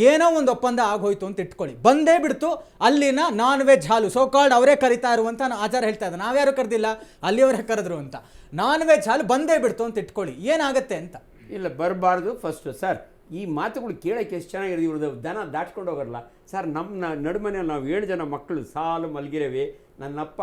ಏನೋ ಒಂದು ಒಪ್ಪಂದ ಆಗೋಯ್ತು ಅಂತ ಇಟ್ಕೊಳ್ಳಿ, ಬಂದೇ ಬಿಡ್ತು ಅಲ್ಲಿನ ನಾನ್ ವೆಜ್ ಹಾಲು, ಸೋಕಾಲ್ಡ್ ಅವರೇ ಕರಿತಾ ಇರುವಂತ ಆಚಾರ ಹೇಳ್ತಾ ಇದ್ದಾರೆ, ನಾವ್ಯಾರು ಕರೆದಿಲ್ಲ, ಅಲ್ಲಿಯವರೇ ಕರೆದ್ರು ಅಂತ. ನಾನ್ ವೆಜ್ ಹಾಲು ಬಂದೇ ಬಿಡ್ತು ಅಂತ ಇಟ್ಕೊಳ್ಳಿ, ಏನಾಗುತ್ತೆ ಅಂತ? ಇಲ್ಲ, ಬರಬಾರ್ದು. ಫಸ್ಟ್ ಸರ್, ಈ ಮಾತುಗಳು ಕೇಳೋಕ್ಕೆ ಎಷ್ಟು ಚೆನ್ನಾಗಿದೆ. ಇವ್ರದ್ದು ದನ ದಾಟ್ಕೊಂಡು ಹೋಗಲ್ಲ ಸರ್. ನಮ್ಮ ನಡುಮನೆಯಲ್ಲಿ ನಾವು 7 ಜನ ಮಕ್ಕಳು ಸಾಲು ಮಲಗಿರವಿ. ನನ್ನಪ್ಪ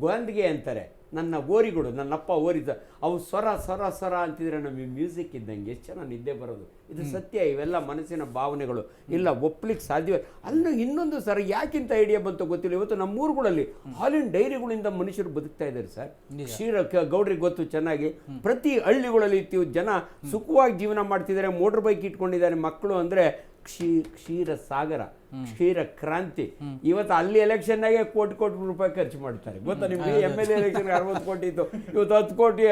ಗೋಂದಿಗೆ ಅಂತಾರೆ, ನನ್ನ ಓರಿಗಳು, ನನ್ನಪ್ಪ ಓರಿದ ಅವು ಸ್ವರ ಸ್ವರ ಸ್ವರ ಅಂತಿದ್ರೆ ನಮಗೆ ಮ್ಯೂಸಿಕ್ ಇದ್ದಂಗೆ ಎಷ್ಟು ಚೆನ್ನಾಗಿ ನಿದ್ದೆ ಬರೋದು. ಇದು ಸತ್ಯ. ಇವೆಲ್ಲ ಮನಸ್ಸಿನ ಭಾವನೆಗಳು, ಇಲ್ಲ ಒಪ್ಲಿಕ್ಕೆ ಸಾಧ್ಯವೇ. ಅಲ್ಲೂ ಇನ್ನೊಂದು ಸರ್, ಯಾಕಿಂತ ಐಡಿಯಾ ಬಂತು ಗೊತ್ತಿಲ್ಲ. ಇವತ್ತು ನಮ್ಮ ಊರುಗಳಲ್ಲಿ ಹಾಲಿನ ಡೈರಿಗಳಿಂದ ಮನುಷ್ಯರು ಬದುಕ್ತಾ ಇದ್ದಾರೆ ಸರ್. ಕ್ಷೀರ ಗೌಡ್ರಿಗೆ ಗೊತ್ತು ಚೆನ್ನಾಗಿ. ಪ್ರತಿ ಹಳ್ಳಿಗಳಲ್ಲಿ ಜನ ಸುಖವಾಗಿ ಜೀವನ ಮಾಡ್ತಿದ್ದಾರೆ, ಮೋಟರ್ ಬೈಕ್ ಇಟ್ಕೊಂಡಿದ್ದಾರೆ ಮಕ್ಕಳು. ಅಂದರೆ ಕ್ಷೀರ ಸಾಗರ, ಕ್ಷೀರ ಕ್ರಾಂತಿ. ಇವತ್ತು ಅಲ್ಲಿ ಎಲೆಕ್ಷನ್ನಾಗೆ ಕೋಟಿ ರೂಪಾಯಿ ಖರ್ಚು ಮಾಡ್ತಾರೆ ಗೊತ್ತಾ ನಿಮ್ಗೆ? MLA ಎಲೆಕ್ಷನ್ 60 ಕೋಟಿ ಇತ್ತು, ಇವತ್ತು 10 ಕೋಟಿ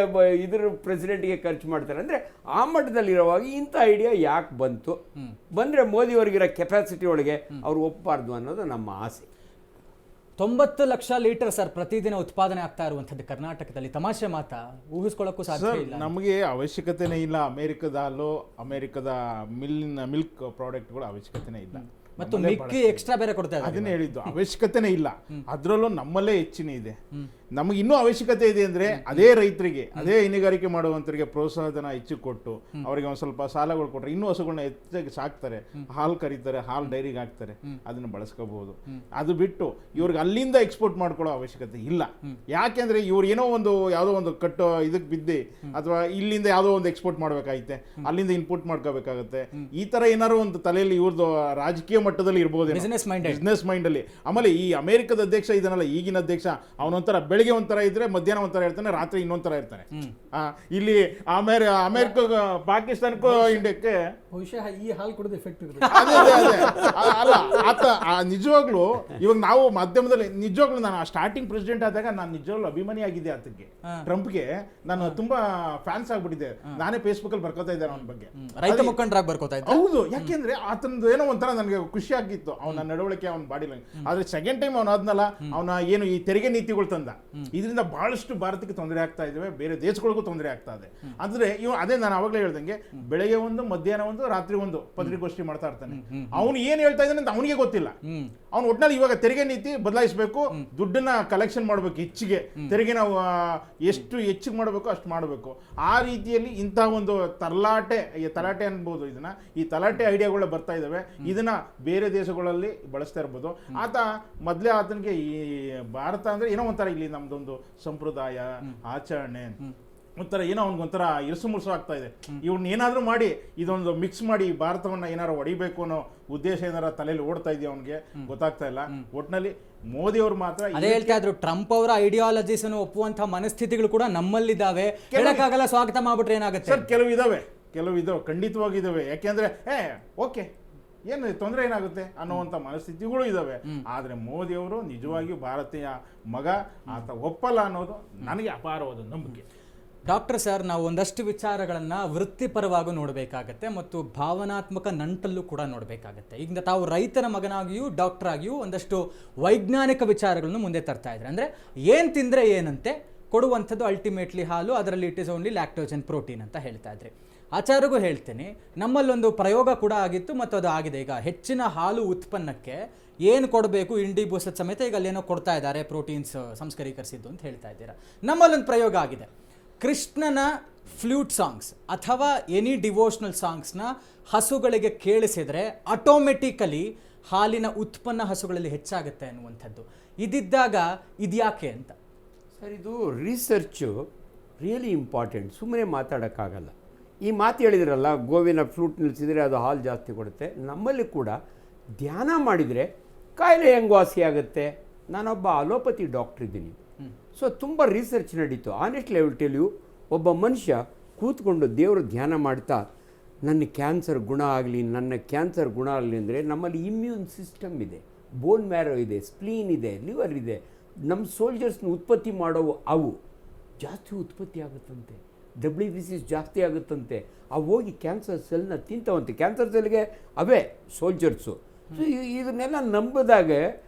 ಇದ್ರ ಪ್ರೆಸಿಡೆಂಟ್ಗೆ ಖರ್ಚು ಮಾಡ್ತಾರೆ. ಅಂದರೆ ಆ ಮಟ್ಟದಲ್ಲಿರುವಾಗ ಇಂಥ ಐಡಿಯಾ ಯಾಕೆ ಬಂತು? ಬಂದರೆ ಮೋದಿಯವರಿಗಿರೋ ಕೆಪಾಸಿಟಿ ಒಳಗೆ ಅವ್ರು ಒಪ್ಪಬಾರ್ದು ಅನ್ನೋದು ನಮ್ಮ ಆಸೆ. 90 ಲಕ್ಷ ಲೀಟರ್ ಸರ್ ಪ್ರತಿದಿನ ಉತ್ಪಾದನೆ ಆಗ್ತಾ ಇರುವಂಥದ್ದು ಕರ್ನಾಟಕದಲ್ಲಿ. ತಮಾಷೆ ಮಾತಾ, ಊಹಿಸ್ಕೊಳ್ಳೋಕ್ಕೂ ಸಾಧ್ಯ ಇಲ್ಲ. ನಮಗೆ ಅವಶ್ಯಕತೆನೇ ಇಲ್ಲ ಅಮೆರಿಕದ ಹಾಲು, ಅಮೆರಿಕದ ಮಿಲ್ಕ್ ಪ್ರಾಡಕ್ಟ್ಗಳು ಅವಶ್ಯಕತೆನೇ ಇಲ್ಲ. ಮತ್ತು ಮಿಕ್ಕಿ ಎಕ್ಸ್ಟ್ರಾ ಬೇರೆ ಕೊಡ್ತಾ ಇದ್ದಾರೆ. ಅದನ್ನೇ ಹೇಳಿದ್ದು, ಅವಶ್ಯಕತೆನೇ ಇಲ್ಲ. ಅದರಲ್ಲೂ ನಮ್ಮಲ್ಲೇ ಹೆಚ್ಚಿನ ಇದೆ. ನಮಗೆ ಇನ್ನೂ ಅವಶ್ಯಕತೆ ಇದೆ ಅಂದರೆ ಅದೇ ರೈತರಿಗೆ, ಅದೇ ಹೈನುಗಾರಿಕೆ ಮಾಡುವಂತರಿಗೆ ಪ್ರೋತ್ಸಾಹಧನ ಹೆಚ್ಚು ಕೊಟ್ಟು ಅವರಿಗೆ ಒಂದು ಸ್ವಲ್ಪ ಸಾಲಗಳು ಕೊಟ್ಟರೆ ಇನ್ನೂ ಹಸುಗಳನ್ನ ಹೆಚ್ಚಾಗಿ ಸಾಕ್ತಾರೆ, ಹಾಲು ಕರೀತಾರೆ, ಹಾಲು ಡೈರಿಗೆ ಹಾಕ್ತಾರೆ, ಅದನ್ನು ಬಳಸ್ಕೋಬಹುದು. ಅದು ಬಿಟ್ಟು ಇವ್ರಿಗೆ ಅಲ್ಲಿಂದ ಎಕ್ಸ್ಪೋರ್ಟ್ ಮಾಡ್ಕೊಳ್ಳೋ ಅವಶ್ಯಕತೆ ಇಲ್ಲ. ಯಾಕೆಂದ್ರೆ ಇವ್ರು ಏನೋ ಒಂದು ಯಾವುದೋ ಒಂದು ಕಟ್ಟೋ ಇದಕ್ಕೆ ಬಿದ್ದಿ ಅಥವಾ ಇಲ್ಲಿಂದ ಯಾವುದೋ ಒಂದು ಎಕ್ಸ್ಪೋರ್ಟ್ ಮಾಡಬೇಕಾಗುತ್ತೆ, ಅಲ್ಲಿಂದ ಇನ್ಪುಟ್ ಮಾಡ್ಕೋಬೇಕಾಗುತ್ತೆ. ಈ ತರ ಏನಾದ್ರು ಒಂದು ತಲೆಯಲ್ಲಿ ಇವ್ರದ್ದು ರಾಜಕೀಯ ಮಟ್ಟದಲ್ಲಿ ಇರ್ಬೋದು, ಬಿಸ್ನೆಸ್ ಮೈಂಡ್ ಅಲ್ಲಿ. ಆಮೇಲೆ ಈ ಅಮೆರಿಕದ ಅಧ್ಯಕ್ಷ ಇದನ್ನಲ್ಲ, ಈಗಿನ ಅಧ್ಯಕ್ಷ ಅವನೊಂಥರ ಬೆಳಿಗ್ಗೆ ಒಂಥರ ಇದ್ರೆ ಮಧ್ಯಾಹ್ನ ಒಂಥರ ಇರ್ತಾನೆ, ರಾತ್ರಿ ಇನ್ನೊಂಥರ ಇರ್ತಾನೆ. ಇಲ್ಲಿ ಅಮೆರಿಕ ಪಾಕಿಸ್ತಾನಕ್ಕೂ ಇಂಡಿಯಾಕ್ಕೆ ಬಹುಶಃ ಈ ಹಾಲು ಕುಡಿದ ಎಫೆಕ್ಟ್ ಇರುತ್ತೆ. ಅಲ್ಲ ಆತ ನಿಜವಾಗ್ಲೂ ಇವಾಗ ನಾವು ಮಾಧ್ಯಮದಲ್ಲಿ ನಿಜವಾಗ್ಲೂ ನಾನು ಸ್ಟಾರ್ಟಿಂಗ್ ಪ್ರೆಸಿಡೆಂಟ್ ಆದಾಗ ನಾನು ನಿಜವಾಗ್ಲೂ ಅಭಿಮಾನಿ ಆಗಿದ್ದೆ ಆತಕ್ಕೆ, ಟ್ರಂಪ್ಗೆ ನಾನು ತುಂಬಾ ಫ್ಯಾನ್ಸ್ ಆಗ್ಬಿಟ್ಟಿದ್ದೆ. ನಾನೇ ಫೇಸ್ಬುಕ್ ಅಲ್ಲಿ ಬರ್ಕೋತಾ ಇದ್ದೆ ಅವನ ಬಗ್ಗೆ, ರೈತ ಮುಖಂಡರಾಗಿ ಬರ್ಕೋತಾ ಇದ್ದೆ. ಹೌದು, ಯಾಕೆಂದ್ರೆ ಆತನದು ಏನೋ ಒಂಥರ ನನಗೆ ಖುಷಿ ಆಗಿತ್ತು ಅವನ ನಡವಳಿಕೆ, ಅವನ ಬಾಡಿ ಲ್ಯಾಂಗ್ವೇಜ್. ಆದ್ರೆ ಸೆಕೆಂಡ್ ಟೈಮ್ ಅವನ ಆದ್ನಲ್ಲ, ಅವನ ಏನು ಈ ತೆರಿಗೆ ನೀತಿಗಳು ತಂದ, ಇದರಿಂದ ಬಹಳಷ್ಟು ಭಾರತಕ್ಕೆ ತೊಂದರೆ ಆಗ್ತಾ ಇದಾವೆ, ಬೇರೆ ದೇಶಗಳಿಗೂ ತೊಂದರೆ ಆಗ್ತಾ ಇದೆ. ಅಂದ್ರೆ ಅದೇ ನಾನು ಅವಾಗಲೇ ಹೇಳ್ದಂಗೆ ಬೆಳಗ್ಗೆ ಒಂದು, ಮಧ್ಯಾಹ್ನ ಒಂದು, ರಾತ್ರಿ ಒಂದು ಪತ್ರಿಕಾಗೋಷ್ಠಿ ಮಾಡ್ತಾ ಇರ್ತಾನೆ. ಅವನು ಏನ್ ಹೇಳ್ತಾ ಇದ್ದಾನೆ ಅಂತ ಅವನಿಗೆ ಗೊತ್ತಿಲ್ಲ. ಅವ್ನು ಒಟ್ಟಿನಲ್ಲಿ ಇವಾಗ ತೆರಿಗೆ ನೀತಿ ಬದಲಾಯಿಸಬೇಕು, ದುಡ್ಡನ್ನ ಕಲೆಕ್ಷನ್ ಮಾಡಬೇಕು, ಹೆಚ್ಚಿಗೆ ತೆರಿಗೆ ನಾವು ಎಷ್ಟು ಹೆಚ್ಚಿಗೆ ಮಾಡಬೇಕು ಅಷ್ಟು ಮಾಡಬೇಕು. ಆ ರೀತಿಯಲ್ಲಿ ಇಂತಹ ಒಂದು ತಲಾಟೆ ಅನ್ಬೋದು ಇದನ್ನ, ಈ ತಲಾಟೆ ಐಡಿಯಾಗಳು ಬರ್ತಾ ಇದಾವೆ. ಇದನ್ನ ಬೇರೆ ದೇಶಗಳಲ್ಲಿ ಬಳಸ್ತಾ ಇರ್ಬೋದು. ಮೊದಲೇ ಆತನಿಗೆ ಈ ಭಾರತ ಅಂದ್ರೆ ಏನೋ ಒಂಥರ ಇಲ್ಲಿ ನಮ್ದೊಂದು ಸಂಪ್ರದಾಯ ಆಚರಣೆ ಒಂಥರ ಏನೋ ಅವ್ನಿಗೊಂಥರ ಇರುಸು ಆಗ್ತಾ ಇದೆ. ಇವ್ನ ಏನಾದ್ರೂ ಮಾಡಿ ಇದೊಂದು ಮಿಕ್ಸ್ ಮಾಡಿ ಭಾರತವನ್ನ ಏನಾರು ಹೊಡಿಬೇಕು ಅನ್ನೋ ಉದ್ದೇಶ ಏನಾರ ತಲೆಯಲ್ಲಿ ಓಡ್ತಾ ಇದೆಯಾ ಅವನಿಗೆ ಗೊತ್ತಾಗ್ತಾ ಇಲ್ಲ. ಒಟ್ನಲ್ಲಿ ಮೋದಿ ಅವರು ಮಾತ್ರ ಅದೇ ಹೇಳ್ತಾ ಇದ್ರು, ಟ್ರಂಪ್ ಅವರ ಐಡಿಯಾಲಜೀಸ್ ಅನ್ನು ಒಪ್ಪುವಂತಹ ಮನಸ್ಥಿತಿಗಳು ಕೂಡ ನಮ್ಮಲ್ಲಿದ್ದಾವೆ, ಹೇಳಕ್ಕಾಗಲ್ಲ, ಸ್ವಾಗತ ಮಾಡ್ಬಿಟ್ರೆ ಏನಾಗುತ್ತೆ ಸರ್. ಕೆಲವು ಇದಾವೆ ಖಂಡಿತವಾಗಿದ್ದಾವೆ. ಯಾಕೆಂದ್ರೆ ಓಕೆ ಏನು ತೊಂದರೆ ಏನಾಗುತ್ತೆ ಅನ್ನುವಂಥ ಮನಸ್ಥಿತಿಗಳು ಇದಾವೆ. ಆದ್ರೆ ಮೋದಿ ಅವರು ನಿಜವಾಗಿಯೂ ಭಾರತೀಯ ಮಗ, ಆತ ಒಪ್ಪಲ್ಲ ಅನ್ನೋದು ನನಗೆ ಅಪಾರವಾದ ನಂಬಿಕೆ. ಡಾಕ್ಟರ್ ಸರ್, ನಾವು ಒಂದಷ್ಟು ವಿಚಾರಗಳನ್ನು ವೃತ್ತಿಪರವಾಗಿ ನೋಡಬೇಕಾಗತ್ತೆ ಮತ್ತು ಭಾವನಾತ್ಮಕ ನಂಟಲ್ಲೂ ಕೂಡ ನೋಡಬೇಕಾಗತ್ತೆ. ಈಗ ತಾವು ರೈತನ ಮಗನಾಗಿಯೂ ಡಾಕ್ಟರ್ ಆಗಿಯೂ ಒಂದಷ್ಟು ವೈಜ್ಞಾನಿಕ ವಿಚಾರಗಳನ್ನು ಮುಂದೆ ತರ್ತಾ ಇದ್ದಾರೆ. ಅಂದರೆ ಏನು ತಿಂದರೆ ಏನಂತೆ ಕೊಡುವಂಥದ್ದು ಅಲ್ಟಿಮೇಟ್ಲಿ ಹಾಲು, ಅದರಲ್ಲಿ it is only Lactogen protein ಅಂತ ಹೇಳ್ತಾ ಇದ್ರಿ. ಆಚಾರ್ಯಗೂ ಹೇಳ್ತೀನಿ, ನಮ್ಮಲ್ಲೊಂದು ಪ್ರಯೋಗ ಕೂಡ ಆಗಿತ್ತು ಮತ್ತು ಅದು ಆಗಿದೆ. ಈಗ ಹೆಚ್ಚಿನ ಹಾಲು ಉತ್ಪನ್ನಕ್ಕೆ ಏನು ಕೊಡಬೇಕು, ಇಂಡಿ ಬೂಸದ ಸಮೇತ ಈಗ ಅಲ್ಲೇನೋ ಕೊಡ್ತಾ ಇದ್ದಾರೆ, ಪ್ರೋಟೀನ್ಸ್ ಸಂಸ್ಕರೀಕರಿಸಿದ್ದು ಅಂತ ಹೇಳ್ತಾ ಇದ್ದೀರಾ. ನಮ್ಮಲ್ಲೊಂದು ಪ್ರಯೋಗ ಆಗಿದೆ, ಕೃಷ್ಣನ ಫ್ಲೂಟ್ ಸಾಂಗ್ಸ್ ಅಥವಾ ಎನಿ ಡಿವೋಷನಲ್ ಸಾಂಗ್ಸ್ನ ಹಸುಗಳಿಗೆ ಕೇಳಿಸಿದರೆ ಆಟೋಮೆಟಿಕಲಿ ಹಾಲಿನ ಉತ್ಪನ್ನ ಹಸುಗಳಲ್ಲಿ ಹೆಚ್ಚಾಗುತ್ತೆ ಅನ್ನುವಂಥದ್ದು. ಇದಿದ್ದಾಗ ಇದ್ಯಾಕೆ ಅಂತ ಸರ್, ಇದು ರಿಸರ್ಚು ರಿಯಲಿ ಇಂಪಾರ್ಟೆಂಟ್. ಸುಮ್ಮನೆ ಮಾತಾಡೋಕ್ಕಾಗಲ್ಲ. ಈ ಮಾತು ಹೇಳಿದ್ರಲ್ಲ, ಗೋವಿನ ಫ್ಲೂಟ್ ನಿಲ್ಲಿಸಿದರೆ ಅದು ಹಾಲು ಜಾಸ್ತಿ ಕೊಡುತ್ತೆ. ನಮ್ಮಲ್ಲಿ ಕೂಡ ಧ್ಯಾನ ಮಾಡಿದರೆ ಕಾಯಿಲೆ ಹೆಂಗೆ ವಾಸಿ ಆಗುತ್ತೆ. ನಾನೊಬ್ಬ ಅಲೋಪತಿ ಡಾಕ್ಟ್ರ್ ಇದ್ದೀನಿ. ಸೊ ತುಂಬ ರಿಸರ್ಚ್ ನಡೀತು. ಆನೆಸ್ಟ್ ಲೆವೆಲ್ ಟೆಲ್ ಯು, ಒಬ್ಬ ಮನುಷ್ಯ ಕೂತ್ಕೊಂಡು ದೇವರು ಧ್ಯಾನ ಮಾಡ್ತಾ ನನ್ನ ಕ್ಯಾನ್ಸರ್ ಗುಣ ಆಗಲಿ ಅಂದರೆ ನಮ್ಮಲ್ಲಿ ಇಮ್ಯೂನ್ ಸಿಸ್ಟಮ್ ಇದೆ, ಬೋನ್ ಮ್ಯಾರೋ ಇದೆ, ಸ್ಪ್ಲೀನ್ ಇದೆ, ಲಿವರ್ ಇದೆ. ನಮ್ಮ ಸೋಲ್ಜರ್ಸ್ನ ಉತ್ಪತ್ತಿ ಮಾಡೋವು ಅವು ಜಾಸ್ತಿ ಉತ್ಪತ್ತಿ ಆಗುತ್ತಂತೆ, WBC ಜಾಸ್ತಿ ಆಗುತ್ತಂತೆ. ಅವು ಹೋಗಿ ಕ್ಯಾನ್ಸರ್ ಸೆಲ್ನ ತಿಂತವಂತೆ. ಕ್ಯಾನ್ಸರ್ ಸೆಲ್ಗೆ ಅವೇ ಸೋಲ್ಜರ್ಸು. ಸೊ ಇದನ್ನೆಲ್ಲ ನಂಬಿದಾಗ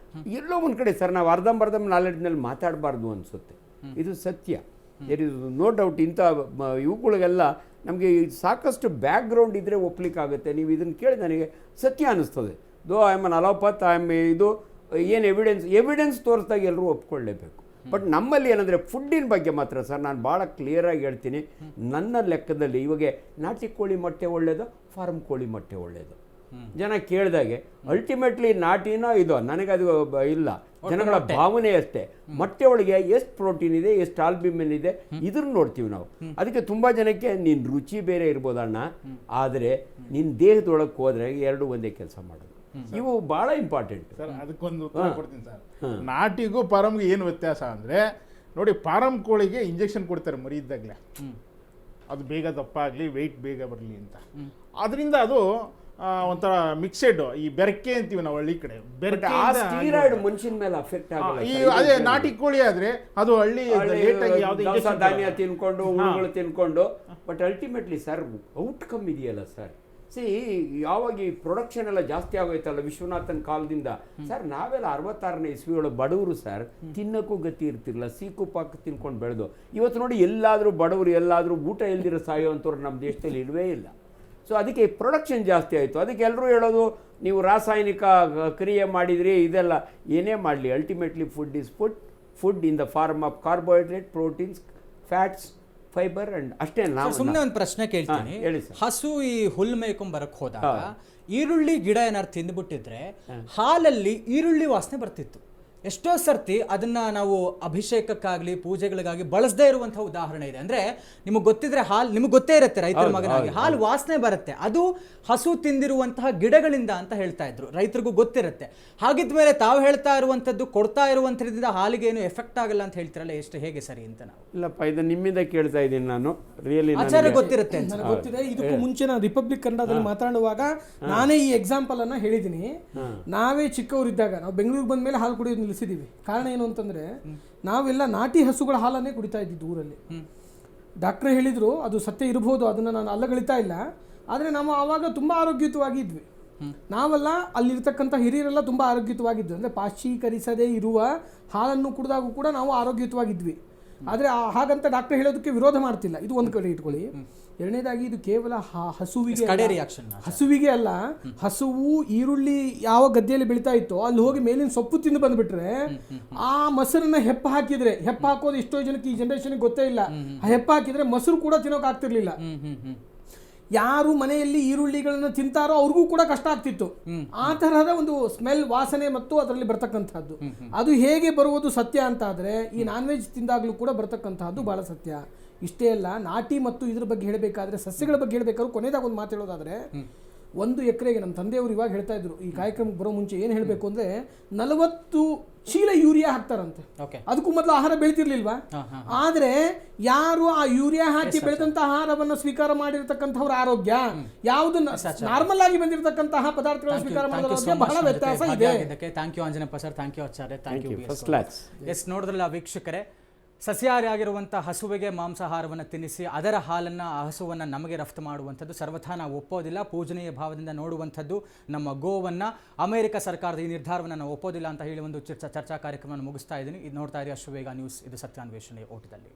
ಎಲ್ಲೋ ಒಂದು ಕಡೆ ಸರ್ ನಾವು ಅರ್ಧಂಬರ್ಧ ನಾಲೆಡ್ಜ್ನಲ್ಲಿ ಮಾತಾಡಬಾರ್ದು ಅನಿಸುತ್ತೆ. ಇದು ಸತ್ಯ, ದೇರ್ ಇಸ್ ನೋ ಡೌಟ್. ಇಂಥ ಇವುಗಳಿಗೆಲ್ಲ ನಮಗೆ ಸಾಕಷ್ಟು ಬ್ಯಾಕ್ಗ್ರೌಂಡ್ ಇದ್ದರೆ ಒಪ್ಲಿಕ್ಕಾಗುತ್ತೆ. ನೀವು ಇದನ್ನು ಕೇಳಿ ನನಗೆ ಸತ್ಯ ಅನ್ನಿಸ್ತದೆ. Though I am an allopath, I am ಇದು ಏನು ಎವಿಡೆನ್ಸ್ ತೋರಿಸಿದಾಗ ಎಲ್ಲರೂ ಒಪ್ಕೊಳ್ಳೇಬೇಕು. ಬಟ್ ನಮ್ಮಲ್ಲಿ ಏನಂದರೆ ಫುಡ್ಡಿನ ಬಗ್ಗೆ ಮಾತ್ರ ಸರ್ ನಾನು ಭಾಳ ಕ್ಲಿಯರಾಗಿ ಹೇಳ್ತೀನಿ. ನನ್ನ ಲೆಕ್ಕದಲ್ಲಿ ಇವಾಗ ನಾಟಿ ಕೋಳಿ ಮೊಟ್ಟೆ ಒಳ್ಳೆಯದು, ಫಾರ್ಮ್ ಕೋಳಿ ಮೊಟ್ಟೆ ಒಳ್ಳೆಯದು. ಜನ ಕೇಳಿದಾಗೆ ಅಲ್ಟಿಮೇಟ್ಲಿ ನಾಟಿನೋ ಇದೋ ನನಗದು ಇಲ್ಲ, ಜನಗಳ ಭಾವನೆ ಅಷ್ಟೇ. ಮೊಟ್ಟೆ ಒಳಗೆ ಎಷ್ಟು ಪ್ರೋಟೀನ್ ಇದೆ, ಎಷ್ಟು ಆಲ್ಬ್ಯೂಮಿನ್ ಇದೆ, ಇದನ್ನು ನೋಡ್ತೀವಿ ನಾವು. ಅದಕ್ಕೆ ತುಂಬ ಜನಕ್ಕೆ ನಿನ್ನ ರುಚಿ ಬೇರೆ ಇರ್ಬೋದಣ್ಣ, ಆದರೆ ನಿನ್ನ ದೇಹದೊಳಗೆ ಹೋದರೆ ಎರಡು ಒಂದೇ ಕೆಲಸ ಮಾಡೋದು. ಇವು ಭಾಳ ಇಂಪಾರ್ಟೆಂಟ್ ಸರ್. ಅದಕ್ಕೊಂದು ಉತ್ತರ ಕೊಡ್ತೀನಿ ಸರ್. ನಾಟಿಗೂ ಫಾರಮ್ಗೆ ಏನು ವ್ಯತ್ಯಾಸ ಅಂದರೆ ನೋಡಿ, ಫಾರಮ್ ಕೋಳಿಗೆ ಇಂಜೆಕ್ಷನ್ ಕೊಡ್ತಾರೆ ಮರಿ ಇದ್ದಾಗಲೇ, ಅದು ಬೇಗ ದಪ್ಪ ಆಗಲಿ, ವೆಯ್ಟ್ ಬೇಗ ಬರಲಿ ಅಂತ. ಅದರಿಂದ ಅದು ಒಂಥರ ಮಿಕ್ಸೆಡ್, ಈ ಬೆರಕೆ ಅಂತೀವಿ ನಾವು ಹಳ್ಳಿ ಕಡೆ, ಸ್ಟೀರಾಯ್ಡ್ ಮನುಷ್ಯನ ಮೇಲೆ ಅಫೆಕ್ಟ್ ಆಗಲ್ಲ. ಅದೇ ನಾಟಿ ಕೋಳಿ ಆದ್ರೆ ಅದು ಹಳ್ಳಿ ಧಾನ್ಯ ತಿನ್ಕೊಂಡು ಹುಳುಗಳು ತಿನ್ಕೊಂಡು. ಬಟ್ ಅಲ್ಟಿಮೇಟ್ಲಿ ಸರ್ ಔಟ್ಕಮ್ ಇದೆಯಲ್ಲ ಸರ್. ಸಿ ಯಾವಾಗ ಈ ಪ್ರೊಡಕ್ಷನ್ ಎಲ್ಲ ಜಾಸ್ತಿ ಆಗೋಯ್ತಲ್ಲ ವಿಶ್ವನಾಥನ್ ಕಾಲದಿಂದ ಸರ್, ನಾವೆಲ್ಲ 66ನೇ ಇಸ್ವಿಯೊಳಗೆ ಬಡವರು ಸರ್, ತಿನ್ನಕ್ಕೂ ಗತಿ ಇರ್ತಿರಲಿಲ್ಲ, ಸೀಕು ಪಾಕು ತಿನ್ಕೊಂಡು ಬೆಳೆದು. ಇವತ್ತು ನೋಡಿ ಎಲ್ಲಾದರೂ ಬಡವರು ಎಲ್ಲಾದರೂ ಊಟ ಇಲ್ದಿರೋ ಸಾಯೋವಂಥವ್ರು ನಮ್ಮ ದೇಶದಲ್ಲಿ ಇಲ್ಲವೇ ಇಲ್ಲ. ಸೊ ಅದಕ್ಕೆ ಪ್ರೊಡಕ್ಷನ್ ಜಾಸ್ತಿ ಆಯಿತು. ಅದಕ್ಕೆ ಎಲ್ಲರೂ ಹೇಳೋದು ನೀವು ರಾಸಾಯನಿಕ ಕ್ರಿಯೆ ಮಾಡಿದ್ರಿ, ಇದೆಲ್ಲ ಏನೇ ಮಾಡಲಿ ultimately food is food, food in the form of carbohydrate, proteins, fats, fibre and ಅಷ್ಟೇ. ನಾವು ಸುಮ್ಮನೆ ಒಂದು ಪ್ರಶ್ನೆ ಕೇಳ್ತೀನಿ. ಹೇಳಿ ಸರ್. ಹಸು ಈ ಹುಲ್ ಮೇಯ್ಕೊಂಡ್ ಬರಕ್ ಹೋದಾಗ ಈರುಳ್ಳಿ ಗಿಡ ಏನಾದ್ರು ತಿಂದ್ಬಿಟ್ಟಿದ್ರೆ ಹಾಲಲ್ಲಿ ಈರುಳ್ಳಿ ವಾಸನೆ ಬರ್ತಿತ್ತು. ಎಷ್ಟೋ ಸರ್ತಿ ಅದನ್ನ ನಾವು ಅಭಿಷೇಕಕ್ಕಾಗ್ಲಿ ಪೂಜೆಗಳಿಗಾಗಿ ಬಳಸದೇ ಇರುವಂತಹ ಉದಾಹರಣೆ ಇದೆ. ಅಂದ್ರೆ ನಿಮಗೆ ಗೊತ್ತಿದ್ರೆ ಹಾಲು ನಿಮಗೆ ಗೊತ್ತೇ ಇರುತ್ತೆ, ರೈತರ ಮಗನಾಗಿ ಹಾಲು ವಾಸನೆ ಬರುತ್ತೆ, ಅದು ಹಸು ತಿಂದಿರುವಂತಹ ಗಿಡಗಳಿಂದ ಅಂತ ಹೇಳ್ತಾ ಇದ್ರು, ರೈತರಿಗೂ ಗೊತ್ತಿರುತ್ತೆ. ಹಾಗಿದ್ಮೇಲೆ ತಾವು ಹೇಳ್ತಾ ಇರುವಂತದ್ದು ಕೊಡ್ತಾ ಇರುವಂತದ್ರಿಂದ ಹಾಲಿಗೆ ಏನು ಎಫೆಕ್ಟ್ ಆಗಲ್ಲ ಅಂತ ಹೇಳ್ತಿರಲ್ಲ, ಎಷ್ಟು ಹೇಗೆ ಸರಿ ಅಂತ ನಾವು? ಇಲ್ಲಪ್ಪ, ಇದು ನಿಮ್ಮಿಂದ ಕೇಳ್ತಾ ಇದ್ದೀನಿ ನಾನು. ರಿಯಲಿ ಆಚಾರ್ಯ ಗೊತ್ತಿರುತ್ತೆ ಅಂತ. ನನಗೆ ಗೊತ್ತಿದೆ. ಇದಕ್ಕೂ ಮುಂಚೆ ನಾನು ರಿಪಬ್ಲಿಕ್ ಕನ್ನಡದಲ್ಲಿ ಮಾತಾಡುವಾಗ ನಾನೇ ಈ ಎಕ್ಸಾಂಪಲ್ ಅನ್ನ ಹೇಳಿದ್ದೀನಿ. ನಾವೇ ಚಿಕ್ಕವರಿದ್ದಾಗ ನಾವು ಬೆಂಗಳೂರಿಗೆ ಬಂದ ಮೇಲೆ ಹಾಲು ಕುಡಿಯೋದು ನಿಲ್ಲಿಸಿದೀವಿ. ಕಾರಣ ಏನು ಅಂತಂದ್ರೆ ನಾವೆಲ್ಲ ನಾಟಿ ಹಸುಗಳ ಹಾಲನ್ನೇ ಕುಡಿತಾ ಇದ್ದಿದ್ದು ಊರಲ್ಲಿ. ಡಾಕ್ಟ್ರ್ ಹೇಳಿದ್ರು, ಅದು ಸತ್ಯ ಇರಬಹುದು, ಅದನ್ನ ನಾನು ಅಲ್ಲಗಳಿತಾ ಇಲ್ಲ, ಆದರೆ ನಾವು ಆವಾಗ ತುಂಬಾ ಆರೋಗ್ಯಯುತವಾಗಿದ್ವಿ. ನಾವೆಲ್ಲ ಅಲ್ಲಿರ್ತಕ್ಕಂಥ ಹಿರಿಯರೆಲ್ಲ ತುಂಬಾ ಆರೋಗ್ಯಯುತವಾಗಿದ್ವಿ. ಅಂದ್ರೆ ಪಾಶ್ಚೀಕರಿಸದೇ ಇರುವ ಹಾಲನ್ನು ಕುಡಿದಾಗೂ ಕೂಡ ನಾವು ಆರೋಗ್ಯಯುತವಾಗಿದ್ವಿ. ಆದರೆ ಹಾಗಂತ ಡಾಕ್ಟರ್ ಹೇಳೋದಕ್ಕೆ ವಿರೋಧ ಮಾಡ್ತಿಲ್ಲ, ಇದು ಒಂದು ಕಡೆ ಇಟ್ಕೊಳ್ಳಿ. ಎರಡನೇದಾಗಿ ಇದು ಕೇವಲ ಹಸುವಿಗೆ ಅಲ್ಲ, ಹಸುವು ಈರುಳ್ಳಿ ಯಾವ ಗದ್ದೆಯಲ್ಲಿ ಬೆಳೀತಾ ಇತ್ತೋ ಅಲ್ಲಿ ಹೋಗಿ ಮೇಲಿನ ಸೊಪ್ಪು ತಿಂದು ಬಂದ್ಬಿಟ್ರೆ ಆ ಮೊಸರನ್ನ ಹೆಪ್ಪ ಹಾಕೋದು ಎಷ್ಟೋ ಜನಕ್ಕೆ ಈ ಜನರೇಷನ್ ಗೊತ್ತೇ ಇಲ್ಲ. ಆ ಹೆಪ್ಪ ಹಾಕಿದ್ರೆ ಮೊಸರು ಕೂಡ ತಿನ್ನೋಕೆ ಆಗ್ತಿರ್ಲಿಲ್ಲ. ಯಾರು ಮನೆಯಲ್ಲಿ ಈರುಳ್ಳಿಗಳನ್ನ ತಿಂತಾರೋ ಅವ್ರಿಗೂ ಕೂಡ ಕಷ್ಟ ಆಗ್ತಿತ್ತು. ಆ ತರಹದ ಒಂದು ಸ್ಮೆಲ್, ವಾಸನೆ ಮತ್ತು ಅದರಲ್ಲಿ ಬರ್ತಕ್ಕಂಥದ್ದು, ಅದು ಹೇಗೆ ಬರುವುದು ಸತ್ಯ ಅಂತ ಆದ್ರೆ ಈ ನಾನ್ ವೆಜ್ ತಿಂದಾಗ್ಲೂ ಕೂಡ ಬರ್ತಕ್ಕಂತಹದ್ದು ಬಹಳ ಸತ್ಯ. ಇಷ್ಟೇ ಅಲ್ಲ, ನಾಟಿ ಮತ್ತು ಇದ್ರ ಬಗ್ಗೆ ಹೇಳಬೇಕಾದ್ರೆ, ಸಸ್ಯಗಳ ಬಗ್ಗೆ ಹೇಳಬೇಕಾದ್ರೆ ಕೊನೆಯದಾಗ ಒಂದು ಮಾತು ಹೇಳೋದಾದ್ರೆ, 1 ಎಕರೆಗೆ ನಮ್ಮ ತಂದೆಯವರು ಇವಾಗ ಹೇಳ್ತಾ ಇದ್ರು, ಈ ಕಾರ್ಯಕ್ರಮಕ್ಕೆ ಬರೋ ಮುಂಚೆ ಏನು ಹೇಳಬೇಕು ಅಂದ್ರೆ 40 ಚೀಲ ಯೂರಿಯಾ ಹಾಕ್ತಾರಂತೆ. ಅದಕ್ಕೂ ಮೊದಲು ಆಹಾರ ಬೆಳಿತಿರ್ಲಿಲ್ವಾ? ಆದ್ರೆ ಯಾರು ಆ ಯೂರಿಯಾ ಹಾಕಿ ಬೆಳೆದಂತ ಆಹಾರವನ್ನು ಸ್ವೀಕಾರ ಮಾಡಿರ್ತಕ್ಕಂಥವ್ರ ಆರೋಗ್ಯ, ಯಾವುದು ನಾರ್ಮಲ್ ಆಗಿ ಬಂದಿರತಕ್ಕಂತಹ ಪದಾರ್ಥಗಳನ್ನು ಸ್ವೀಕಾರ ಮಾಡೋದ್ರ ಬಹಳ ವ್ಯತ್ಯಾಸ ಇದೆ. Thank you Anjanappa sir, thank you Acharya, thank you. First class. Yes, ನೋಡಿದ್ರಲ್ಲ ವೀಕ್ಷಕರೇ, ಸಸ್ಯಾಹಾರಿಯಾಗಿರುವಂಥ ಹಸುವಿಗೆ ಮಾಂಸಾಹಾರವನ್ನು ತಿನ್ನಿಸಿ ಅದರ ಹಾಲನ್ನು, ಆ ಹಸುವನ್ನು ನಮಗೆ ರಫ್ತು ಮಾಡುವಂಥದ್ದು ಸರ್ವಥಾ ನಾವು ಒಪ್ಪೋದಿಲ್ಲ. ಪೂಜನೀಯ ಭಾವದಿಂದ ನೋಡುವಂಥದ್ದು ನಮ್ಮ ಗೋವನ್ನು. ಅಮೆರಿಕ ಸರ್ಕಾರದ ಈ ನಿರ್ಧಾರವನ್ನು ನಾವು ಒಪ್ಪೋದಿಲ್ಲ ಅಂತ ಹೇಳಿ ಒಂದು ಚರ್ಚಾ ಕಾರ್ಯಕ್ರಮವನ್ನು ಮುಗಿಸ್ತಾ ಇದ್ದೀನಿ. ಇದು ನೋಡ್ತಾ ಇರಿ ಅಶ್ವವೇಗ ನ್ಯೂಸ್, ಇದು ಸತ್ಯಾನ್ವೇಷಣೆ ಓಟದಲ್ಲಿ.